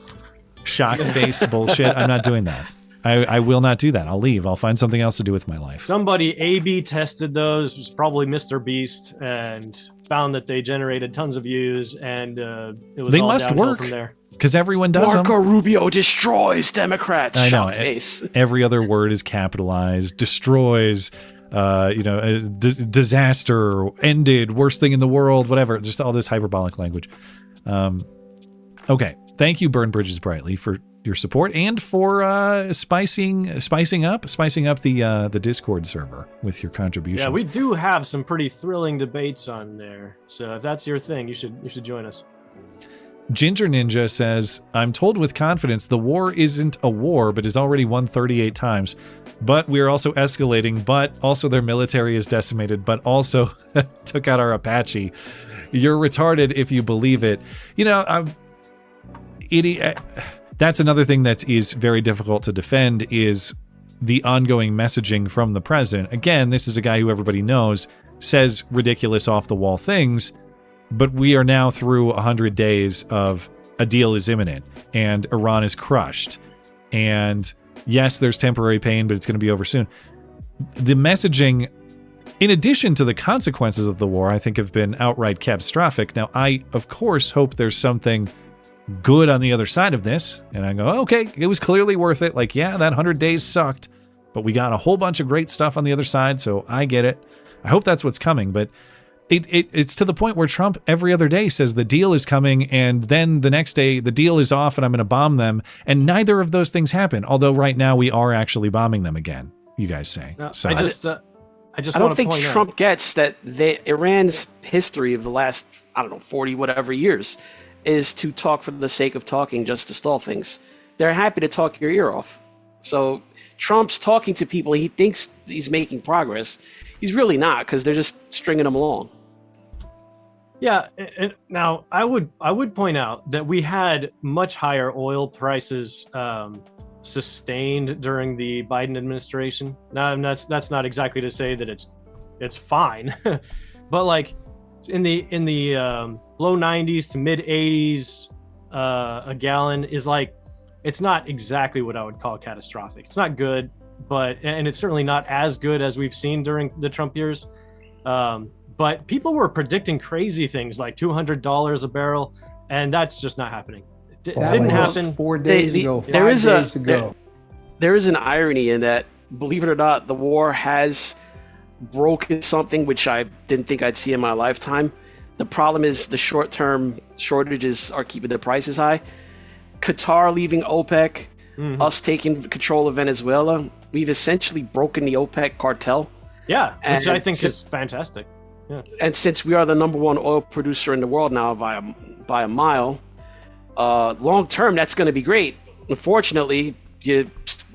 shocked face bullshit. I'm not doing that. I will not do that. I'll leave. I'll find something else to do with my life. Somebody A/B tested those. It was probably Mr. Beast, and found that they generated tons of views, and it was. They all must downhill work from there. Because everyone does Marco Rubio destroys Democrats. I know. Face. Every other word is capitalized. Destroys. disaster ended, worst thing in the world, whatever. Just all this hyperbolic language. Okay. Thank you, Burn Bridges Brightly, for your support and for spicing up the Discord server with your contributions. Yeah, we do have some pretty thrilling debates on there. So if that's your thing, you should join us. Ginger Ninja says, I'm told with confidence the war isn't a war, but is already won 38 times. But we are also escalating, but also their military is decimated, but also took out our Apache. You're retarded if you believe it. That's another thing that is very difficult to defend is the ongoing messaging from the president. Again, this is a guy who everybody knows says ridiculous off-the-wall things, but we are now through 100 days of a deal is imminent and Iran is crushed. And yes, there's temporary pain, but it's going to be over soon. The messaging, in addition to the consequences of the war, I think have been outright catastrophic. Now, I, of course, hope there's something good on the other side of this. And I go, okay, it was clearly worth it. Like, yeah, that 100 days sucked, but we got a whole bunch of great stuff on the other side. So I get it. I hope that's what's coming. But it's to the point where Trump every other day says the deal is coming, and then the next day the deal is off and I'm going to bomb them. And neither of those things happen. Although right now we are actually bombing them again, you guys say. No, so I don't think Trump gets that Iran's history of the last, 40 whatever years is to talk for the sake of talking, just to stall things. They're happy to talk your ear off. So Trump's talking to people, he thinks he's making progress. He's really not, because they're just stringing him along. Yeah, and now I would point out that we had much higher oil prices sustained during the Biden administration. Now, that's not exactly to say that it's fine, but like in the low 90s to mid 80s a gallon is like, it's not exactly what I would call catastrophic. It's not good, and it's certainly not as good as we've seen during the Trump years. But people were predicting crazy things like $200 a barrel, and that's just not happening. It didn't happen 4 days ago. 5 days ago. There is an irony in that, believe it or not, the war has broken something which I didn't think I'd see in my lifetime. The problem is the short-term shortages are keeping the prices high. Qatar leaving OPEC, us taking control of Venezuela, we've essentially broken the OPEC cartel. Yeah, which I think is fantastic. Yeah. And since we are the number one oil producer in the world now by a mile, long term that's going to be great. Unfortunately, you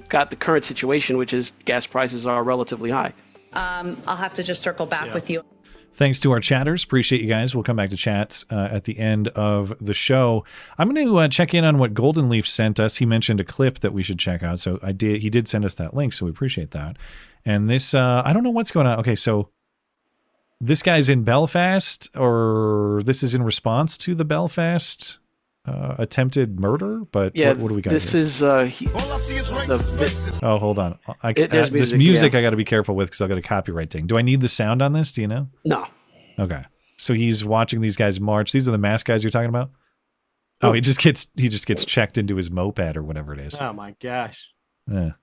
got the current situation, which is gas prices are relatively high. I'll have to just circle back with you. Thanks to our chatters. Appreciate you guys. We'll come back to chats at the end of the show. I'm going to check in on what Golden Leaf sent us. He mentioned a clip that we should check out. So he did send us that link, so we appreciate that. And this, I don't know what's going on. Okay, so this guy's in Belfast, or this is in response to the Belfast attempted murder? But yeah, what do we got this here? is oh, hold on. This music I got to be careful with because I'll get a copyright thing. Do I need the sound on this? Do you know? No. Okay. So he's watching these guys march. These are the masked guys you're talking about? Oh, he just gets checked into his moped or whatever it is. Oh my gosh. Yeah.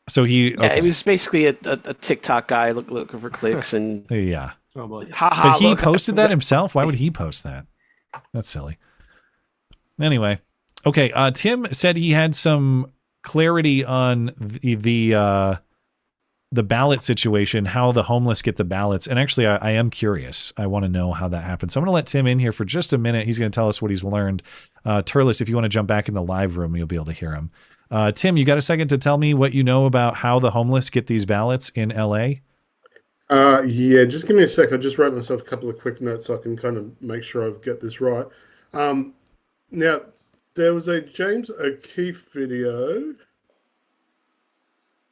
So it was basically a TikTok guy looking for clicks and yeah. Oh boy. But he posted that himself? Why would he post that? That's silly. Anyway, okay. Tim said he had some clarity on the ballot situation, how the homeless get the ballots. And actually, I am curious. I want to know how that happens. So I'm going to let Tim in here for just a minute. He's going to tell us what he's learned. Turless, if you want to jump back in the live room, you'll be able to hear him. Tim, you got a second to tell me what you know about how the homeless get these ballots in LA? Yeah, just give me a sec. I just wrote myself a couple of quick notes so I can kind of make sure I get this right. Now, there was a James O'Keefe video.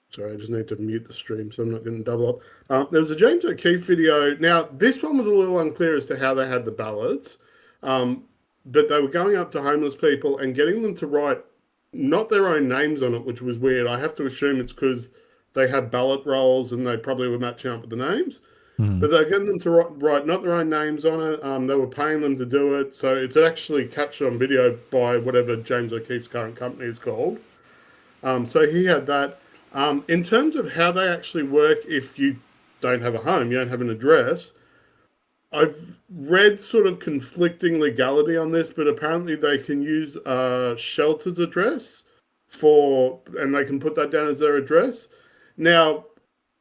Sorry, I just need to mute the stream so I'm not getting double up. There was a James O'Keefe video. Now, this one was a little unclear as to how they had the ballots, but they were going up to homeless people and getting them to write not their own names on it, which was weird. I have to assume it's because they had ballot rolls and they probably were matching up with the names. But they're getting them to write not their own names on it. They were paying them to do it. So it's actually captured on video by whatever James O'Keefe's current company is called. So he had that. In terms of how they actually work, if you don't have a home, you don't have an address, I've read sort of conflicting legality on this, but apparently they can use a shelter's address and they can put that down as their address. Now,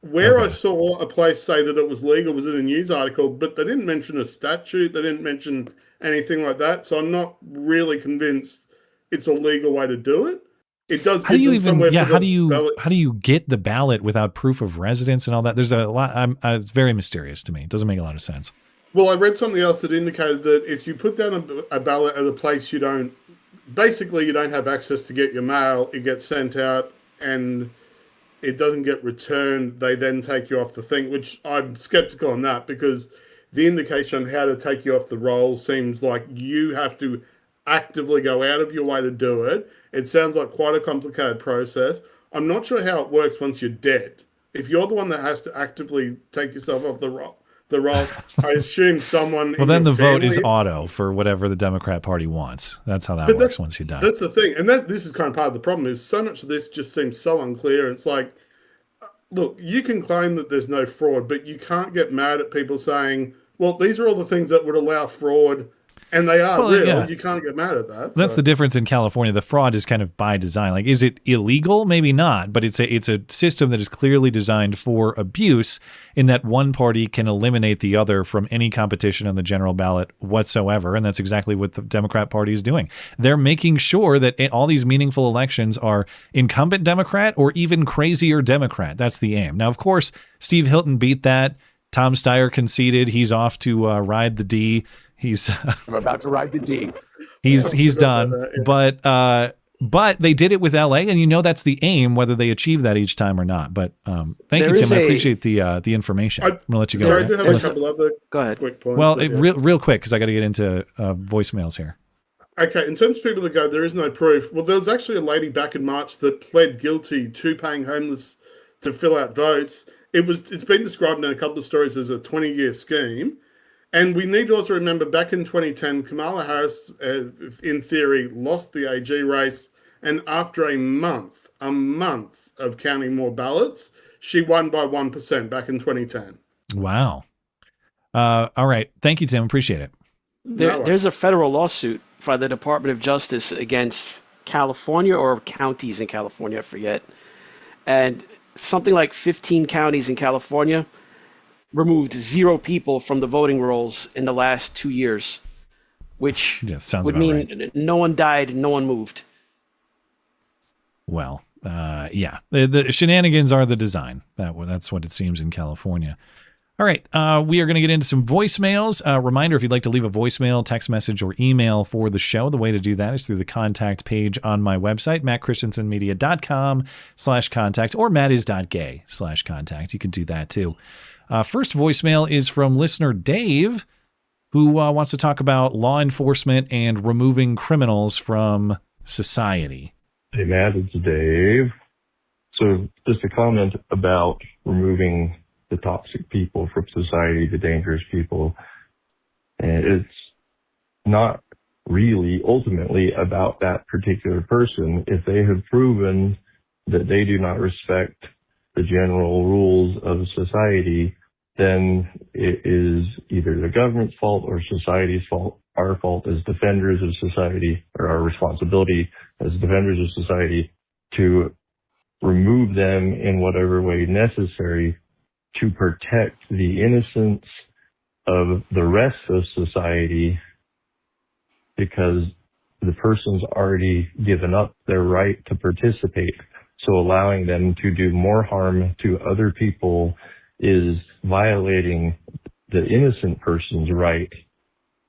where I saw a place say that it was legal was in a news article, but they didn't mention a statute. They didn't mention anything like that. So I'm not really convinced it's a legal way to do it. It does. How do you get the ballot without proof of residence and all that? There's a lot. It's very mysterious to me. It doesn't make a lot of sense. Well, I read something else that indicated that if you put down a ballot at a place you don't have access to get your mail, it gets sent out and it doesn't get returned. They then take you off the thing, which I'm skeptical on that because the indication on how to take you off the roll seems like you have to actively go out of your way to do it. It sounds like quite a complicated process. I'm not sure how it works once you're dead. If you're the one that has to actively take yourself off the roll, I assume someone. Well, then the vote is auto for whatever the Democrat Party wants. That's how that works once you die. That's the thing, and this is kind of part of the problem. Is so much of this just seems so unclear. It's like, look, you can claim that there's no fraud, but you can't get mad at people saying, "Well, these are all the things that would allow fraud." And they are real. Yeah. You can't get mad at that. That's the difference in California. The fraud is kind of by design. Like, is it illegal? Maybe not, but it's a system that is clearly designed for abuse in that one party can eliminate the other from any competition on the general ballot whatsoever. And that's exactly what the Democrat Party is doing. They're making sure that all these meaningful elections are incumbent Democrat or even crazier Democrat. That's the aim. Now, of course, Steve Hilton beat that. Tom Steyer conceded. He's off to ride the D. I'm about to ride the D. He's done, but they did it with LA, and that's the aim, whether they achieve that each time or not. But thank you, Tim. I appreciate the information. I'm gonna let you go. Sorry, I do have a couple other quick points. Well, real quick, because I got to get into voicemails here. Okay, in terms of people that go, there is no proof. Well, there was actually a lady back in March that pled guilty to paying homeless to fill out votes. It's been described in a couple of stories as a 20-year scheme. And we need to also remember back in 2010, Kamala Harris, in theory, lost the AG race. And after a month of counting more ballots, she won by 1% back in 2010. Wow. All right. Thank you, Tim. Appreciate it. There's a federal lawsuit by the Department of Justice against California or counties in California, I forget. And something like 15 counties in California removed 0 people from the voting rolls in the last 2 years, which would mean no one died, no one moved. Well, yeah, the shenanigans are the design. That's what it seems in California. All right, we are going to get into some voicemails. Reminder, if you'd like to leave a voicemail, text message, or email for the show, the way to do that is through the contact page on my website, mattchristiansenmedia.com/contact, or mattis.gay/contact. You can do that too. First voicemail is from listener Dave, who wants to talk about law enforcement and removing criminals from society. Hey, Matt, it's Dave. So just a comment about removing the toxic people from society, the dangerous people. And it's not really ultimately about that particular person. If they have proven that they do not respect the general rules of society, then it is either the government's fault or society's fault. Our fault as defenders of society, or our responsibility as defenders of society, to remove them in whatever way necessary to protect the innocence of the rest of society, because the person's already given up their right to participate. So allowing them to do more harm to other people is violating the innocent person's right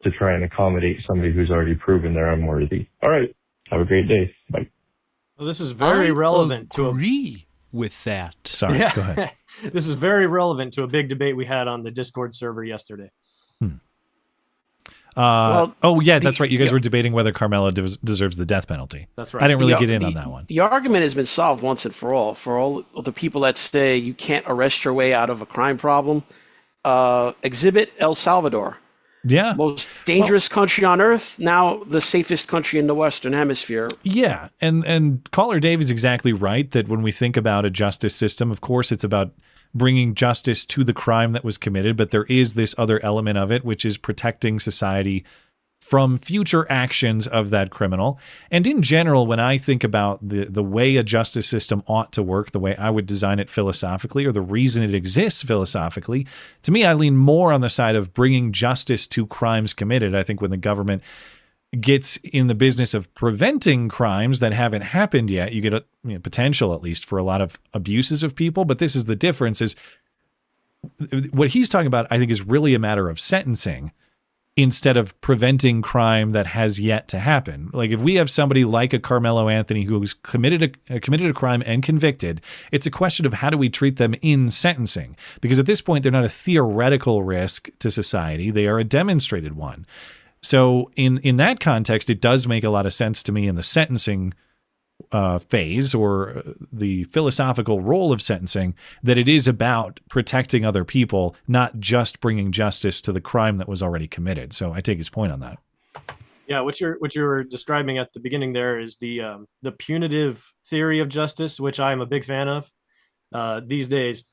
to try and accommodate somebody who's already proven they're unworthy. All right. Have a great day. Bye. Well, this is very relevant to with that. Sorry, go ahead. This is very relevant to a big debate we had on the Discord server yesterday. That's right. You guys were debating whether Karmelo deserves the death penalty. That's right. I didn't really get in on that one. The argument has been solved once and for all the people that say you can't arrest your way out of a crime problem. Exhibit El Salvador. Yeah. Most dangerous country on earth, now the safest country in the Western Hemisphere. Yeah. And caller Dave is exactly right that when we think about a justice system, of course, it's about bringing justice to the crime that was committed, but there is this other element of it, which is protecting society from future actions of that criminal. And in general, when I think about the way a justice system ought to work, the way I would design it philosophically, or the reason it exists philosophically, to me, I lean more on the side of bringing justice to crimes committed. I think when the government gets in the business of preventing crimes that haven't happened yet, you get a potential, at least, for a lot of abuses of people. But this is the difference, is what he's talking about, I think, is really a matter of sentencing instead of preventing crime that has yet to happen. Like if we have somebody like a Karmelo Anthony who's committed a crime and convicted, it's a question of how do we treat them in sentencing? Because at this point, they're not a theoretical risk to society. They are a demonstrated one. So in that context, it does make a lot of sense to me in the sentencing phase, or the philosophical role of sentencing, that it is about protecting other people, not just bringing justice to the crime that was already committed. So I take his point on that. Yeah, what you're describing at the beginning there is the punitive theory of justice, which I'm a big fan of. These days,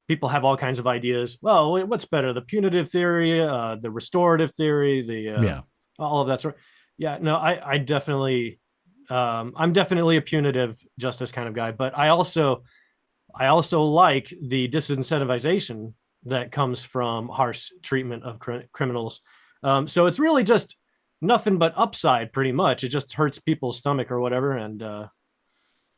people have all kinds of ideas. Well, what's better, the punitive theory, the restorative theory, all of that sort. Yeah, no, I definitely. I'm definitely a punitive justice kind of guy, but I also like the disincentivization that comes from harsh treatment of criminals. So it's really just nothing but upside, pretty much. It just hurts people's stomach or whatever. And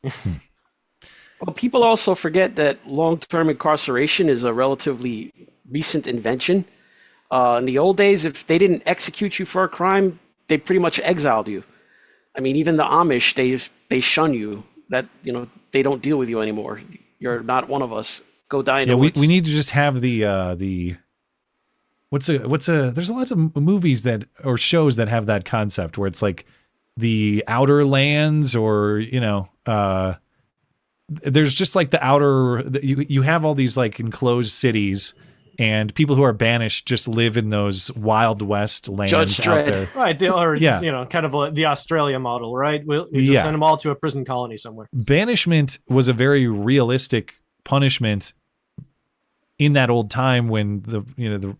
well, people also forget that long-term incarceration is a relatively recent invention. In the old days, if they didn't execute you for a crime, they pretty much exiled you. I mean, even the Amish, they shun you. That, they don't deal with you anymore. You're not one of us. Go die in the woods. We need to just have the there's a lot of movies or shows that have that concept where it's like the outer lands, or there's just like the outer. You have all these like enclosed cities. And people who are banished just live in those Wild West lands out there. Right. Kind of the Australia model, right? We just send them all to a prison colony somewhere. Banishment was a very realistic punishment in that old time when the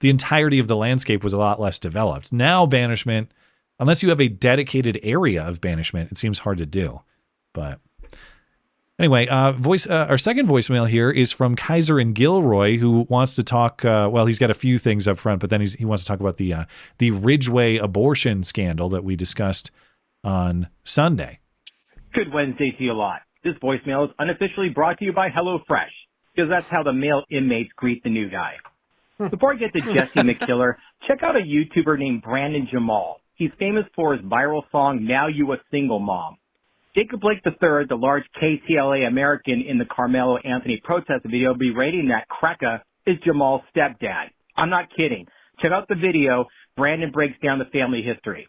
entirety of the landscape was a lot less developed. Now banishment, unless you have a dedicated area of banishment, it seems hard to do. But anyway, our second voicemail here is from Kaiser in Gilroy, who wants to talk. He's got a few things up front, but then he wants to talk about the Ridgeway abortion scandal that we discussed on Sunday. Good Wednesday to you lot. This voicemail is unofficially brought to you by HelloFresh, because that's how the male inmates greet the new guy. Before I get to Jesse McKiller, check out a YouTuber named Brandon Jamal. He's famous for his viral song, Now You a Single Mom. Jacob Blake III, the large KTLA American in the Karmelo Anthony protest video berating that cracker, is Jamal's stepdad. I'm not kidding. Check out the video. Brandon breaks down the family history.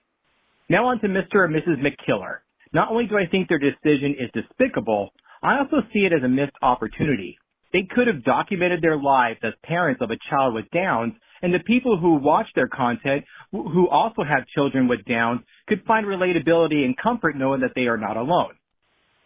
Now on to Mr. and Mrs. McKiller. Not only do I think their decision is despicable, I also see it as a missed opportunity. They could have documented their lives as parents of a child with Downs, and the people who watch their content, who also have children with Downs, could find relatability and comfort knowing that they are not alone.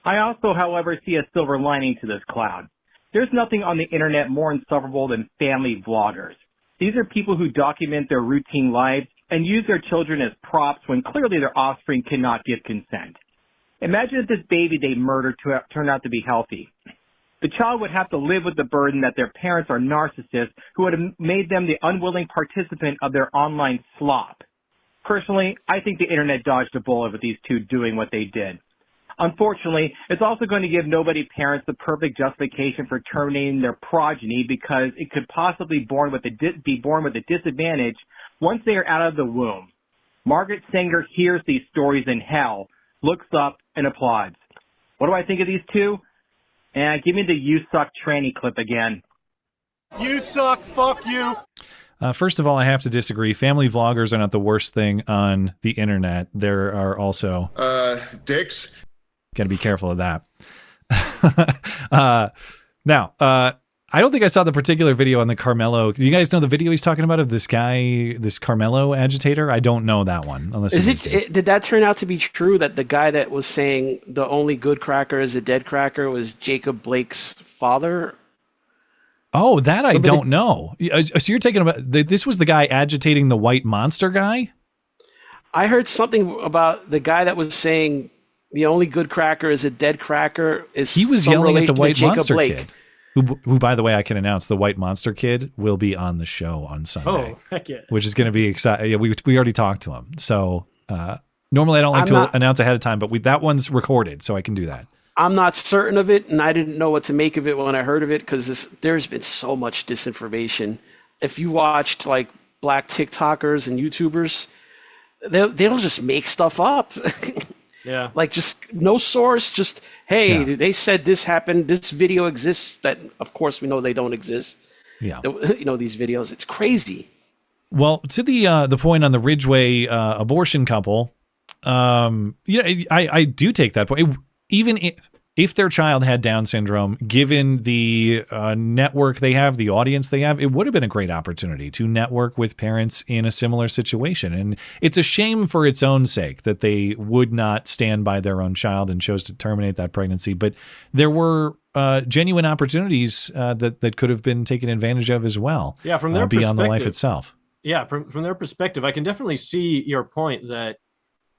I also, however, see a silver lining to this cloud. There's nothing on the internet more insufferable than family vloggers. These are people who document their routine lives and use their children as props when clearly their offspring cannot give consent. Imagine if this baby they murdered turned out to be healthy. The child would have to live with the burden that their parents are narcissists who would have made them the unwilling participant of their online slop. Personally, I think the internet dodged a bullet with these two doing what they did. Unfortunately, it's also going to give nobody parents the perfect justification for terminating their progeny because it could possibly be born with a disadvantage once they are out of the womb. Margaret Sanger hears these stories in hell, looks up, and applauds. What do I think of these two? Give me the "you suck" tranny clip again. You suck, fuck you. First of all, I have to disagree. Family vloggers are not the worst thing on the internet. There are also dicks. Got to be careful of that. Now, I don't think I saw the particular video on the Karmelo. Do you guys know the video he's talking about of this guy, this Karmelo agitator? I don't know that one. Unless did that turn out to be true that the guy that was saying the only good cracker is a dead cracker was Jacob Blake's father? Oh, that I don't know. So you're taking about this was the guy agitating the white monster guy? I heard something about the guy that was saying the only good cracker is a dead cracker. He was yelling at the white monster kid. Who, by the way, I can announce the White Monster Kid will be on the show on Sunday. Oh, heck yeah. Which is going to be exciting. Yeah, we already talked to him. So normally I don't like to announce ahead of time, but that one's recorded, so I can do that. I'm not certain of it, and I didn't know what to make of it when I heard of it because there's been so much disinformation. If you watched like black TikTokers and YouTubers, they'll just make stuff up. Yeah. Like just no source, just, hey, they said this happened, this video exists, that of course we know they don't exist. Yeah. These videos, it's crazy. Well, to the point on the Ridgeway abortion couple, I do take that point. Even if their child had Down syndrome, given the network they have, the audience they have, it would have been a great opportunity to network with parents in a similar situation. And it's a shame for its own sake that they would not stand by their own child and chose to terminate that pregnancy. But there were genuine opportunities that could have been taken advantage of as well. Yeah, from their beyond the perspective, life itself. Yeah, from their perspective, I can definitely see your point that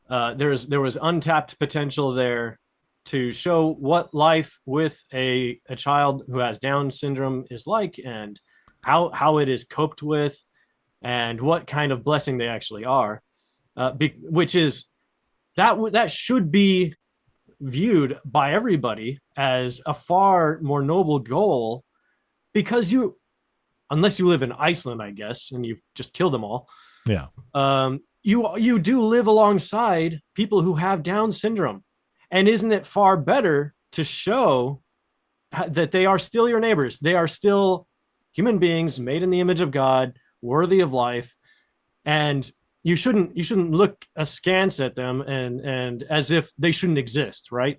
there was untapped potential there to show what life with a child who has Down syndrome is like and how it is coped with and what kind of blessing they actually are, which is that should be viewed by everybody as a far more noble goal, because unless you live in Iceland, I guess, and you've just killed them all. Yeah. You do live alongside people who have Down syndrome. And isn't it far better to show that they are still your neighbors? They are still human beings made in the image of God, worthy of life. And you shouldn't look askance at them and as if they shouldn't exist, right?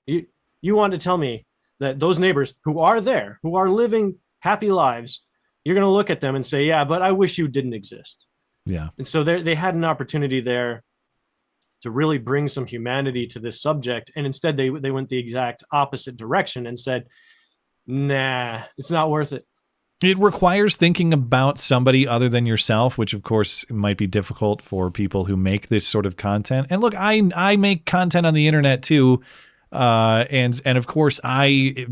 You want to tell me that those neighbors who are there, who are living happy lives, you're going to look at them and say, yeah, but I wish you didn't exist. Yeah. And so they had an opportunity there to really bring some humanity to this subject. And instead they went the exact opposite direction and said, nah, it's not worth it. It requires thinking about somebody other than yourself, which of course might be difficult for people who make this sort of content. And look, I make content on the internet too. And of course by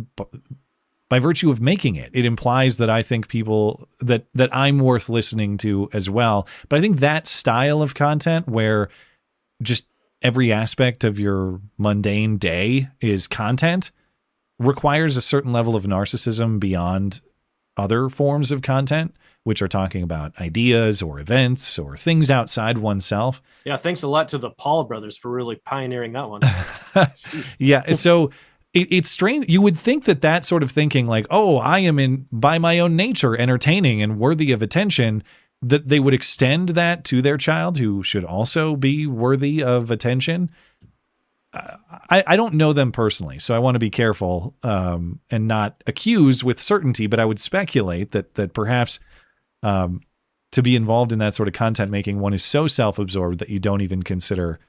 virtue of making it, it implies that I think people that I'm worth listening to as well. But I think that style of content where just every aspect of your mundane day is content requires a certain level of narcissism beyond other forms of content, which are talking about ideas or events or things outside oneself. Yeah. Thanks a lot to the Paul brothers for really pioneering that one. Yeah. So it's strange. You would think that sort of thinking like, oh, I am by my own nature entertaining and worthy of attention, that they would extend that to their child who should also be worthy of attention. I don't know them personally, so I want to be careful and not accuse with certainty, but I would speculate that perhaps to be involved in that sort of content making, one is so self-absorbed that you don't even consider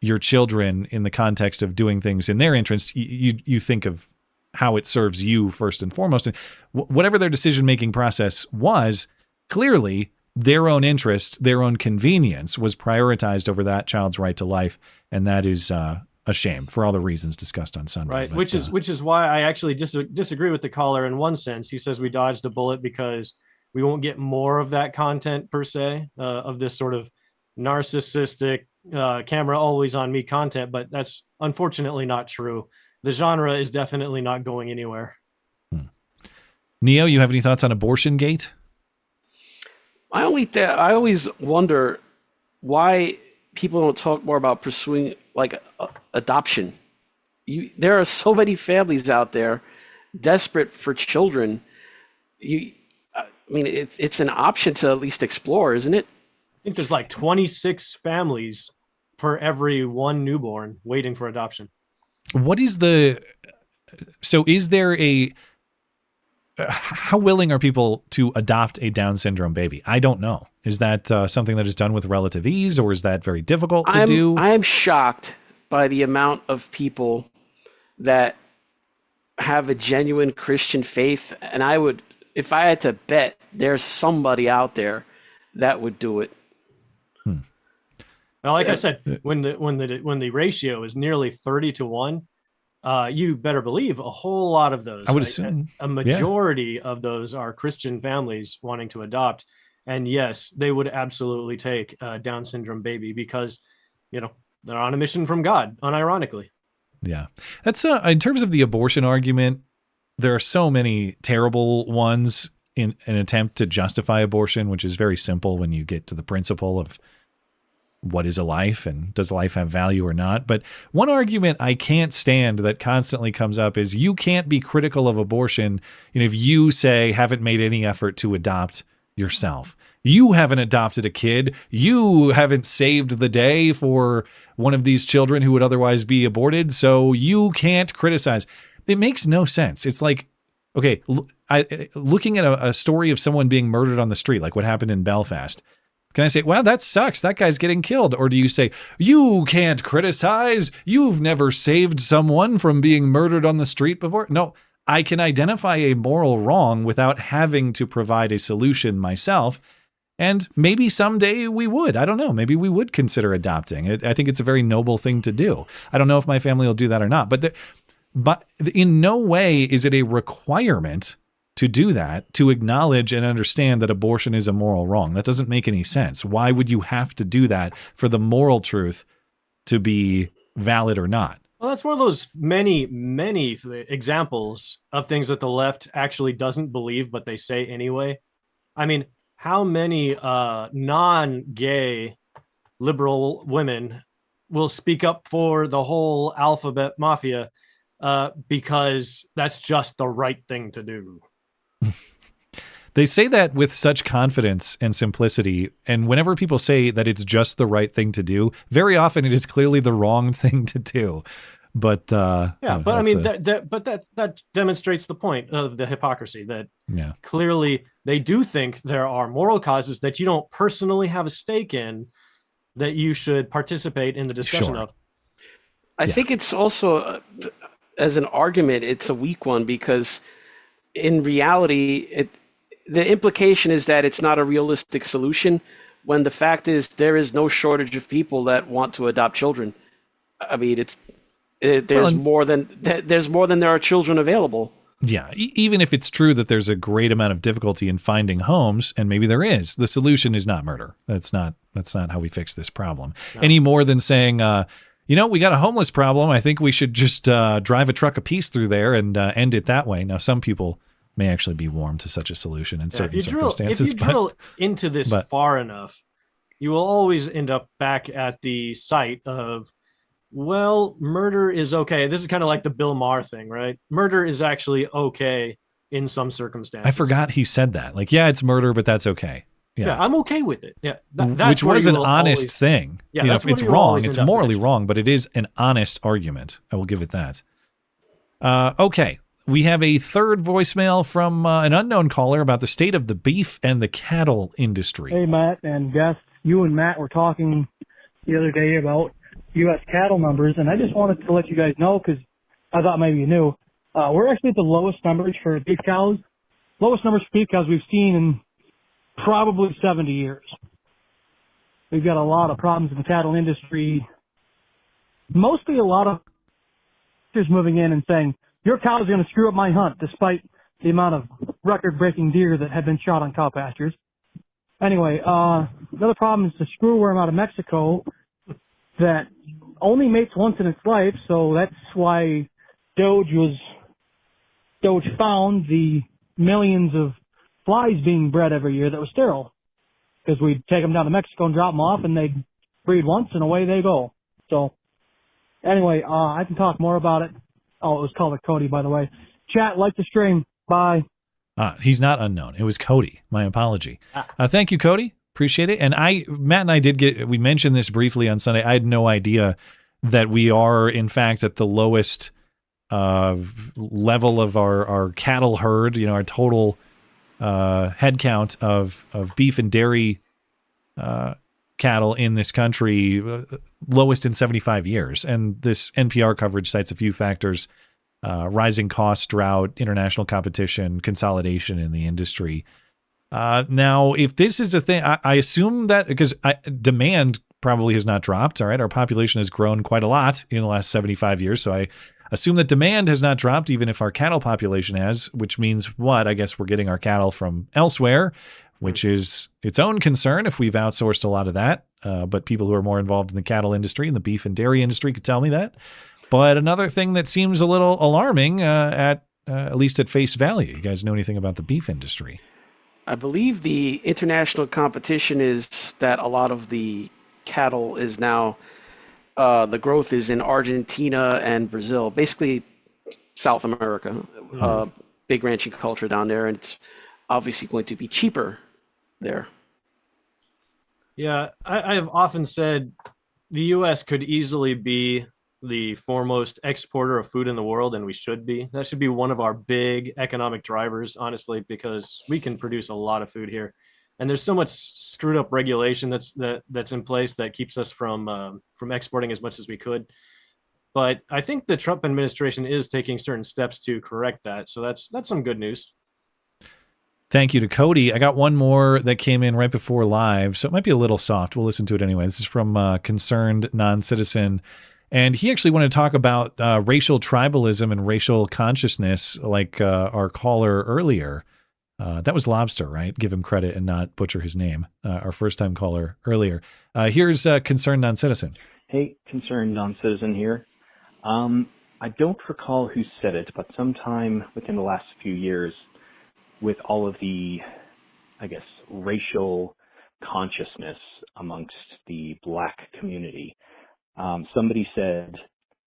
your children in the context of doing things in their interest. You think of how it serves you first and foremost. And whatever their decision-making process was, clearly their own interest, their own convenience was prioritized over that child's right to life. And that is a shame for all the reasons discussed on Sunday. Right. But, which is why I actually disagree with the caller in one sense. He says we dodged a bullet because we won't get more of that content per se, of this sort of narcissistic camera always on me content. But that's unfortunately not true. The genre is definitely not going anywhere. Neo, you have any thoughts on Abortion Gate? I always wonder why people don't talk more about pursuing like adoption. There are so many families out there desperate for children. I mean, it's an option to at least explore, isn't it? I think there's like 26 families per every one newborn waiting for adoption. Is there how willing are people to adopt a Down syndrome baby? I don't know. Is that something that is done with relative ease, or is that very difficult to do? I'm shocked by the amount of people that have a genuine Christian faith, and I would, if I had to bet, there's somebody out there that would do it. Now, like I said, when the ratio is nearly 30-1, you better believe a whole lot of those. I would assume a majority of those are Christian families wanting to adopt, and yes, they would absolutely take a Down syndrome baby because, they're on a mission from God, unironically. Yeah, that's in terms of the abortion argument. There are so many terrible ones in an attempt to justify abortion, which is very simple when you get to the principle of what is a life and does life have value or not. But one argument I can't stand that constantly comes up is you can't be critical of abortion if you say haven't made any effort to adopt yourself. You haven't adopted a kid. You haven't saved the day for one of these children who would otherwise be aborted. So you can't criticize. It makes no sense. It's like, okay, looking at a story of someone being murdered on the street, like what happened in Belfast. Can I say, wow, that sucks. That guy's getting killed. Or do you say, you can't criticize. You've never saved someone from being murdered on the street before. No, I can identify a moral wrong without having to provide a solution myself. And maybe someday we would. I don't know. Maybe we would consider adopting. I think it's a very noble thing to do. I don't know if my family will do that or not. But in no way is it a requirement to do that, to acknowledge and understand that abortion is a moral wrong. That doesn't make any sense. Why would you have to do that for the moral truth to be valid or not? Well, that's one of those many, many examples of things that the left actually doesn't believe, but they say anyway. I mean, how many non-gay liberal women will speak up for the whole alphabet mafia because that's just the right thing to do? They say that with such confidence and simplicity, and whenever people say that it's just the right thing to do, very often it is clearly the wrong thing to do. But but I mean, that demonstrates the point of the hypocrisy that clearly they do think there are moral causes that you don't personally have a stake in that you should participate in the discussion of. I think it's also, as an argument, it's a weak one because in reality, the implication is that it's not a realistic solution when the fact is there is no shortage of people that want to adopt children. I mean, there's more than there are children available. Yeah, even if it's true that there's a great amount of difficulty in finding homes, and maybe there is, the solution is not murder. That's not how we fix this problem. No. Any more than saying, we got a homeless problem. I think we should just drive a truck apiece through there and end it that way. Now, some people may actually be warm to such a solution in certain circumstances. If you drill into this far enough, you will always end up back at the site of, well, murder is okay. This is kind of like the Bill Maher thing, right? Murder is actually okay in some circumstances. I forgot he said that. Like, yeah, it's murder, but that's okay. Yeah, I'm okay with it. Yeah, which was an honest thing. Yeah, it's wrong. It's morally wrong, but it is an honest argument. I will give it that. Okay. We have a third voicemail from an unknown caller about the state of the beef and the cattle industry. Hey, Matt and Gus, you and Matt were talking the other day about U.S. cattle numbers, and I just wanted to let you guys know, because I thought maybe you knew, we're actually at the lowest numbers for beef cows, we've seen in probably 70 years. We've got a lot of problems in the cattle industry, mostly a lot of moving in and saying, your cow is going to screw up my hunt, despite the amount of record-breaking deer that have been shot on cow pastures. Anyway, another problem is the screwworm out of Mexico that only mates once in its life, so that's why Doge found the millions of flies being bred every year that were sterile. Because we'd take them down to Mexico and drop them off, and they'd breed once, and away they go. So, anyway, I can talk more about it. Oh, it was called Cody, by the way. Chat, like the stream. Bye. He's not unknown. It was Cody. My apology. Thank you, Cody. Appreciate it. And Matt and I we mentioned this briefly on Sunday. I had no idea that we are, in fact, at the lowest level of our cattle herd, our total head count of beef and dairy cattle in this country, lowest in 75 years. And this NPR coverage cites a few factors: rising costs, drought, international competition, consolidation in the industry. Now, if this is a thing, I assume that because demand probably has not dropped. All right. Our population has grown quite a lot in the last 75 years. So I assume that demand has not dropped, even if our cattle population has, which means what? I guess we're getting our cattle from elsewhere, which is its own concern if we've outsourced a lot of that. But people who are more involved in the cattle industry and the beef and dairy industry could tell me that. But another thing that seems a little alarming at least at face value. You guys know anything about the beef industry? I believe the international competition is that a lot of the cattle is now, the growth is in Argentina and Brazil, basically South America, big ranching culture down there, and it's obviously going to be cheaper there. Yeah, I have often said the U.S. could easily be the foremost exporter of food in the world, and we should be. That should be one of our big economic drivers, honestly, because we can produce a lot of food here. And there's so much screwed up regulation that's in place that keeps us from exporting as much as we could. But I think the Trump administration is taking certain steps to correct that. So that's some good news. Thank you to Cody. I got one more that came in right before live, so it might be a little soft. We'll listen to it anyway. This is from Concerned Non-Citizen. And he actually wanted to talk about racial tribalism and racial consciousness, like our caller earlier. That was Lobster, right? Give him credit and not butcher his name. Our first-time caller earlier. Here's Concerned Non-Citizen. Hey, Concerned Non-Citizen here. I don't recall who said it, but sometime within the last few years, with all of the, I guess, racial consciousness amongst the black community, somebody said,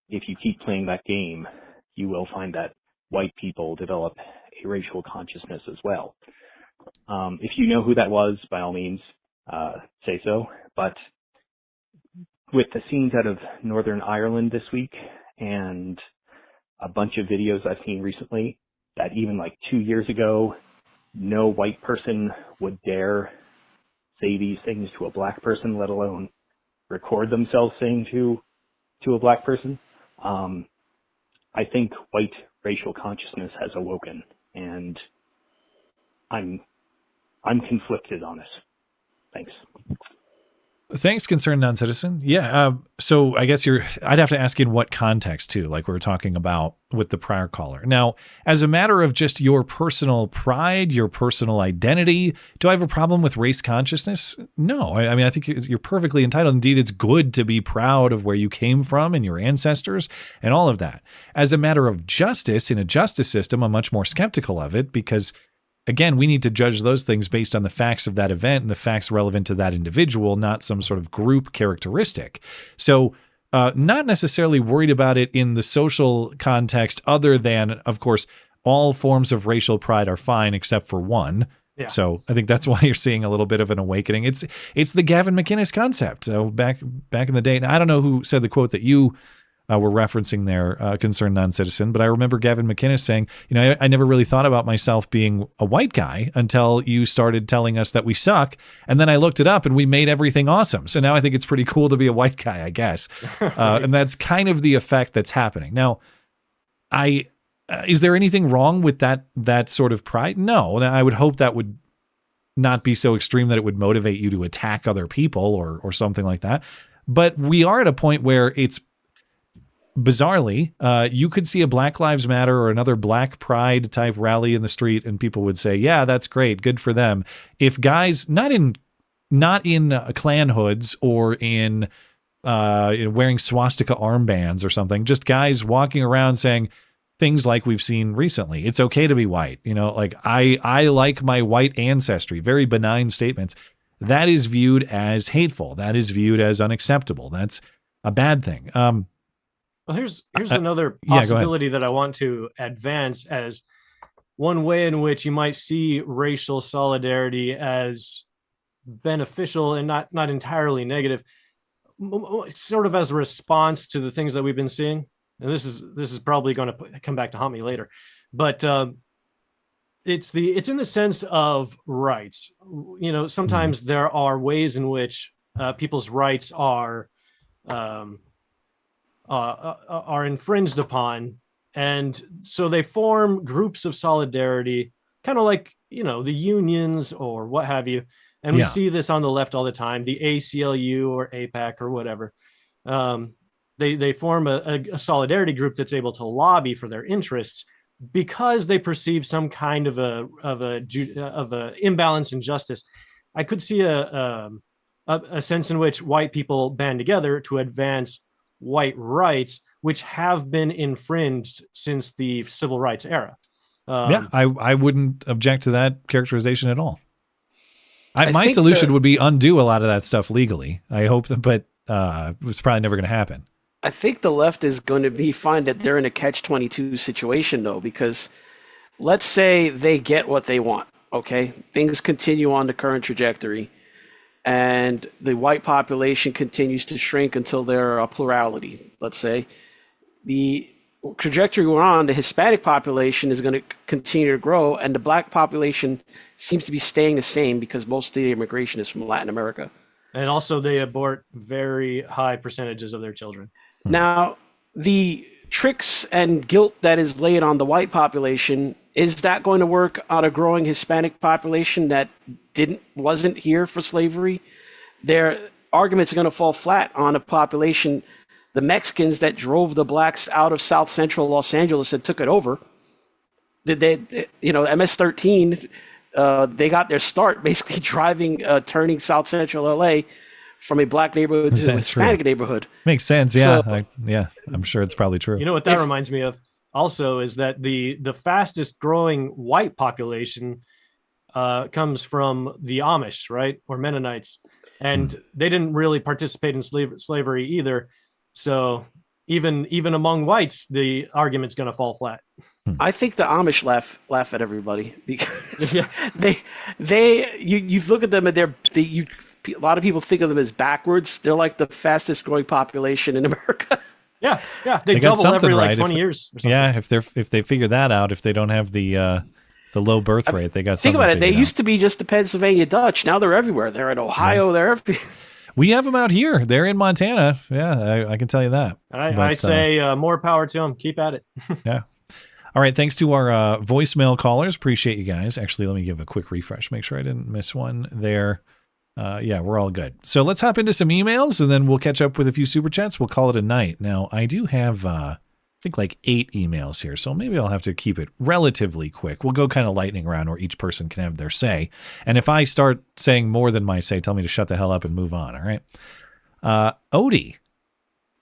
if you keep playing that game, you will find that white people develop a racial consciousness as well. If you know who that was, by all means, say so. But with the scenes out of Northern Ireland this week and a bunch of videos I've seen recently, that even like 2 years ago, no white person would dare say these things to a black person, let alone record themselves saying to a black person. I think white racial consciousness has awoken, and I'm conflicted on it. Thanks. Thanks, Concerned Non-Citizen. Yeah, so I guess I'd have to ask in what context too, like we were talking about with the prior caller. Now, as a matter of just your personal pride, your personal identity, do I have a problem with race consciousness? No. I mean, I think you're perfectly entitled. Indeed, it's good to be proud of where you came from and your ancestors and all of that. As a matter of justice, in a justice system, I'm much more skeptical of it because, again, we need to judge those things based on the facts of that event and the facts relevant to that individual, not some sort of group characteristic. So not necessarily worried about it in the social context other than, of course, all forms of racial pride are fine except for one. Yeah. So I think that's why you're seeing a little bit of an awakening. It's the Gavin McInnes concept. So back in the day, and I don't know who said the quote that you were referencing there, Concerned Non-Citizen, but I remember Gavin McInnes saying, I never really thought about myself being a white guy until you started telling us that we suck, and then I looked it up and we made everything awesome. So now I think it's pretty cool to be a white guy, I guess. And that's kind of the effect that's happening. Now, is there anything wrong with that sort of pride? No. I would hope that would not be so extreme that it would motivate you to attack other people or something like that. But we are at a point where it's bizarrely, you could see a Black Lives Matter or another Black Pride type rally in the street, and people would say, "Yeah, that's great, good for them." If guys not in Klan hoods or in wearing swastika armbands or something, just guys walking around saying things like we've seen recently, it's okay to be white. Like I like my white ancestry. Very benign statements. That is viewed as hateful. That is viewed as unacceptable. That's a bad thing. Well, here's another possibility that I want to advance as one way in which you might see racial solidarity as beneficial and not entirely negative, sort of as a response to the things that we've been seeing. and this is probably going to come back to haunt me later, but it's in the sense of rights. Sometimes there are ways in which people's rights are infringed upon, and so they form groups of solidarity, kind of like the unions or what have you. And we see this on the left all the time, the ACLU or APAC or whatever. They form a solidarity group that's able to lobby for their interests because they perceive some kind of a imbalance in justice. I could see a sense in which white people band together to advance white rights, which have been infringed since the civil rights era. I wouldn't object to that characterization at all. My solution would be undo a lot of that stuff legally. I hope that, but it's probably never going to happen. I think the left is going to find that they're in a catch-22 situation, though, because let's say they get what they want, okay? Things continue on the current trajectory, and the white population continues to shrink until they're a plurality, let's say. The trajectory we're on, the Hispanic population is going to continue to grow, and the black population seems to be staying the same because most of the immigration is from Latin America. And also they abort very high percentages of their children. Now, the tricks and guilt that is laid on the white population, is that going to work on a growing Hispanic population that wasn't here for slavery? Their arguments are going to fall flat on a population, the Mexicans that drove the blacks out of South Central Los Angeles and took it over. MS-13, they got their start basically turning South Central LA from a black neighborhood to a Hispanic neighborhood. Makes sense. Yeah. So, I'm sure it's probably true. You know what that reminds me of also is that the fastest growing white population comes from the Amish, right? Or Mennonites. And they didn't really participate in slavery either. So even among whites, the argument's going to fall flat. I think the Amish laugh at everybody because you look at them and a lot of people think of them as backwards. They're like the fastest growing population in America. Yeah, they double every like 20 years. Or something. Yeah, if they figure that out, if they don't have the low birth rate, they got something. Think about it. They used to be just the Pennsylvania Dutch. Now they're everywhere. They're in Ohio. They're everywhere. We have them out here. They're in Montana. Yeah, I can tell you that. I say more power to them. Keep at it. Yeah. All right. Thanks to our voicemail callers. Appreciate you guys. Actually, let me give a quick refresh. Make sure I didn't miss one there. Yeah, we're all good. So let's hop into some emails and then we'll catch up with a few super chats. We'll call it a night. Now, I do have, I think like 8 emails here. So maybe I'll have to keep it relatively quick. We'll go kind of lightning round where each person can have their say. And if I start saying more than my say, tell me to shut the hell up and move on. All right. Odie.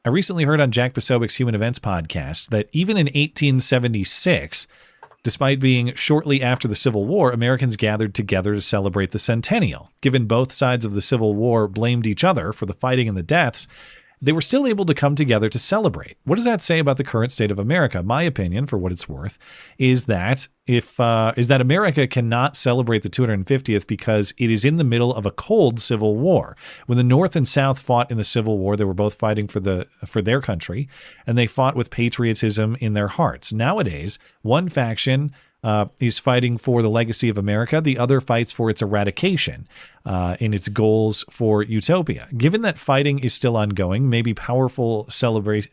I recently heard on Jack Posobiec's Human Events podcast that even in 1876, despite being shortly after the Civil War, Americans gathered together to celebrate the centennial. Given both sides of the Civil War blamed each other for the fighting and the deaths, they were still able to come together to celebrate. What does that say about the current state of America? My opinion, for what it's worth, is that America cannot celebrate the 250th because it is in the middle of a cold civil war. When the North and South fought in the Civil War, they were both fighting for their country, and they fought with patriotism in their hearts. Nowadays, one faction is fighting for the legacy of America. The other fights for its eradication in its goals for utopia. Given that fighting is still ongoing, maybe a powerful celebration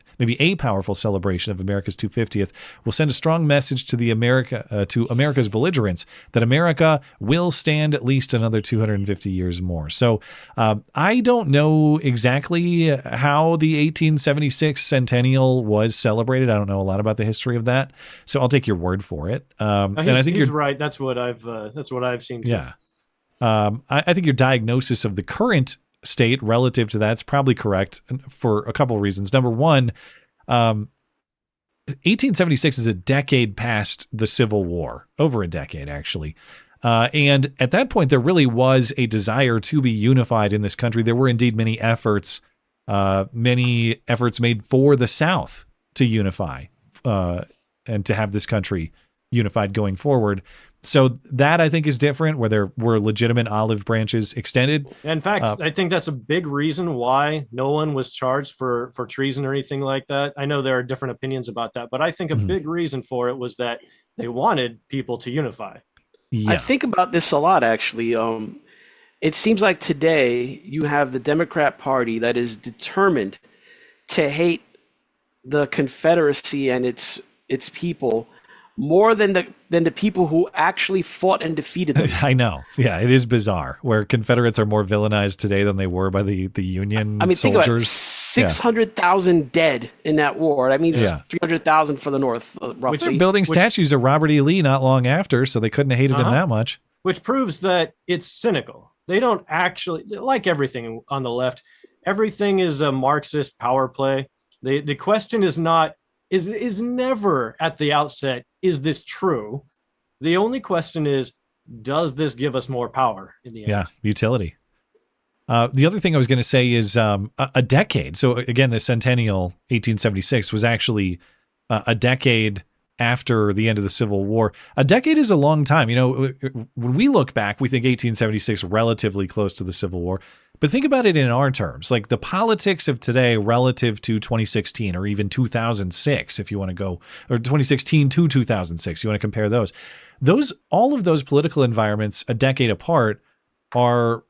of America's 250th will send a strong message to America's belligerents that America will stand at least another 250 years more. So I don't know exactly how the 1876 centennial was celebrated. I don't know a lot about the history of that, so I'll take your word for it. And I think he's right. That's what I've seen too. Yeah. I think your diagnosis of the current state relative to that's probably correct for a couple of reasons. Number one, 1876 is a decade past the Civil War, over a decade actually. And at that point, there really was a desire to be unified in this country. There were indeed many efforts made for the South to unify and to have this country unified going forward. So that I think is different, where there were legitimate olive branches extended. In fact, I think that's a big reason why no one was charged for treason or anything like that. I know there are different opinions about that, but I think a big reason for it was that they wanted people to unify. Yeah. I think about this a lot, actually. It seems like today you have the Democrat Party that is determined to hate the Confederacy and its people more than the people who actually fought and defeated them. I know. Yeah, it is bizarre where Confederates are more villainized today than they were by the Union soldiers. Think about it, 600,000 dead in that war. That means 300,000 for the North, roughly. They're building statues of Robert E. Lee not long after, so they couldn't have hated him that much. Which proves that it's cynical. They don't actually, like everything on the left, everything is a Marxist power play. The question is not, is never at the outset, is this true? The only question is, does this give us more power in the end? Yeah, utility. The other thing I was going to say is a decade. So again, the centennial 1876 was actually a decade after the end of the Civil War. A decade is a long time. You know, when we look back, we think 1876 relatively close to the Civil War. But think about it in our terms, like the politics of today relative to 2016 or even 2006, if you want to go, or 2016 to 2006, you want to compare those. All of those political environments a decade apart are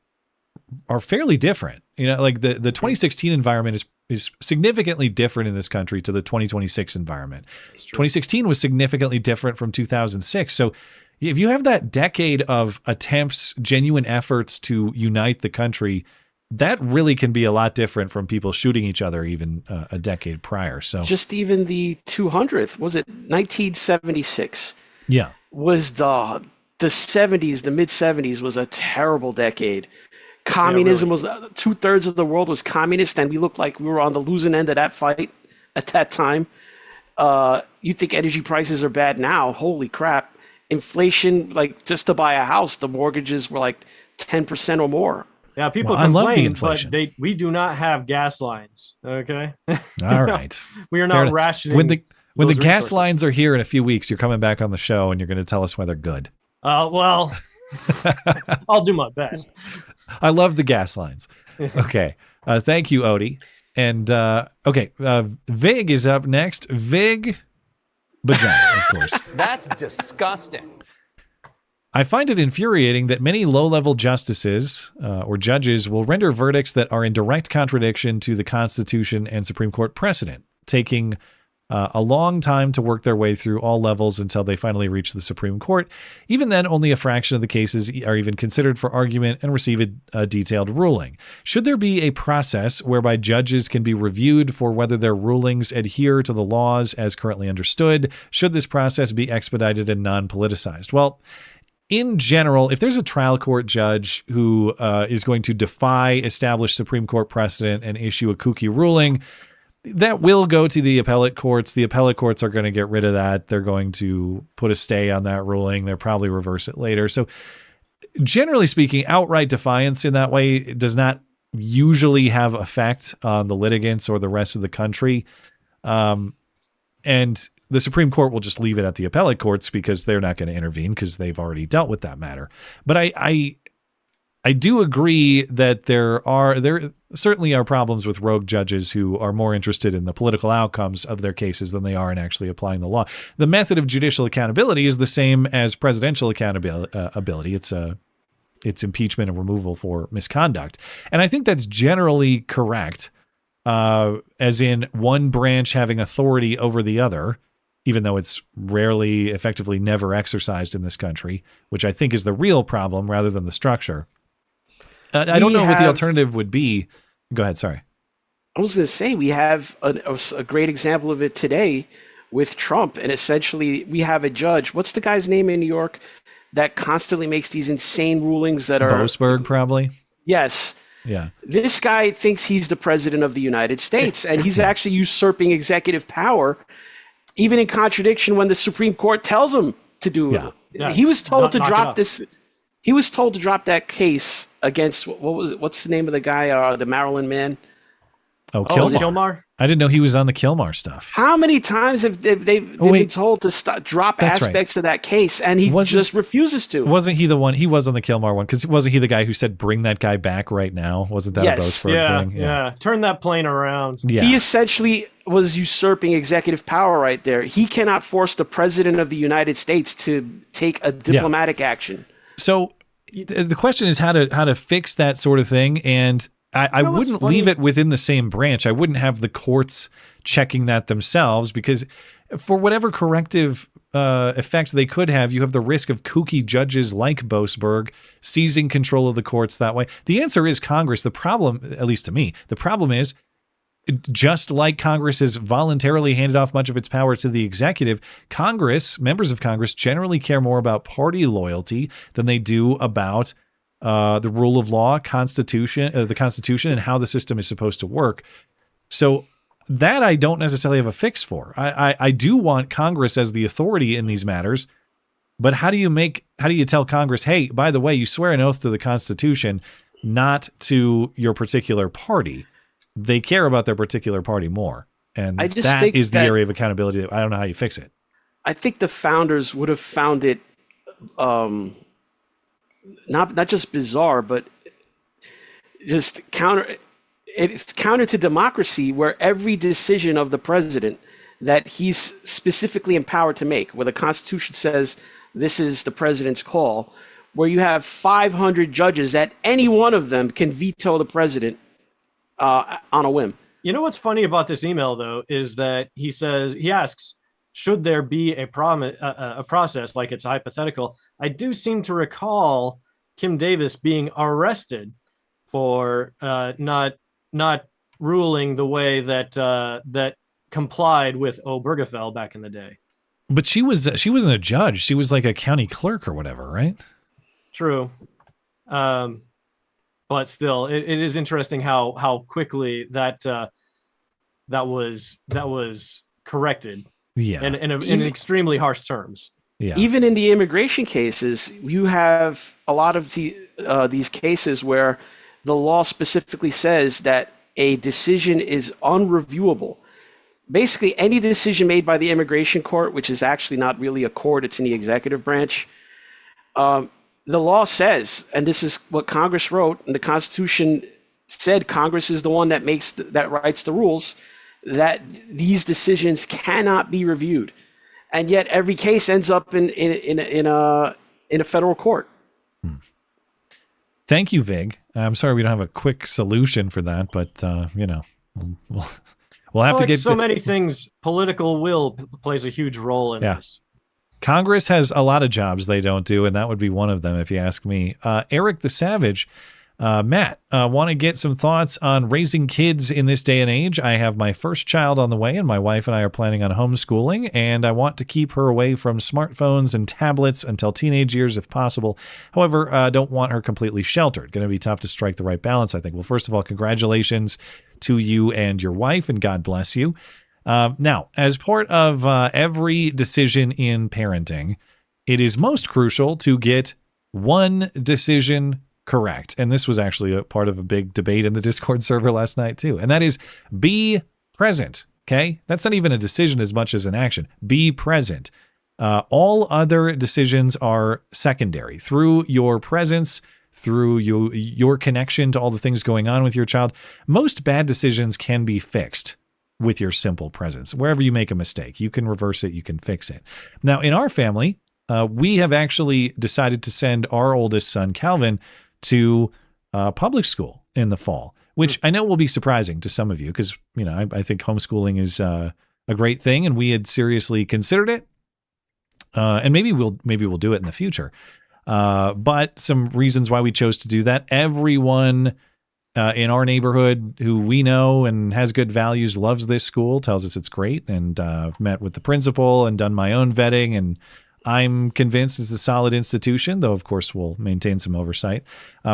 fairly different. You know, like the 2016 environment is significantly different in this country to the 2026 environment. 2016 was significantly different from 2006. So if you have that decade of attempts, genuine efforts to unite the country, that really can be a lot different from people shooting each other even a decade prior. So just even the 200th, was it 1976? Yeah. Was the 70s, the mid 70s was a terrible decade. Communism was 2/3 of the world was communist, and we looked like we were on the losing end of that fight at that time. You think energy prices are bad now? Holy crap. Inflation, like just to buy a house, the mortgages were like 10% or more. Yeah, people complain, but we do not have gas lines. Okay. All right. We are not rationing. When the gas lines are here in a few weeks, you're coming back on the show and you're going to tell us why they're good. Well, I'll do my best. I love the gas lines. Okay. Thank you, Odie. And Vig is up next. Vig Bajana, of course. That's disgusting. I find it infuriating that many low-level justices or judges will render verdicts that are in direct contradiction to the Constitution and Supreme Court precedent, taking a long time to work their way through all levels until they finally reach the Supreme Court. Even then, only a fraction of the cases are even considered for argument and receive a detailed ruling. Should there be a process whereby judges can be reviewed for whether their rulings adhere to the laws as currently understood? Should this process be expedited and non-politicized? Well, in general, if there's a trial court judge who is going to defy established Supreme Court precedent and issue a kooky ruling, that will go to the appellate courts. The appellate courts are going to get rid of that. They're going to put a stay on that ruling. They'll probably reverse it later. So generally speaking, outright defiance in that way does not usually have effect on the litigants or the rest of the country. And the Supreme Court will just leave it at the appellate courts because they're not going to intervene because they've already dealt with that matter. But I do agree that there certainly are problems with rogue judges who are more interested in the political outcomes of their cases than they are in actually applying the law. The method of judicial accountability is the same as presidential accountability. It's impeachment and removal for misconduct. And I think that's generally correct, as in one branch having authority over the other, even though it's rarely, effectively never exercised in this country, which I think is the real problem rather than the structure. I don't know what the alternative would be. Go ahead. Sorry. I was going to say we have a great example of it today with Trump. And essentially we have a judge. What's the guy's name in New York that constantly makes these insane rulings that are... Boasberg, probably? Yes. Yeah. This guy thinks he's the president of the United States, and he's actually usurping executive power, even in contradiction when the Supreme Court tells him to do it. Yeah. He was told to drop this... He was told to drop that case against what's the name of the guy? The Maryland man. Kilmar. Kilmar. I didn't know he was on the Kilmar stuff. How many times have they been told to drop aspects of that case, and he just refuses to? Wasn't he the one? He was on the Kilmar one, because wasn't he the guy who said, bring that guy back right now? Wasn't that a Boasberg thing? Yeah. Turn that plane around. Yeah. He essentially was usurping executive power right there. He cannot force the president of the United States to take a diplomatic action. So the question is how to fix that sort of thing, and I wouldn't leave it within the same branch. I wouldn't have the courts checking that themselves, because for whatever corrective effect they could have, you have the risk of kooky judges like Boasberg seizing control of the courts that way. The answer is Congress. The problem, at least to me, the problem is, just like Congress has voluntarily handed off much of its power to the executive, members of Congress generally care more about party loyalty than they do about the rule of law, the Constitution, and how the system is supposed to work. So that I don't necessarily have a fix for. I do want Congress as the authority in these matters, but how do you tell Congress, hey, by the way, you swear an oath to the Constitution, not to your particular party? They care about their particular party more. And that is the area of accountability that I don't know how you fix it. I think the founders would have found it not just bizarre, but just it's counter to democracy, where every decision of the president that he's specifically empowered to make, where the Constitution says this is the president's call, where you have 500 judges that any one of them can veto the president on a whim. You know what's funny about this email, though, is that he asks, should there be a process, like it's hypothetical? I do seem to recall Kim Davis being arrested for not ruling the way that complied with Obergefell back in the day. But she wasn't a judge. She was like a county clerk or whatever, right? True. But still, it is interesting how quickly that was corrected. Yeah. In extremely harsh terms. Yeah. Even in the immigration cases, you have a lot of these cases where the law specifically says that a decision is unreviewable. Basically, any decision made by the immigration court, which is actually not really a court, it's in the executive branch, the law says, and this is what Congress wrote, and the Constitution said Congress is the one that that writes the rules, that these decisions cannot be reviewed, and yet every case ends up in a federal court. Thank you, Vig. I'm sorry we don't have a quick solution for that, but we'll have to get so many things. Political will plays a huge role in this. Congress has a lot of jobs they don't do, and that would be one of them, if you ask me. Eric the Savage, Matt, want to get some thoughts on raising kids in this day and age. I have my first child on the way, and my wife and I are planning on homeschooling, and I want to keep her away from smartphones and tablets until teenage years if possible. However, don't want her completely sheltered. Going to be tough to strike the right balance, I think. Well, first of all, congratulations to you and your wife, and God bless you. Now, as part of every decision in parenting, it is most crucial to get one decision correct. And this was actually a part of a big debate in the Discord server last night, too. And that is be present. Okay? That's not even a decision as much as an action. Be present. All other decisions are secondary. Through your presence, through your connection to all the things going on with your child, most bad decisions can be fixed with your simple presence. Wherever you make a mistake, you can reverse it, you can fix it. Now, in our family, we have actually decided to send our oldest son, Calvin, to public school in the fall, which I know will be surprising to some of you because, I think homeschooling is a great thing and we had seriously considered it. And maybe we'll do it in the future. But some reasons why we chose to do that. Everyone in our neighborhood who we know and has good values loves this school, tells us it's great. And I've met with the principal and done my own vetting, and I'm convinced it's a solid institution, though, of course, we'll maintain some oversight.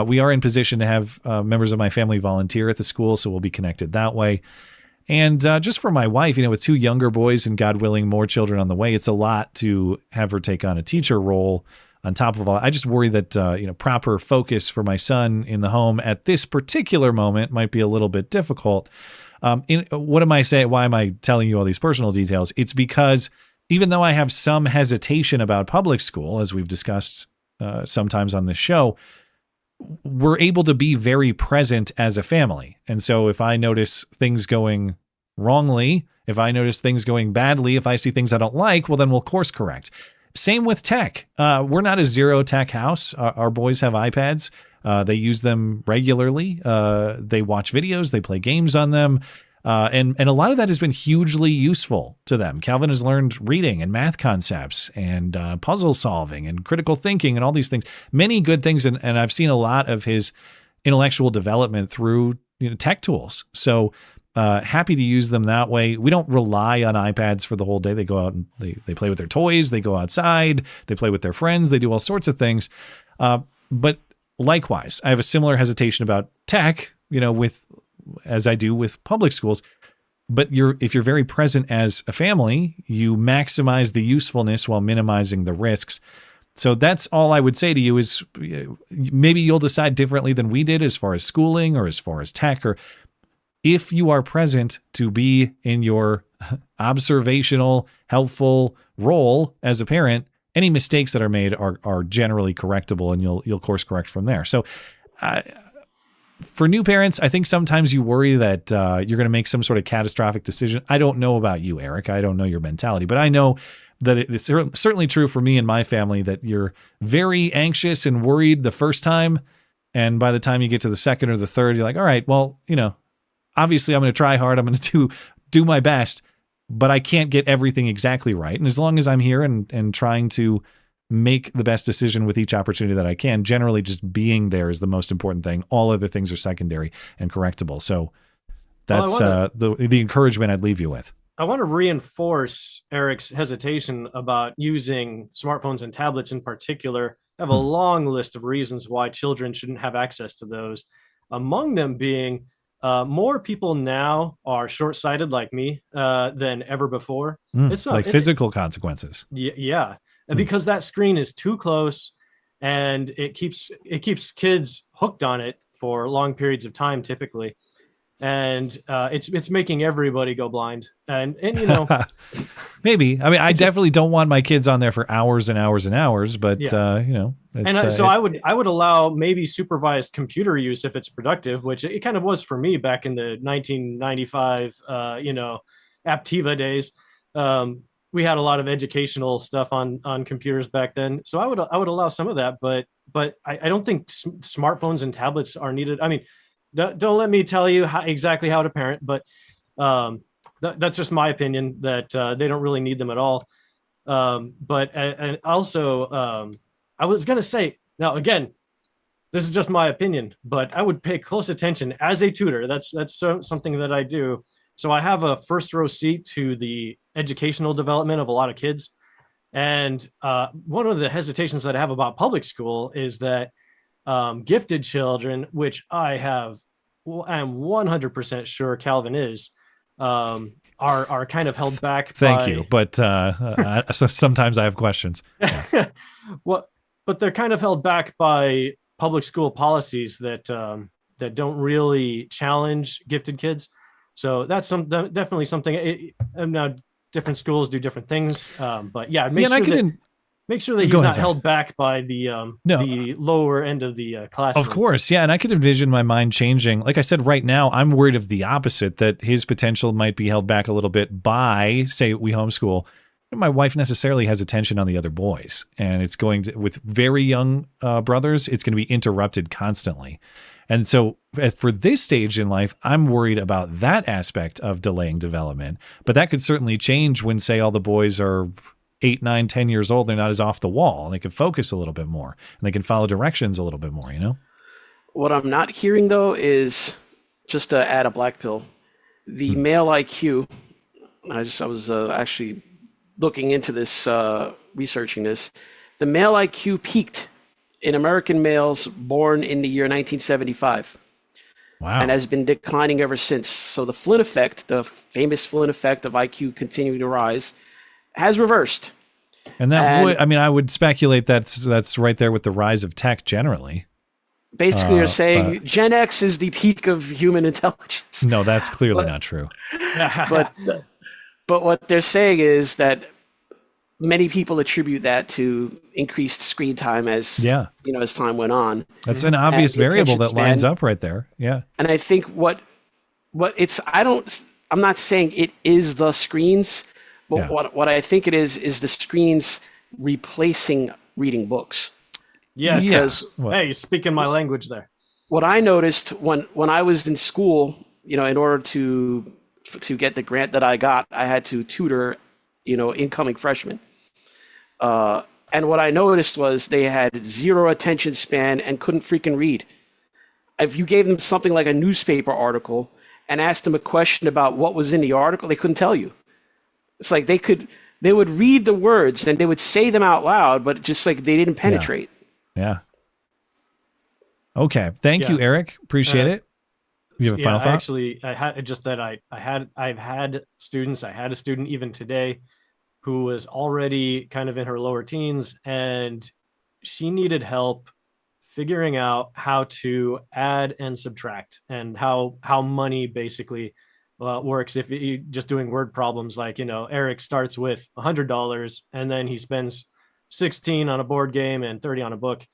We are in position to have members of my family volunteer at the school, so we'll be connected that way. And just for my wife, with 2 younger boys and, God willing, more children on the way, it's a lot to have her take on a teacher role on top of all. I just worry that, proper focus for my son in the home at this particular moment might be a little bit difficult. What am I saying? Why am I telling you all these personal details? It's because even though I have some hesitation about public school, as we've discussed sometimes on this show, we're able to be very present as a family. And so if I notice things going wrongly, if I notice things going badly, if I see things I don't like, well, then we'll course correct. Same with tech. We're not a zero tech house. Our boys have iPads. They use them regularly. They watch videos. They play games on them. And a lot of that has been hugely useful to them. Calvin has learned reading and math concepts and puzzle solving and critical thinking and all these things, many good things. And I've seen a lot of his intellectual development through tech tools. So happy to use them that way. We don't rely on iPads for the whole day. They go out and they play with their toys. They go outside. They play with their friends. They do all sorts of things. But likewise, I have a similar hesitation about tech, as I do with public schools. But if you're very present as a family, you maximize the usefulness while minimizing the risks. So that's all I would say to you is maybe you'll decide differently than we did as far as schooling or as far as tech, or if you are present to be in your observational, helpful role as a parent, any mistakes that are made are generally correctable, and you'll course correct from there. So for new parents, I think sometimes you worry that you're going to make some sort of catastrophic decision. I don't know about you, Eric. I don't know your mentality, but I know that it's certainly true for me and my family that you're very anxious and worried the first time. And by the time you get to the second or the third, you're like, all right, well, obviously I'm going to try hard. I'm going to do my best, but I can't get everything exactly right. And as long as I'm here and trying to make the best decision with each opportunity that I can, generally just being there is the most important thing. All other things are secondary and correctable. So that's the encouragement I'd leave you with. I want to reinforce Eric's hesitation about using smartphones and tablets in particular. I have a long list of reasons why children shouldn't have access to those. Among them being more people now are short-sighted like me than ever before. It's not like physical consequences. Yeah. Because that screen is too close, and it keeps kids hooked on it for long periods of time, typically, and it's making everybody go blind. And maybe. I mean, I definitely don't want my kids on there for hours and hours and hours, but so I would allow maybe supervised computer use if it's productive, which it kind of was for me back in the 1995 Aptiva days. We had a lot of educational stuff on computers back then, so I would allow some of that, but I don't think smartphones and tablets are needed. I mean, don't let me tell you exactly how to parent, but that's just my opinion that they don't really need them at all. But also, I was gonna say, now again, this is just my opinion, but I would pay close attention as a tutor. That's something that I do. So I have a first row seat to the educational development of a lot of kids. And one of the hesitations that I have about public school is that gifted children, which I am 100% sure Calvin is, are kind of held back. Thank you. But sometimes I have questions. Yeah. But they're kind of held back by public school policies that don't really challenge gifted kids. So that's definitely something. Now, different schools do different things, but make sure that he's not held back by the lower end of the classroom. Of course, yeah, and I could envision my mind changing. Like I said, right now I'm worried of the opposite, that his potential might be held back a little bit by, say, we homeschool. My wife necessarily has attention on the other boys, and it's going to, with very young brothers, it's going to be interrupted constantly. And so for this stage in life, I'm worried about that aspect of delaying development. But that could certainly change when, say, all the boys are 8, 9, 10 years old. They're not as off the wall. They can focus a little bit more, and they can follow directions a little bit more, What I'm not hearing, though, is, just to add a black pill, the male IQ. I was actually looking into this, researching this. The male IQ peaked in American males born in the year 1975. Wow. And has been declining ever since. So the Flynn effect, the famous Flynn effect of IQ continuing to rise, has reversed. And I would speculate that's right there with the rise of tech generally. Basically, you're saying Gen X is the peak of human intelligence. No, that's clearly not true. But what they're saying is that many people attribute that to increased screen time as as time went on. That's an obvious variable that lines up right there. Yeah. And I think I'm not saying it is the screens, but what I think it is the screens replacing reading books. Yes. Because, hey, speaking my language there. What I noticed when I was in school, in order to get the grant that I got, I had to tutor, incoming freshmen. And what I noticed was they had zero attention span and couldn't freaking read. If you gave them something like a newspaper article and asked them a question about what was in the article, they couldn't tell you. It's like they would read the words and they would say them out loud, but just like they didn't penetrate. Yeah. Okay. Thank you, Eric. Appreciate it. You have a final thought? Actually, I've had students. I had a student even today who was already kind of in her lower teens, and she needed help figuring out how to add and subtract and how money basically works. If you just doing word problems, like, Eric starts with $100 and then he spends 16 on a board game and 30 on a book.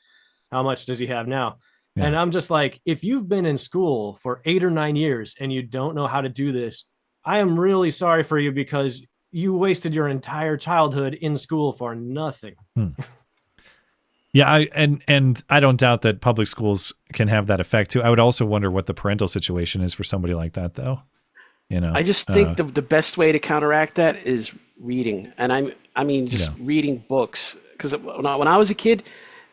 How much does he have now? Yeah. And I'm just like, if you've been in school for 8 or 9 years and you don't know how to do this, I am really sorry for you, because you wasted your entire childhood in school for nothing. Yeah, and I don't doubt that public schools can have that effect too. I would also wonder what the parental situation is for somebody like that, though. I just think the best way to counteract that is reading, and I mean reading books. Because when I was a kid,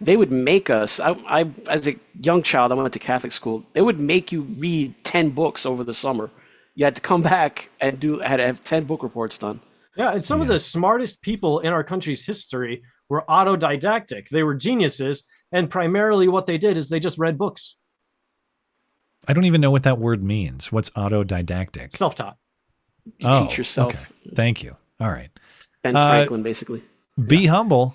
they would make us. I as a young child, I went to Catholic school. They would make you read 10 books over the summer. You had to come back and had to have 10 book reports done. Yeah, and some of the smartest people in our country's history were autodidactic. They were geniuses, and primarily what they did is they just read books. I don't even know what that word means. What's autodidactic? Self-taught. You teach yourself. Okay. Thank you. All right. Ben Franklin, basically. Be humble.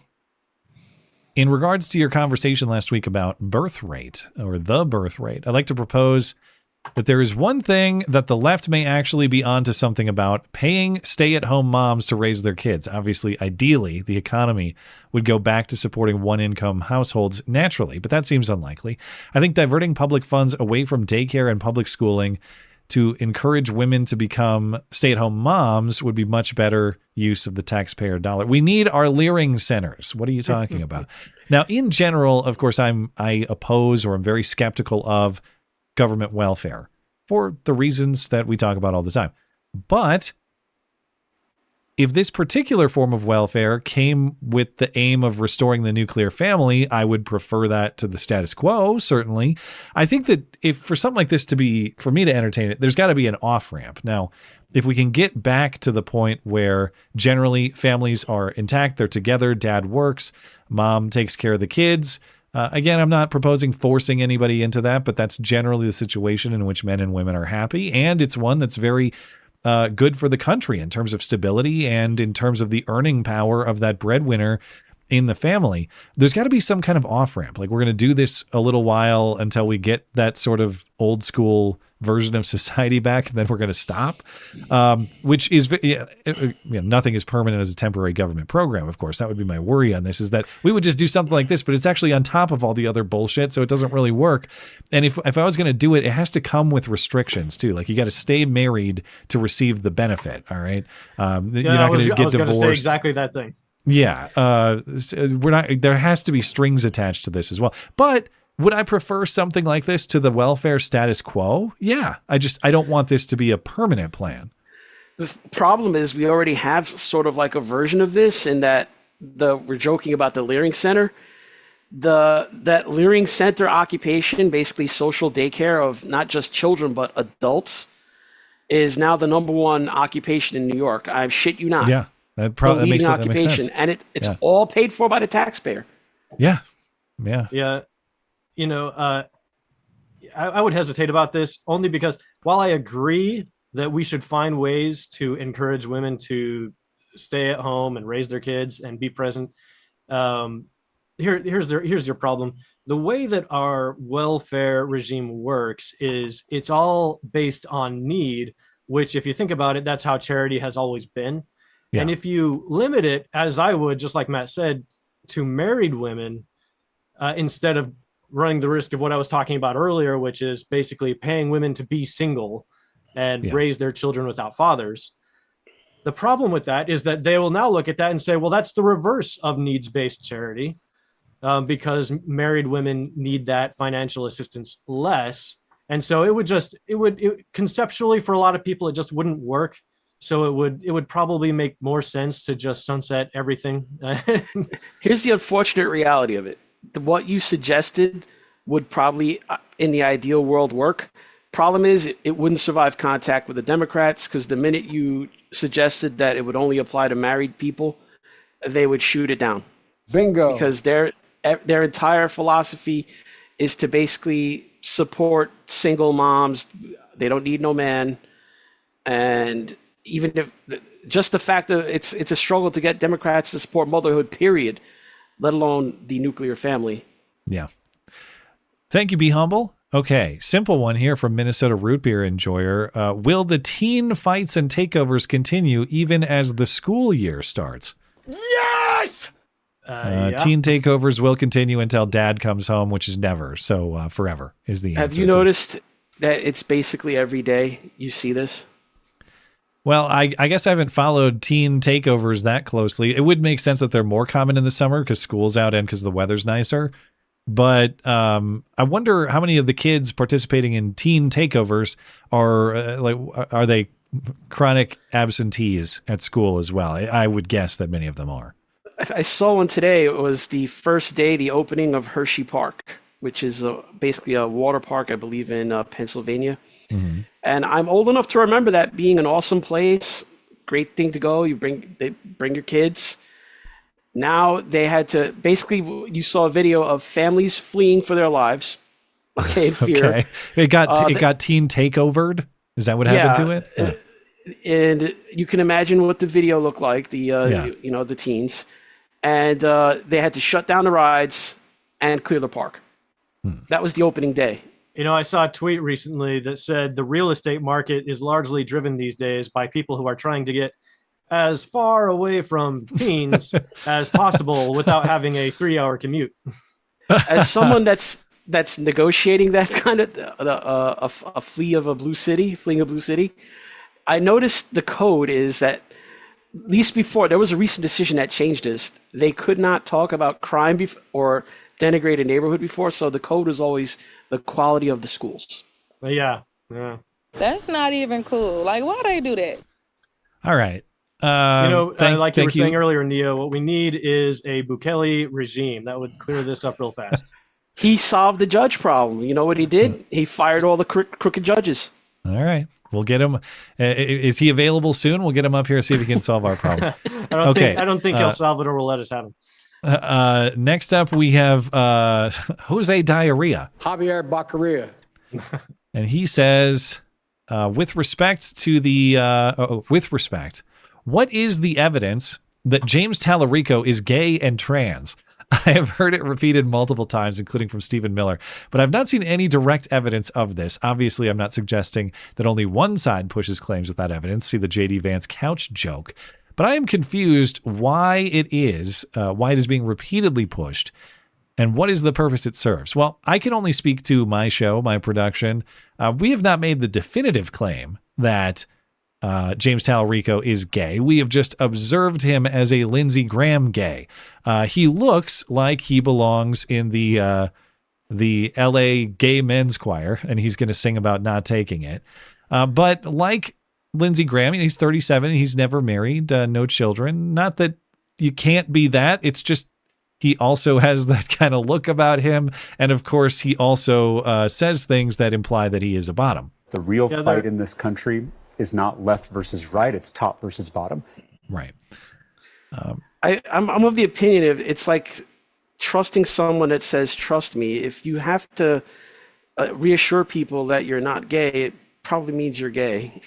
In regards to your conversation last week about birth rate, or the birth rate, I'd like to propose that there is one thing that the left may actually be onto something about: paying stay-at-home moms to raise their kids. Obviously, ideally, the economy would go back to supporting one-income households naturally, but that seems unlikely. I think diverting public funds away from daycare and public schooling to encourage women to become stay-at-home moms would be much better use of the taxpayer dollar. We need our Leering centers. What are you talking about? Now, in general, of course, I oppose, or I'm very skeptical of, government welfare for the reasons that we talk about all the time. But if this particular form of welfare came with the aim of restoring the nuclear family, I would prefer that to the status quo, certainly. I think that if for something like this for me to entertain it, there's got to be an off-ramp. Now, if we can get back to the point where generally families are intact, they're together, dad works, mom takes care of the kids. Again, I'm not proposing forcing anybody into that, but that's generally the situation in which men and women are happy. And it's one that's very good for the country in terms of stability and in terms of the earning power of that breadwinner in the family. There's got to be some kind of off-ramp. Like, we're going to do this a little while until we get that sort of old school version of society back, and then we're going to stop, which is, nothing is permanent as a temporary government program. Of course, that would be my worry on this, is that we would just do something like this, but it's actually on top of all the other bullshit, so it doesn't really work. And if I was going to do it, it has to come with restrictions too. Like, you got to stay married to receive the benefit. All right. You're not going to get divorced. I was going to say exactly that thing. Yeah. There has to be strings attached to this as well. But would I prefer something like this to the welfare status quo? Yeah. I don't want this to be a permanent plan. The problem is we already have sort of like a version of this, in that we're joking about the Leering Center. That Leering Center occupation, basically social daycare of not just children but adults, is now the #1 occupation in New York. I shit you not. Yeah. That makes sense. And it's all paid for by the taxpayer. Yeah. Yeah. I would hesitate about this only because while I agree that we should find ways to encourage women to stay at home and raise their kids and be present, here's your problem. The way that our welfare regime works is it's all based on need, which if you think about it, that's how charity has always been. Yeah. And if you limit it, as I would, just like Matt said, to married women, instead of running the risk of what I was talking about earlier, which is basically paying women to be single and raise their children without fathers. The problem with that is that they will now look at that and say, well, that's the reverse of needs-based charity, because married women need that financial assistance less. And so it would conceptually for a lot of people, it just wouldn't work. So it would probably make more sense to just sunset everything. Here's the unfortunate reality of it. What you suggested would probably, in the ideal world, work. Problem is, it wouldn't survive contact with the Democrats, because the minute you suggested that it would only apply to married people, they would shoot it down. Bingo. Because their entire philosophy is to basically support single moms. They don't need no man. And even if just the fact that it's a struggle to get Democrats to support motherhood, period, let alone the nuclear family. Yeah. Thank you, Be Humble. Okay, simple one here from Minnesota Root Beer Enjoyer. Will the teen fights and takeovers continue even as the school year starts? Yes! Teen takeovers will continue until dad comes home, which is never. So forever is the answer. Have you noticed that it's basically every day you see this? Well, I guess I haven't followed teen takeovers that closely. It would make sense that they're more common in the summer because school's out and because the weather's nicer. But I wonder how many of the kids participating in teen takeovers are they chronic absentees at school as well? I would guess that many of them are. I saw one today. It was the first day, the opening of Hershey Park, which is basically a water park, I believe, in Pennsylvania. Mm-hmm. And I'm old enough to remember that being an awesome place, great thing to go. They bring your kids. Now they had to basically. You saw a video of families fleeing for their lives. Okay, in fear. Okay. It got teen takeovered. Is that what happened to it? Yeah. And you can imagine what the video looked like. The teens, and they had to shut down the rides and clear the park. That was the opening day. I saw a tweet recently that said the real estate market is largely driven these days by people who are trying to get as far away from teens as possible without having a 3-hour commute. As someone that's negotiating that kind of a fleeing a blue city, I noticed the code is that at least before there was a recent decision that changed this. They could not talk about crime or denigrate a neighborhood before, so the code was always the quality of the schools. Yeah. That's not even cool. Like, why they do that? All right. Like you were saying earlier, Neo, what we need is a Bukele regime that would clear this up real fast. He solved the judge problem. You know what he did? He fired all the crooked judges. All right. We'll get him. Is he available soon? We'll get him up here and see if he can solve our problems. I don't think El Salvador will let us have him. Next up, we have Jose Diarrhea. Javier Baccaria. And he says, with respect, what is the evidence that James Tallarico is gay and trans? I have heard it repeated multiple times, including from Stephen Miller, but I've not seen any direct evidence of this. Obviously, I'm not suggesting that only one side pushes claims without evidence. See the J.D. Vance couch joke. But I am confused why it is being repeatedly pushed, and what is the purpose it serves. Well, I can only speak to my show, my production. We have not made the definitive claim that James Tallarico is gay. We have just observed him as a Lindsey Graham gay. He looks like he belongs in the LA Gay Men's Choir, and he's going to sing about not taking it. But like Lindsey Graham, he's 37, he's never married, no children. Not that you can't be that. It's just he also has that kind of look about him. And of course, he also says things that imply that he is a bottom. The real fight in this country is not left versus right, it's top versus bottom. Right. I'm of the opinion of it's like trusting someone that says, trust me. If you have to reassure people that you're not gay, it probably means you're gay.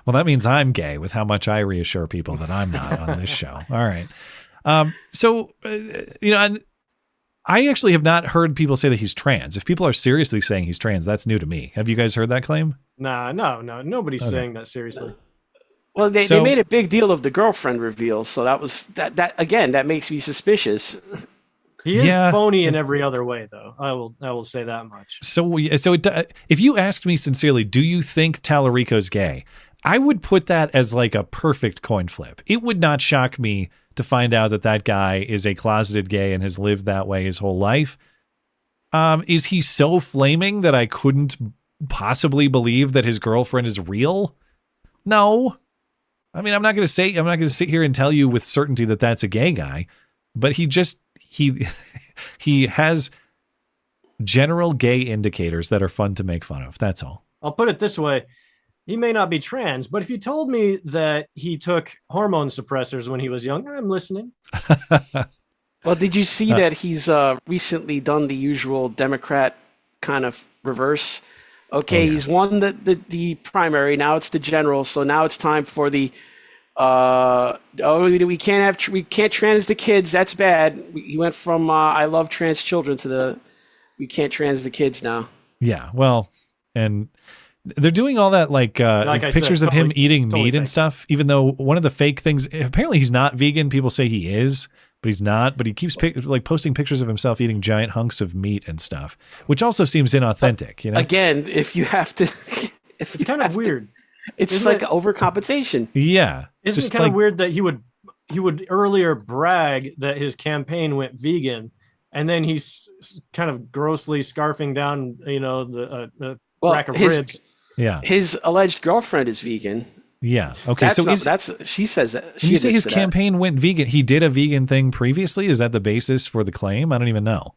Well, that means I'm gay with how much I reassure people that I'm not on this show. All right. I actually have not heard people say that he's trans. If people are seriously saying he's trans, that's new to me. Have you guys heard that claim? No, nobody's saying that seriously. Well, they made a big deal of the girlfriend reveal, so that again, that makes me suspicious. He is phony in every other way, though. I will say that much. So if you asked me sincerely, do you think Tallarico's gay? I would put that as like a perfect coin flip. It would not shock me to find out that guy is a closeted gay and has lived that way his whole life. Is he so flaming that I couldn't possibly believe that his girlfriend is real? No. I mean, I'm not going to sit here and tell you with certainty that that's a gay guy, but he has general gay indicators that are fun to make fun of. That's all. I'll put it this way. He may not be trans, but if you told me that he took hormone suppressors when he was young, I'm listening. Well, did you see that he's recently done the usual Democrat kind of reverse? Okay, he's won the primary. Now it's the general. So now it's time for the we can't trans the kids. That's bad. He went from I love trans children to the we can't trans the kids now. Yeah, well, and they're doing all that like pictures of him eating meat and stuff. Even though one of the fake things, apparently he's not vegan. People say he is, but he's not. But he keeps posting pictures of himself eating giant hunks of meat and stuff, which also seems inauthentic. You know, again, if you have to, it's kind of weird. It's like overcompensation. Yeah, isn't it kind of weird that he would earlier brag that his campaign went vegan, and then he's kind of grossly scarfing down, the rack of ribs. Yeah, his alleged girlfriend is vegan. Yeah. Okay. She says that. When you say his campaign went vegan, he did a vegan thing previously. Is that the basis for the claim? I don't even know.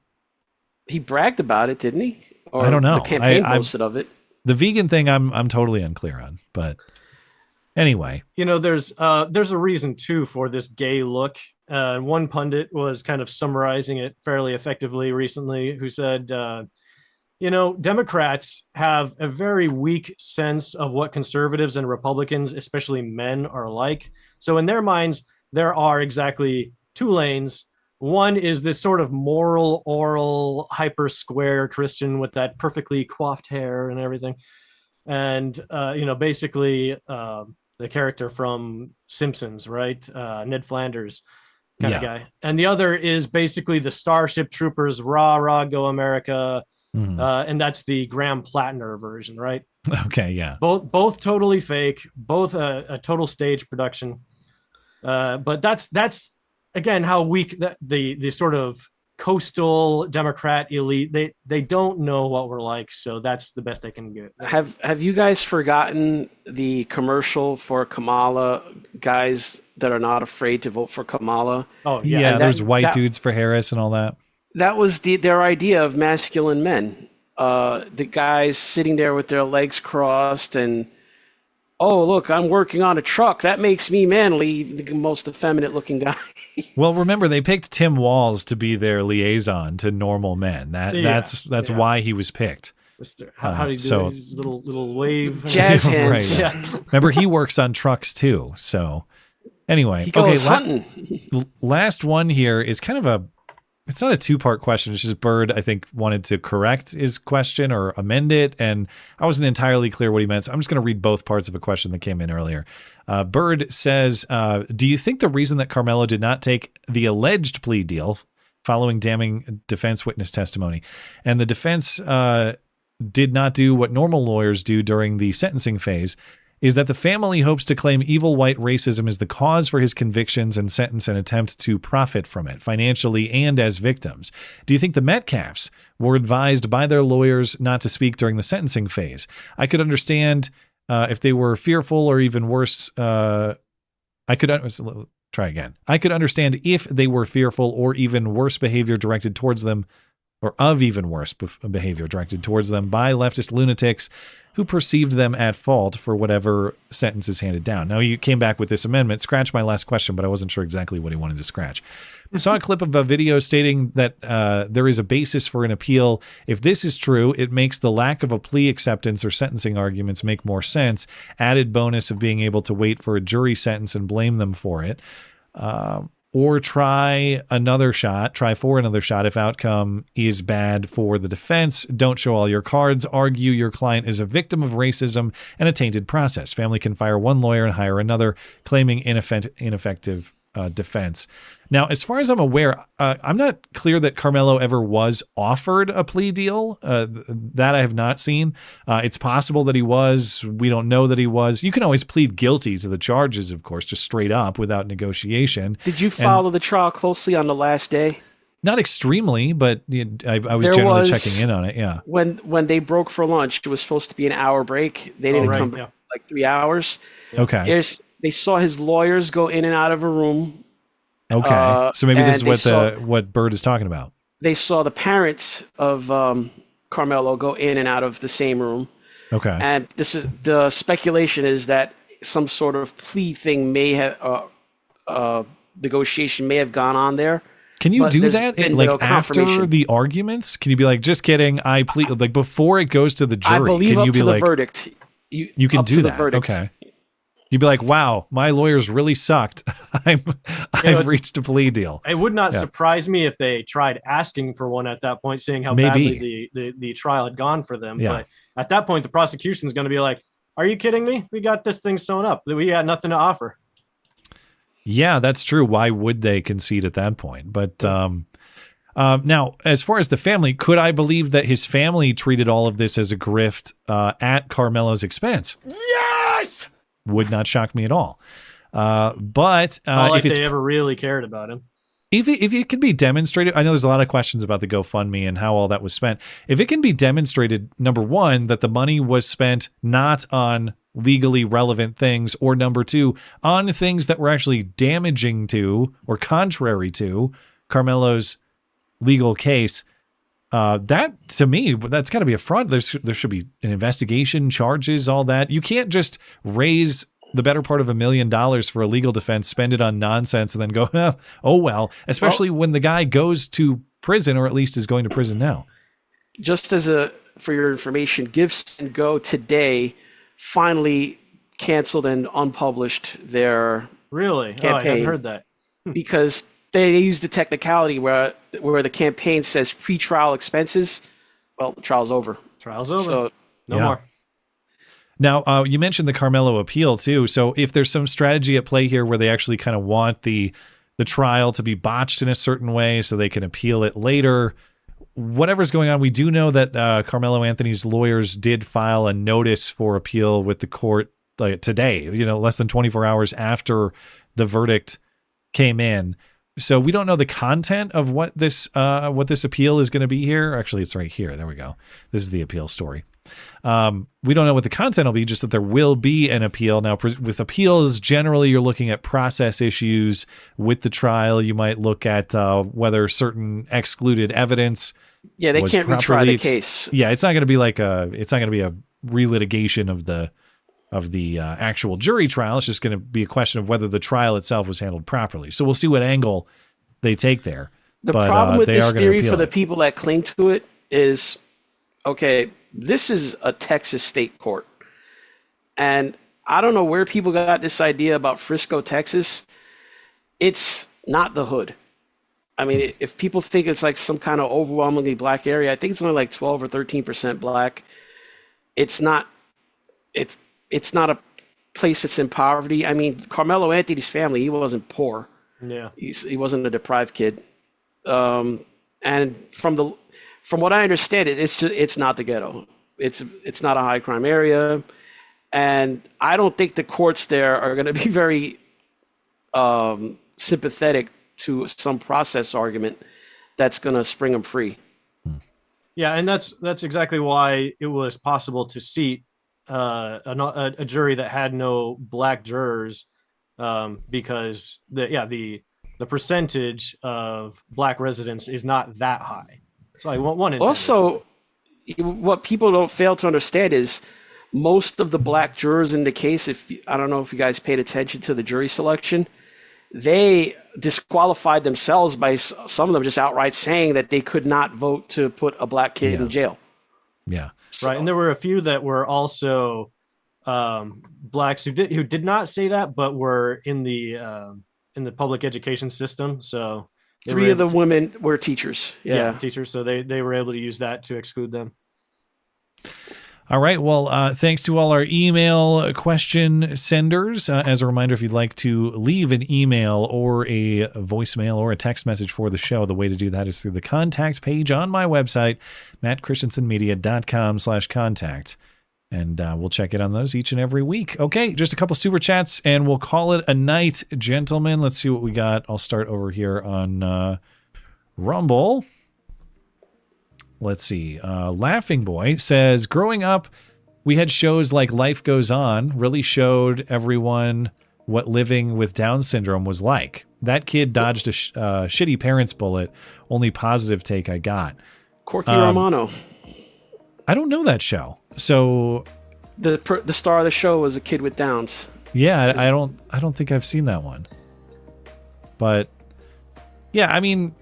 He bragged about it, didn't he? Or I don't know. The campaign posted of it. The vegan thing, I'm totally unclear on. But anyway, there's a reason too for this gay look. One pundit was kind of summarizing it fairly effectively recently, who said, Democrats have a very weak sense of what conservatives and Republicans, especially men, are like. So in their minds, there are exactly two lanes. One is this sort of moral, oral, hyper square Christian with that perfectly coiffed hair and everything. And, basically the character from Simpsons, right? Ned Flanders kind of guy. And the other is basically the Starship Troopers, rah, rah, go America. And that's the Graham Platner version, right? Okay, yeah. Both totally fake, both a total stage production. But that's again how weak the sort of coastal Democrat elite, they don't know what we're like, so that's the best they can get. Have you guys forgotten the commercial for Kamala, guys that are not afraid to vote for Kamala? Oh yeah, there's white dudes for Harris and all that. That was their idea of masculine men. The guys sitting there with their legs crossed and, oh, look, I'm working on a truck. That makes me manly, the most effeminate looking guy. Well, remember, they picked Tim Walz to be their liaison to normal men. That's why he was picked. How do you do his little wave? Jazz hands. Right, yeah. Remember, he works on trucks too. So anyway, he goes hunting. Last one here is kind of it's not a two-part question. It's just Bird, I think, wanted to correct his question or amend it, and I wasn't entirely clear what he meant. So I'm just going to read both parts of a question that came in earlier. Bird says, do you think the reason that Karmelo did not take the alleged plea deal following damning defense witness testimony, and the defense did not do what normal lawyers do during the sentencing phase, is that the family hopes to claim evil white racism is the cause for his convictions and sentence and attempt to profit from it financially and as victims? Do you think the Metcalfs were advised by their lawyers not to speak during the sentencing phase? I could understand if they were fearful or even worse. I could understand if they were fearful or even worse behavior directed towards them, or of even worse behavior directed towards them by leftist lunatics who perceived them at fault for whatever sentence is handed down. Now, you came back with this amendment. Scratch my last question, but I wasn't sure exactly what he wanted to scratch. I saw a clip of a video stating that there is a basis for an appeal. If this is true, it makes the lack of a plea acceptance or sentencing arguments make more sense. Added bonus of being able to wait for a jury sentence and blame them for it. or try for another shot if outcome is bad for the defense. Don't show all your cards. Argue your client is a victim of racism and a tainted process. Family can fire one lawyer and hire another, claiming ineffective defense. Now, as far as I'm aware, I'm not clear that Karmelo ever was offered a plea deal. That I have not seen. It's possible that he was. We don't know that he was. You can always plead guilty to the charges, of course, just straight up without negotiation. Did you follow the trial closely on the last day? Not extremely, but I was generally checking in on it. Yeah. When they broke for lunch, it was supposed to be an hour break. They didn't come back like 3 hours. Okay. They saw his lawyers go in and out of a room. Okay. So maybe this is what Bird is talking about. They saw the parents of Karmelo go in and out of the same room. Okay. And the speculation is that some sort of plea thing may have negotiation may have gone on there. Can you do that after the arguments? Can you be like, just kidding, I plead, like before it goes to the jury? I believe can up you be to like, the verdict. You can do that. Okay. You'd be like, wow, my lawyers really sucked. I've reached a plea deal. It would not surprise me if they tried asking for one at that point, seeing how badly the trial had gone for them. Yeah. But at that point, the prosecution's going to be like, are you kidding me? We got this thing sewn up. We got nothing to offer. Yeah, that's true. Why would they concede at that point? But now, as far as the family, could I believe that his family treated all of this as a grift at Karmelo's expense? Yes! Would not shock me at all. But if they ever really cared about him. If it can be demonstrated, I know there's a lot of questions about the GoFundMe and how all that was spent. If it can be demonstrated, number one, that the money was spent not on legally relevant things, or number two, on things that were actually damaging to or contrary to Karmelo's legal case, that to me, that's got to be a fraud. There should be an investigation, charges, all that. You can't just raise the better part of $1 million for a legal defense, spend it on nonsense, and then go, oh well. Especially when the guy goes to prison, or at least is going to prison now. Just for your information, Give and Go today finally canceled and unpublished their campaign. I hadn't heard that. Because they used the technicality where the campaign says pre-trial expenses. Well, the trial's over. Trial's over. So, no more. Now, you mentioned the Karmelo appeal too. So if there's some strategy at play here where they actually kind of want the trial to be botched in a certain way so they can appeal it later, whatever's going on, we do know that Karmelo Anthony's lawyers did file a notice for appeal with the court today, less than 24 hours after the verdict came in. So we don't know the content of what this appeal is going to be here. Actually, it's right here. There we go. This is the appeal story. We don't know what the content will be, just that there will be an appeal. Now, with appeals, generally you're looking at process issues with the trial. You might look at whether certain excluded evidence. Yeah, they can't retry the case. Yeah, it's not going to be a relitigation of the actual jury trial. It's just going to be a question of whether the trial itself was handled properly. So we'll see what angle they take there. The problem with this theory for the people that cling to it is, okay, this is a Texas state court. And I don't know where people got this idea about Frisco, Texas. It's not the hood. I mean, if people think it's like some kind of overwhelmingly black area, I think it's only like 12 or 13% black. It's not a place that's in poverty. I mean, Karmelo Anthony's family, he wasn't poor. Yeah. He wasn't a deprived kid. And from what I understand, it's not the ghetto. It's not a high crime area. And I don't think the courts there are going to be very sympathetic to some process argument that's going to spring them free. Yeah, and that's exactly why it was possible to seat a jury that had no black jurors, because the percentage of black residents is not that high. It's like one in 10. Also, what people don't fail to understand is most of the black jurors in the case, I don't know if you guys paid attention to the jury selection, they disqualified themselves by some of them just outright saying that they could not vote to put a black kid in jail. Yeah. Right. And there were a few that were also blacks who did not say that, but were in the the public education system. So 3 of the women were teachers. Yeah, teachers. So they were able to use that to exclude them. All right. Well, thanks to all our email question senders. As a reminder, if you'd like to leave an email or a voicemail or a text message for the show, the way to do that is through the contact page on my website, mattchristiansenmedia.com/contact. And we'll check in on those each and every week. Okay, just a couple super chats, and we'll call it a night, gentlemen. Let's see what we got. I'll start over here on Rumble. Let's see. Laughing Boy says, growing up, we had shows like Life Goes On, really showed everyone what living with Down syndrome was like. That kid dodged a shitty parent's bullet. Only positive take I got. Corky Romano. I don't know that show. So the star of the show was a kid with Downs. Yeah, I don't think I've seen that one. But yeah, I mean,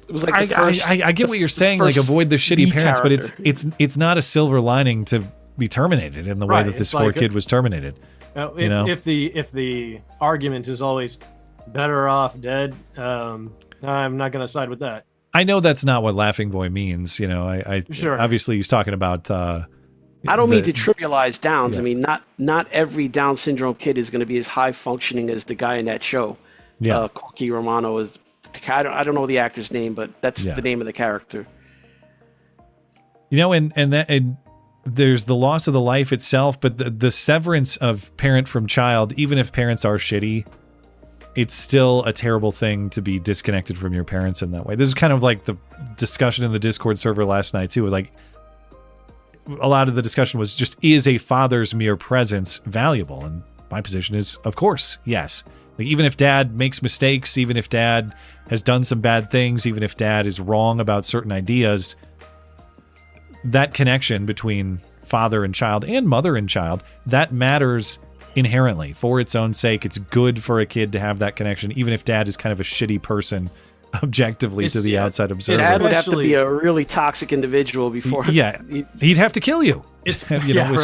it was like I get what you're saying, like avoid the shitty parents, character. but it's not a silver lining to be terminated in the way that this poor kid was terminated. If the argument is always better off dead, I'm not going to side with that. I know that's not what Laughing Boy means. Sure. Obviously he's talking about. I don't mean to trivialize Downs. Yeah. I mean, not every Down syndrome kid is going to be as high functioning as the guy in that show. Yeah, Corky Romano is. I don't know the actor's name, but that's the name of the character. And there's the loss of the life itself, but the severance of parent from child, even if parents are shitty, it's still a terrible thing to be disconnected from your parents in that way. This is kind of like the discussion in the Discord server last night too. Like a lot of the discussion was just, is a father's mere presence valuable? And my position is, of course, yes. Like even if dad makes mistakes, even if dad has done some bad things, even if dad is wrong about certain ideas, that connection between father and child and mother and child, that matters inherently for its own sake. It's good for a kid to have that connection, even if dad is kind of a shitty person objectively to the outside observer. Dad would have to be a really toxic individual before. Yeah, he'd have to kill you, which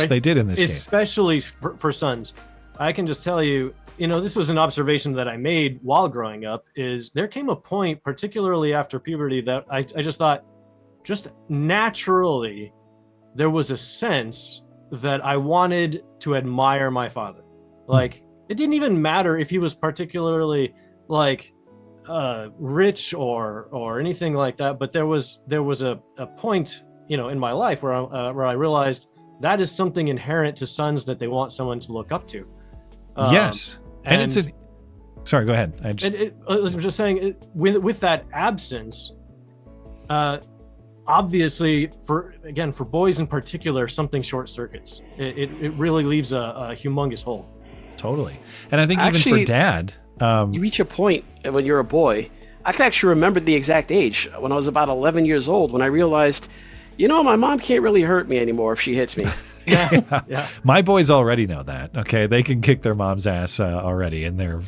they did in this case. Especially for sons. I can just tell you, this was an observation that I made while growing up, is there came a point, particularly after puberty, that I just thought, just naturally, there was a sense that I wanted to admire my father. Like, it didn't even matter if he was particularly rich or anything like that, but there was a point, in my life where I realized that is something inherent to sons, that they want someone to look up to. Yes. And it's sorry, go ahead. I was just saying, with that absence, obviously, for boys in particular, something short circuits. It really leaves a humongous hole. Totally. And I think even for dad, you reach a point when you're a boy. I can actually remember the exact age when I was about 11 years old, when I realized, my mom can't really hurt me anymore if she hits me. Yeah. My boys already know that. Okay, they can kick their mom's ass already, and they're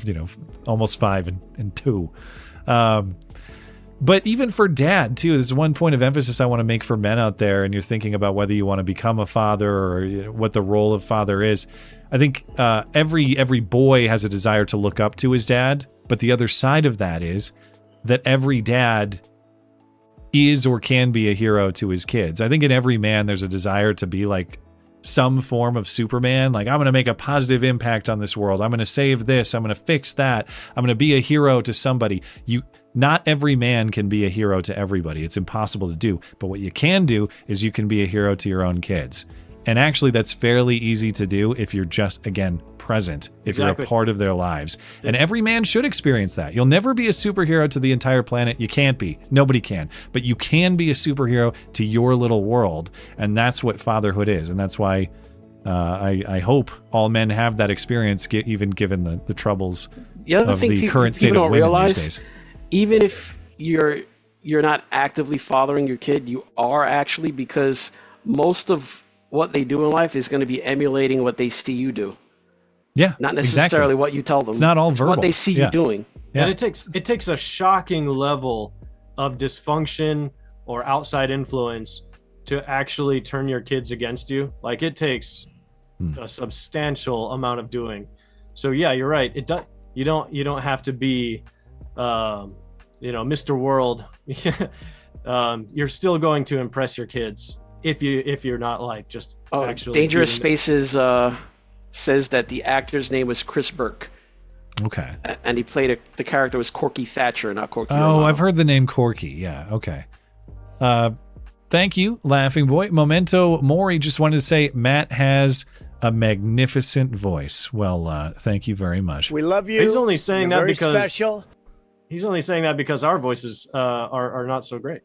almost 5 and 2. But even for dad too, there's one point of emphasis I want to make for men out there, and you're thinking about whether you want to become a father or what the role of father is. I think every boy has a desire to look up to his dad, but the other side of that is that every dad is or can be a hero to his kids. I think in every man there's a desire to be like some form of Superman. Like, I'm going to make a positive impact on this world. I'm going to save this. I'm going to fix that. I'm going to be a hero to somebody. Not every man can be a hero to everybody. It's impossible to do. But what you can do is you can be a hero to your own kids. And actually, that's fairly easy to do if you're just, again, present, if you're a part of their lives. And every man should experience that. You'll never be a superhero to the entire planet. You can't be. Nobody can. But you can be a superhero to your little world. And that's what fatherhood is. And that's why I hope all men have that experience, even given the troubles of the current state of women these days. Even if you're not actively fathering your kid, you are actually, because most of what they do in life is going to be emulating what they see you do. Yeah, not necessarily what you tell them. It's not all verbal. What they see you doing. Yeah. And it takes a shocking level of dysfunction or outside influence to actually turn your kids against you. Like, it takes a substantial amount of doing. So yeah, you're right. You don't have to be, Mr. World. You're still going to impress your kids if you're not like just actually. Dangerous Spaces says that the actor's name was Chris Burke. Okay. And he played the character was Corky Thatcher, not Corky. Oh, Romano. I've heard the name Corky. Yeah. Okay. Thank you, Laughing Boy. Memento Mori just wanted to say Matt has a magnificent voice. Well, thank you very much. We love you. He's only saying that very because special. He's only saying that because our voices are not so great.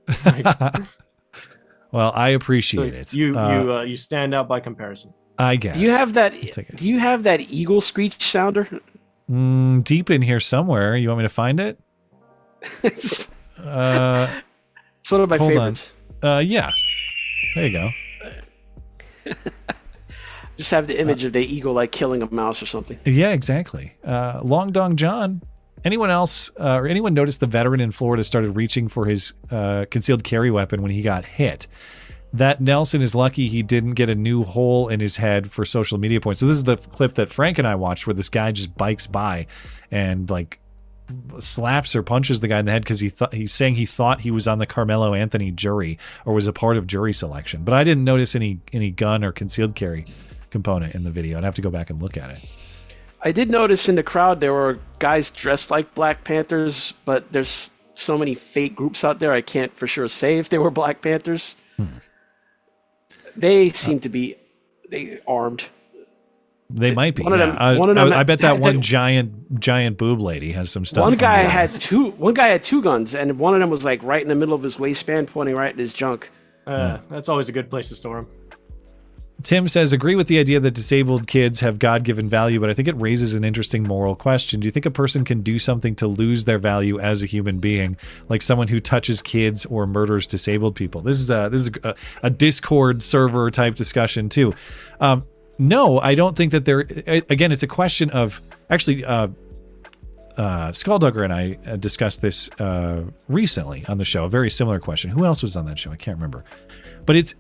Well, I appreciate it. You stand out by comparison. I guess. Do you have that eagle screech sounder? Deep in here somewhere. You want me to find it? It's one of my favorites. Yeah. There you go. Just have the image of the eagle like killing a mouse or something. Yeah, exactly. Long Dong John. Anyone else or anyone noticed the veteran in Florida started reaching for his concealed carry weapon when he got hit? That Nelson is lucky he didn't get a new hole in his head for social media points. So this is the clip that Frank and I watched where this guy just bikes by and like slaps or punches the guy in the head because he's saying he thought he was on the Karmelo Anthony jury or was a part of jury selection. But I didn't notice any gun or concealed carry component in the video. I'd have to go back and look at it. I did notice in the crowd there were guys dressed like Black Panthers, but there's so many fake groups out there I can't for sure say if they were Black Panthers. They seem to be armed. They might be. One of them, I bet that one giant boob lady has some stuff. One guy had two guns, and one of them was like right in the middle of his waistband, pointing right at his junk. That's always a good place to store him. Tim says, agree with the idea that disabled kids have God-given value, but I think it raises an interesting moral question. Do you think a person can do something to lose their value as a human being, like someone who touches kids or murders disabled people? This is a Discord server type discussion too. No, I don't think that there. Again, it's a question of actually. Skulldugger and I discussed this recently on the show. A very similar question. Who else was on that show? I can't remember, but it's.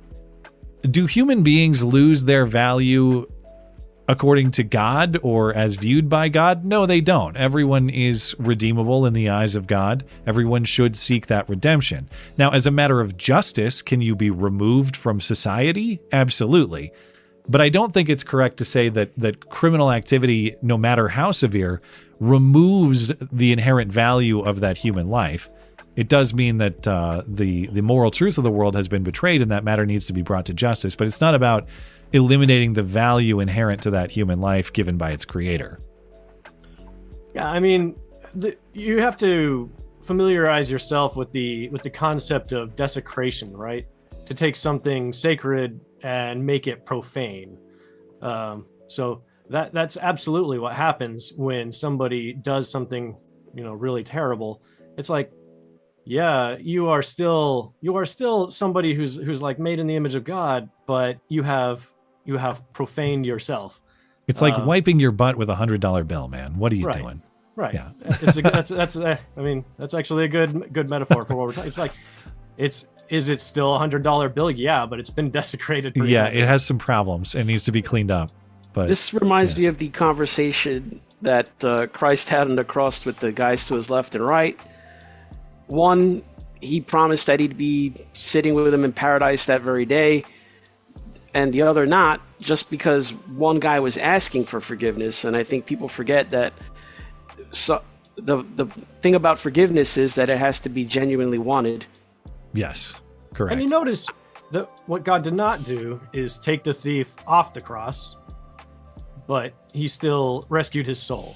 Do human beings lose their value according to God or as viewed by God? No, they don't. Everyone is redeemable in the eyes of God. Everyone should seek that redemption. Now, as a matter of justice, can you be removed from society? Absolutely. But I don't think it's correct to say that criminal activity, no matter how severe, removes the inherent value of that human life. It does mean that the moral truth of the world has been betrayed and that matter needs to be brought to justice, but it's not about eliminating the value inherent to that human life given by its creator. Yeah, I mean, you have to familiarize yourself with the concept of desecration, right? To take something sacred and make it profane. So that's absolutely what happens when somebody does something, really terrible. It's like, yeah, you are still somebody who's like made in the image of God, but you have profaned yourself. It's like wiping your butt with $100 bill, man. What are you doing? Right. Yeah. That's actually a good metaphor for what we're talking. It's like, is it still $100 bill? Yeah, but it's been desecrated. Yeah, it has some problems. It needs to be cleaned up. But this reminds me of the conversation that Christ had on the cross with the guys to his left and right. One, he promised that he'd be sitting with him in paradise that very day, and the other not, just because one guy was asking for forgiveness. And I think people forget that the thing about forgiveness is that it has to be genuinely wanted. Yes, correct. And you notice that what God did not do is take the thief off the cross, but he still rescued his soul.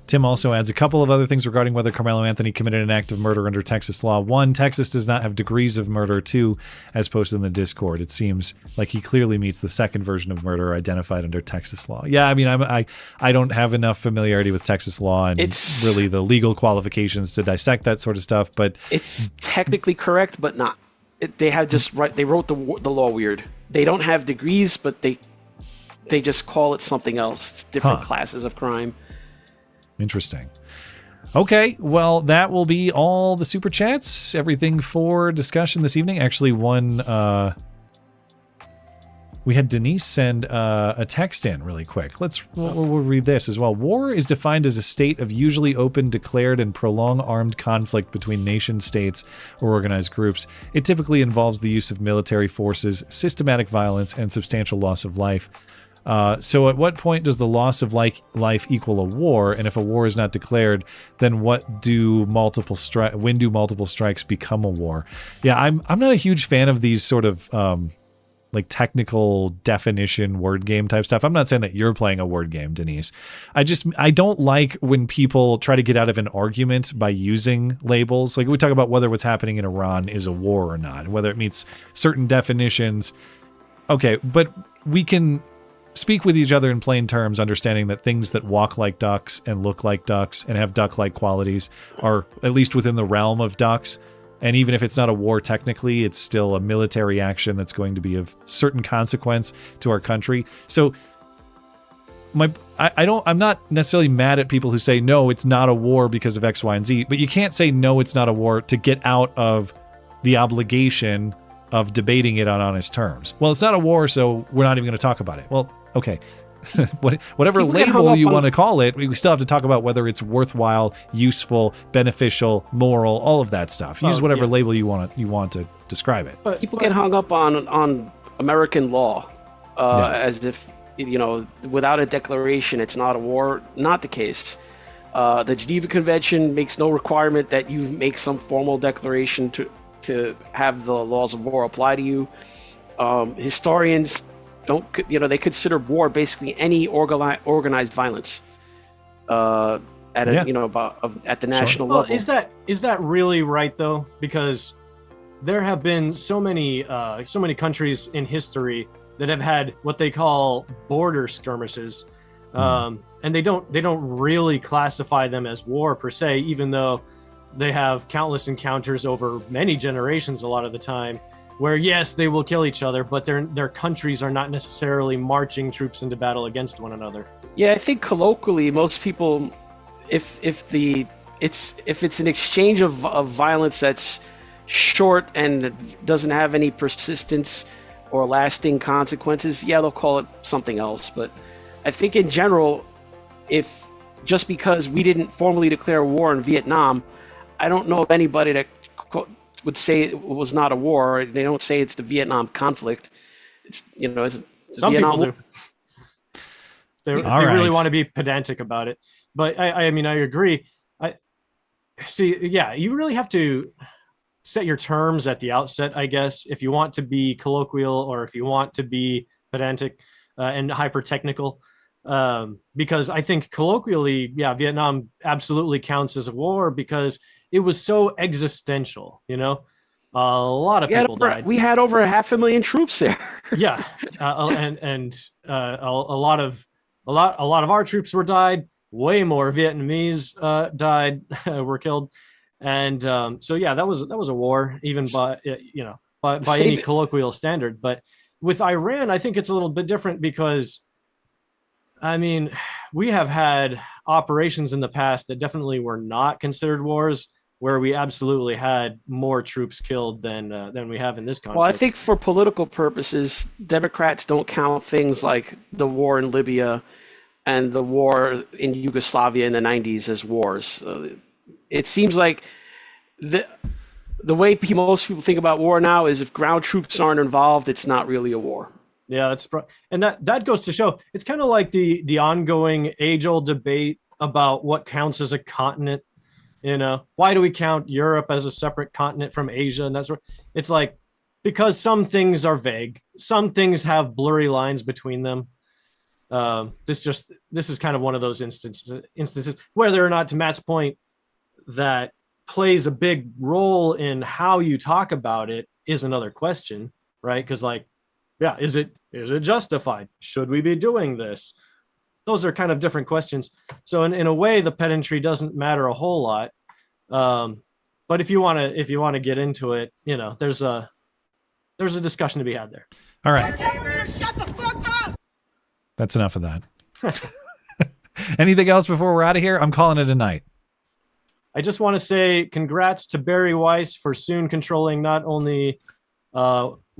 Tim also adds a couple of other things regarding whether Karmelo Anthony committed an act of murder under Texas law. 1, Texas does not have degrees of murder. 2, as posted in the Discord, it seems like he clearly meets the second version of murder identified under Texas law. Yeah, I mean, I don't have enough familiarity with Texas law and really the legal qualifications to dissect that sort of stuff, but it's technically correct, but not. They wrote the law weird. They don't have degrees, but they just call it something else. It's different classes of crime. Interesting. Okay, well, that will be all the super chats. Everything for discussion this evening. Actually, one We had Denise send a text in really quick. We'll read this as well. War is defined as a state of usually open, declared, and prolonged armed conflict between nation states or organized groups. It typically involves the use of military forces, systematic violence, and substantial loss of life. So at what point does the loss of life equal a war? And if a war is not declared, then when do multiple strikes become a war? Yeah, I'm not a huge fan of these sort of like technical definition word game type stuff. I'm not saying that you're playing a word game, Denise. I don't like when people try to get out of an argument by using labels. Like we talk about whether what's happening in Iran is a war or not, whether it meets certain definitions. Okay, but we can speak with each other in plain terms, understanding that things that walk like ducks and look like ducks and have duck-like qualities are at least within the realm of ducks. And even if it's not a war technically, it's still a military action that's going to be of certain consequence to our country. So I'm not necessarily mad at people who say, no, it's not a war because of X, Y, and Z, but you can't say, no, it's not a war to get out of the obligation of debating it on honest terms. Well, it's not a war, so we're not even going to talk about it. Well, okay. Whatever label you want to call it, we still have to talk about whether it's worthwhile, useful, beneficial, moral, all of that stuff. Use whatever label you want to describe it. But people get hung up on American law as if, without a declaration, it's not a war. Not the case. The Geneva Convention makes no requirement that you make some formal declaration to have the laws of war apply to you. Historians they consider war basically any organized violence at the national level. Is that really right though? Because there have been so many countries in history that have had what they call border skirmishes, and they don't really classify them as war per se, even though they have countless encounters over many generations a lot of the time, where yes, they will kill each other, but their countries are not necessarily marching troops into battle against one another. Yeah, I think colloquially, most people, if it's an exchange of violence that's short and doesn't have any persistence or lasting consequences, yeah, they'll call it something else. But I think in general, if just because we didn't formally declare war in Vietnam, I don't know of anybody that would say it was not a war. They don't say it's the Vietnam conflict. It's some Vietnam people do. They really want to be pedantic about it. But I mean, I agree. You really have to set your terms at the outset, I guess, if you want to be colloquial or if you want to be pedantic and hyper technical. Because I think colloquially, Vietnam absolutely counts as a war because it was so existential, a lot of people died. We had over 500,000 troops there. Yeah, and a lot of our troops died. Way more Vietnamese died, were killed, and that was a war, even by any colloquial standard. But with Iran, I think it's a little bit different because, I mean, we have had operations in the past that definitely were not considered wars, where we absolutely had more troops killed than we have in this conflict. Well, I think for political purposes, Democrats don't count things like the war in Libya and the war in Yugoslavia in the 90s as wars. It seems like the way most people think about war now is if ground troops aren't involved, it's not really a war. Yeah, and that goes to show it's kind of like the ongoing age-old debate about what counts as a continent. Why do we count Europe as a separate continent from Asia? And it's like, because some things are vague, some things have blurry lines between them. This is kind of one of those instances, whether or not, to Matt's point, that plays a big role in how you talk about it is another question, right? Because is it justified? Should we be doing this? Those are kind of different questions. So in a way, the pedantry doesn't matter a whole lot. But if you want to get into it, there's a discussion to be had there. All right. Shut the fuck up! That's enough of that. Anything else before we're out of here? I'm calling it a night. I just want to say congrats to Barry Weiss for soon controlling not only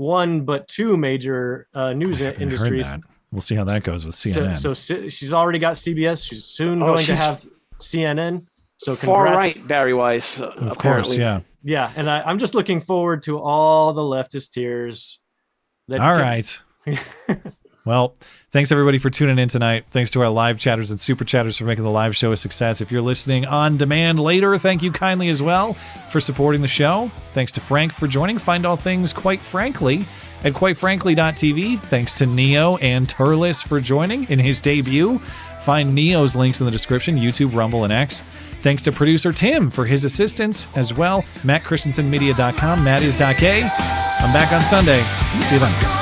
one but two major news industries. We'll see how that goes with CNN. So she's already got CBS. She's soon going to have CNN. So congrats. Far right, Barry Weiss. Of course, yeah. Yeah, and I'm just looking forward to all the leftist tears. All right. Well, thanks everybody for tuning in tonight. Thanks to our live chatters and super chatters for making the live show a success. If you're listening on demand later, thank you kindly as well for supporting the show. Thanks to Frank for joining. Find all things Quite Frankly at quitefrankly.tv. Thanks to Neo and Turless for joining in his debut. Find Neo's links in the description, YouTube, Rumble, and X. Thanks to producer Tim for his assistance as well. MattChristiansenmedia.com. Matt is Doc A. I'm back on Sunday. See you then.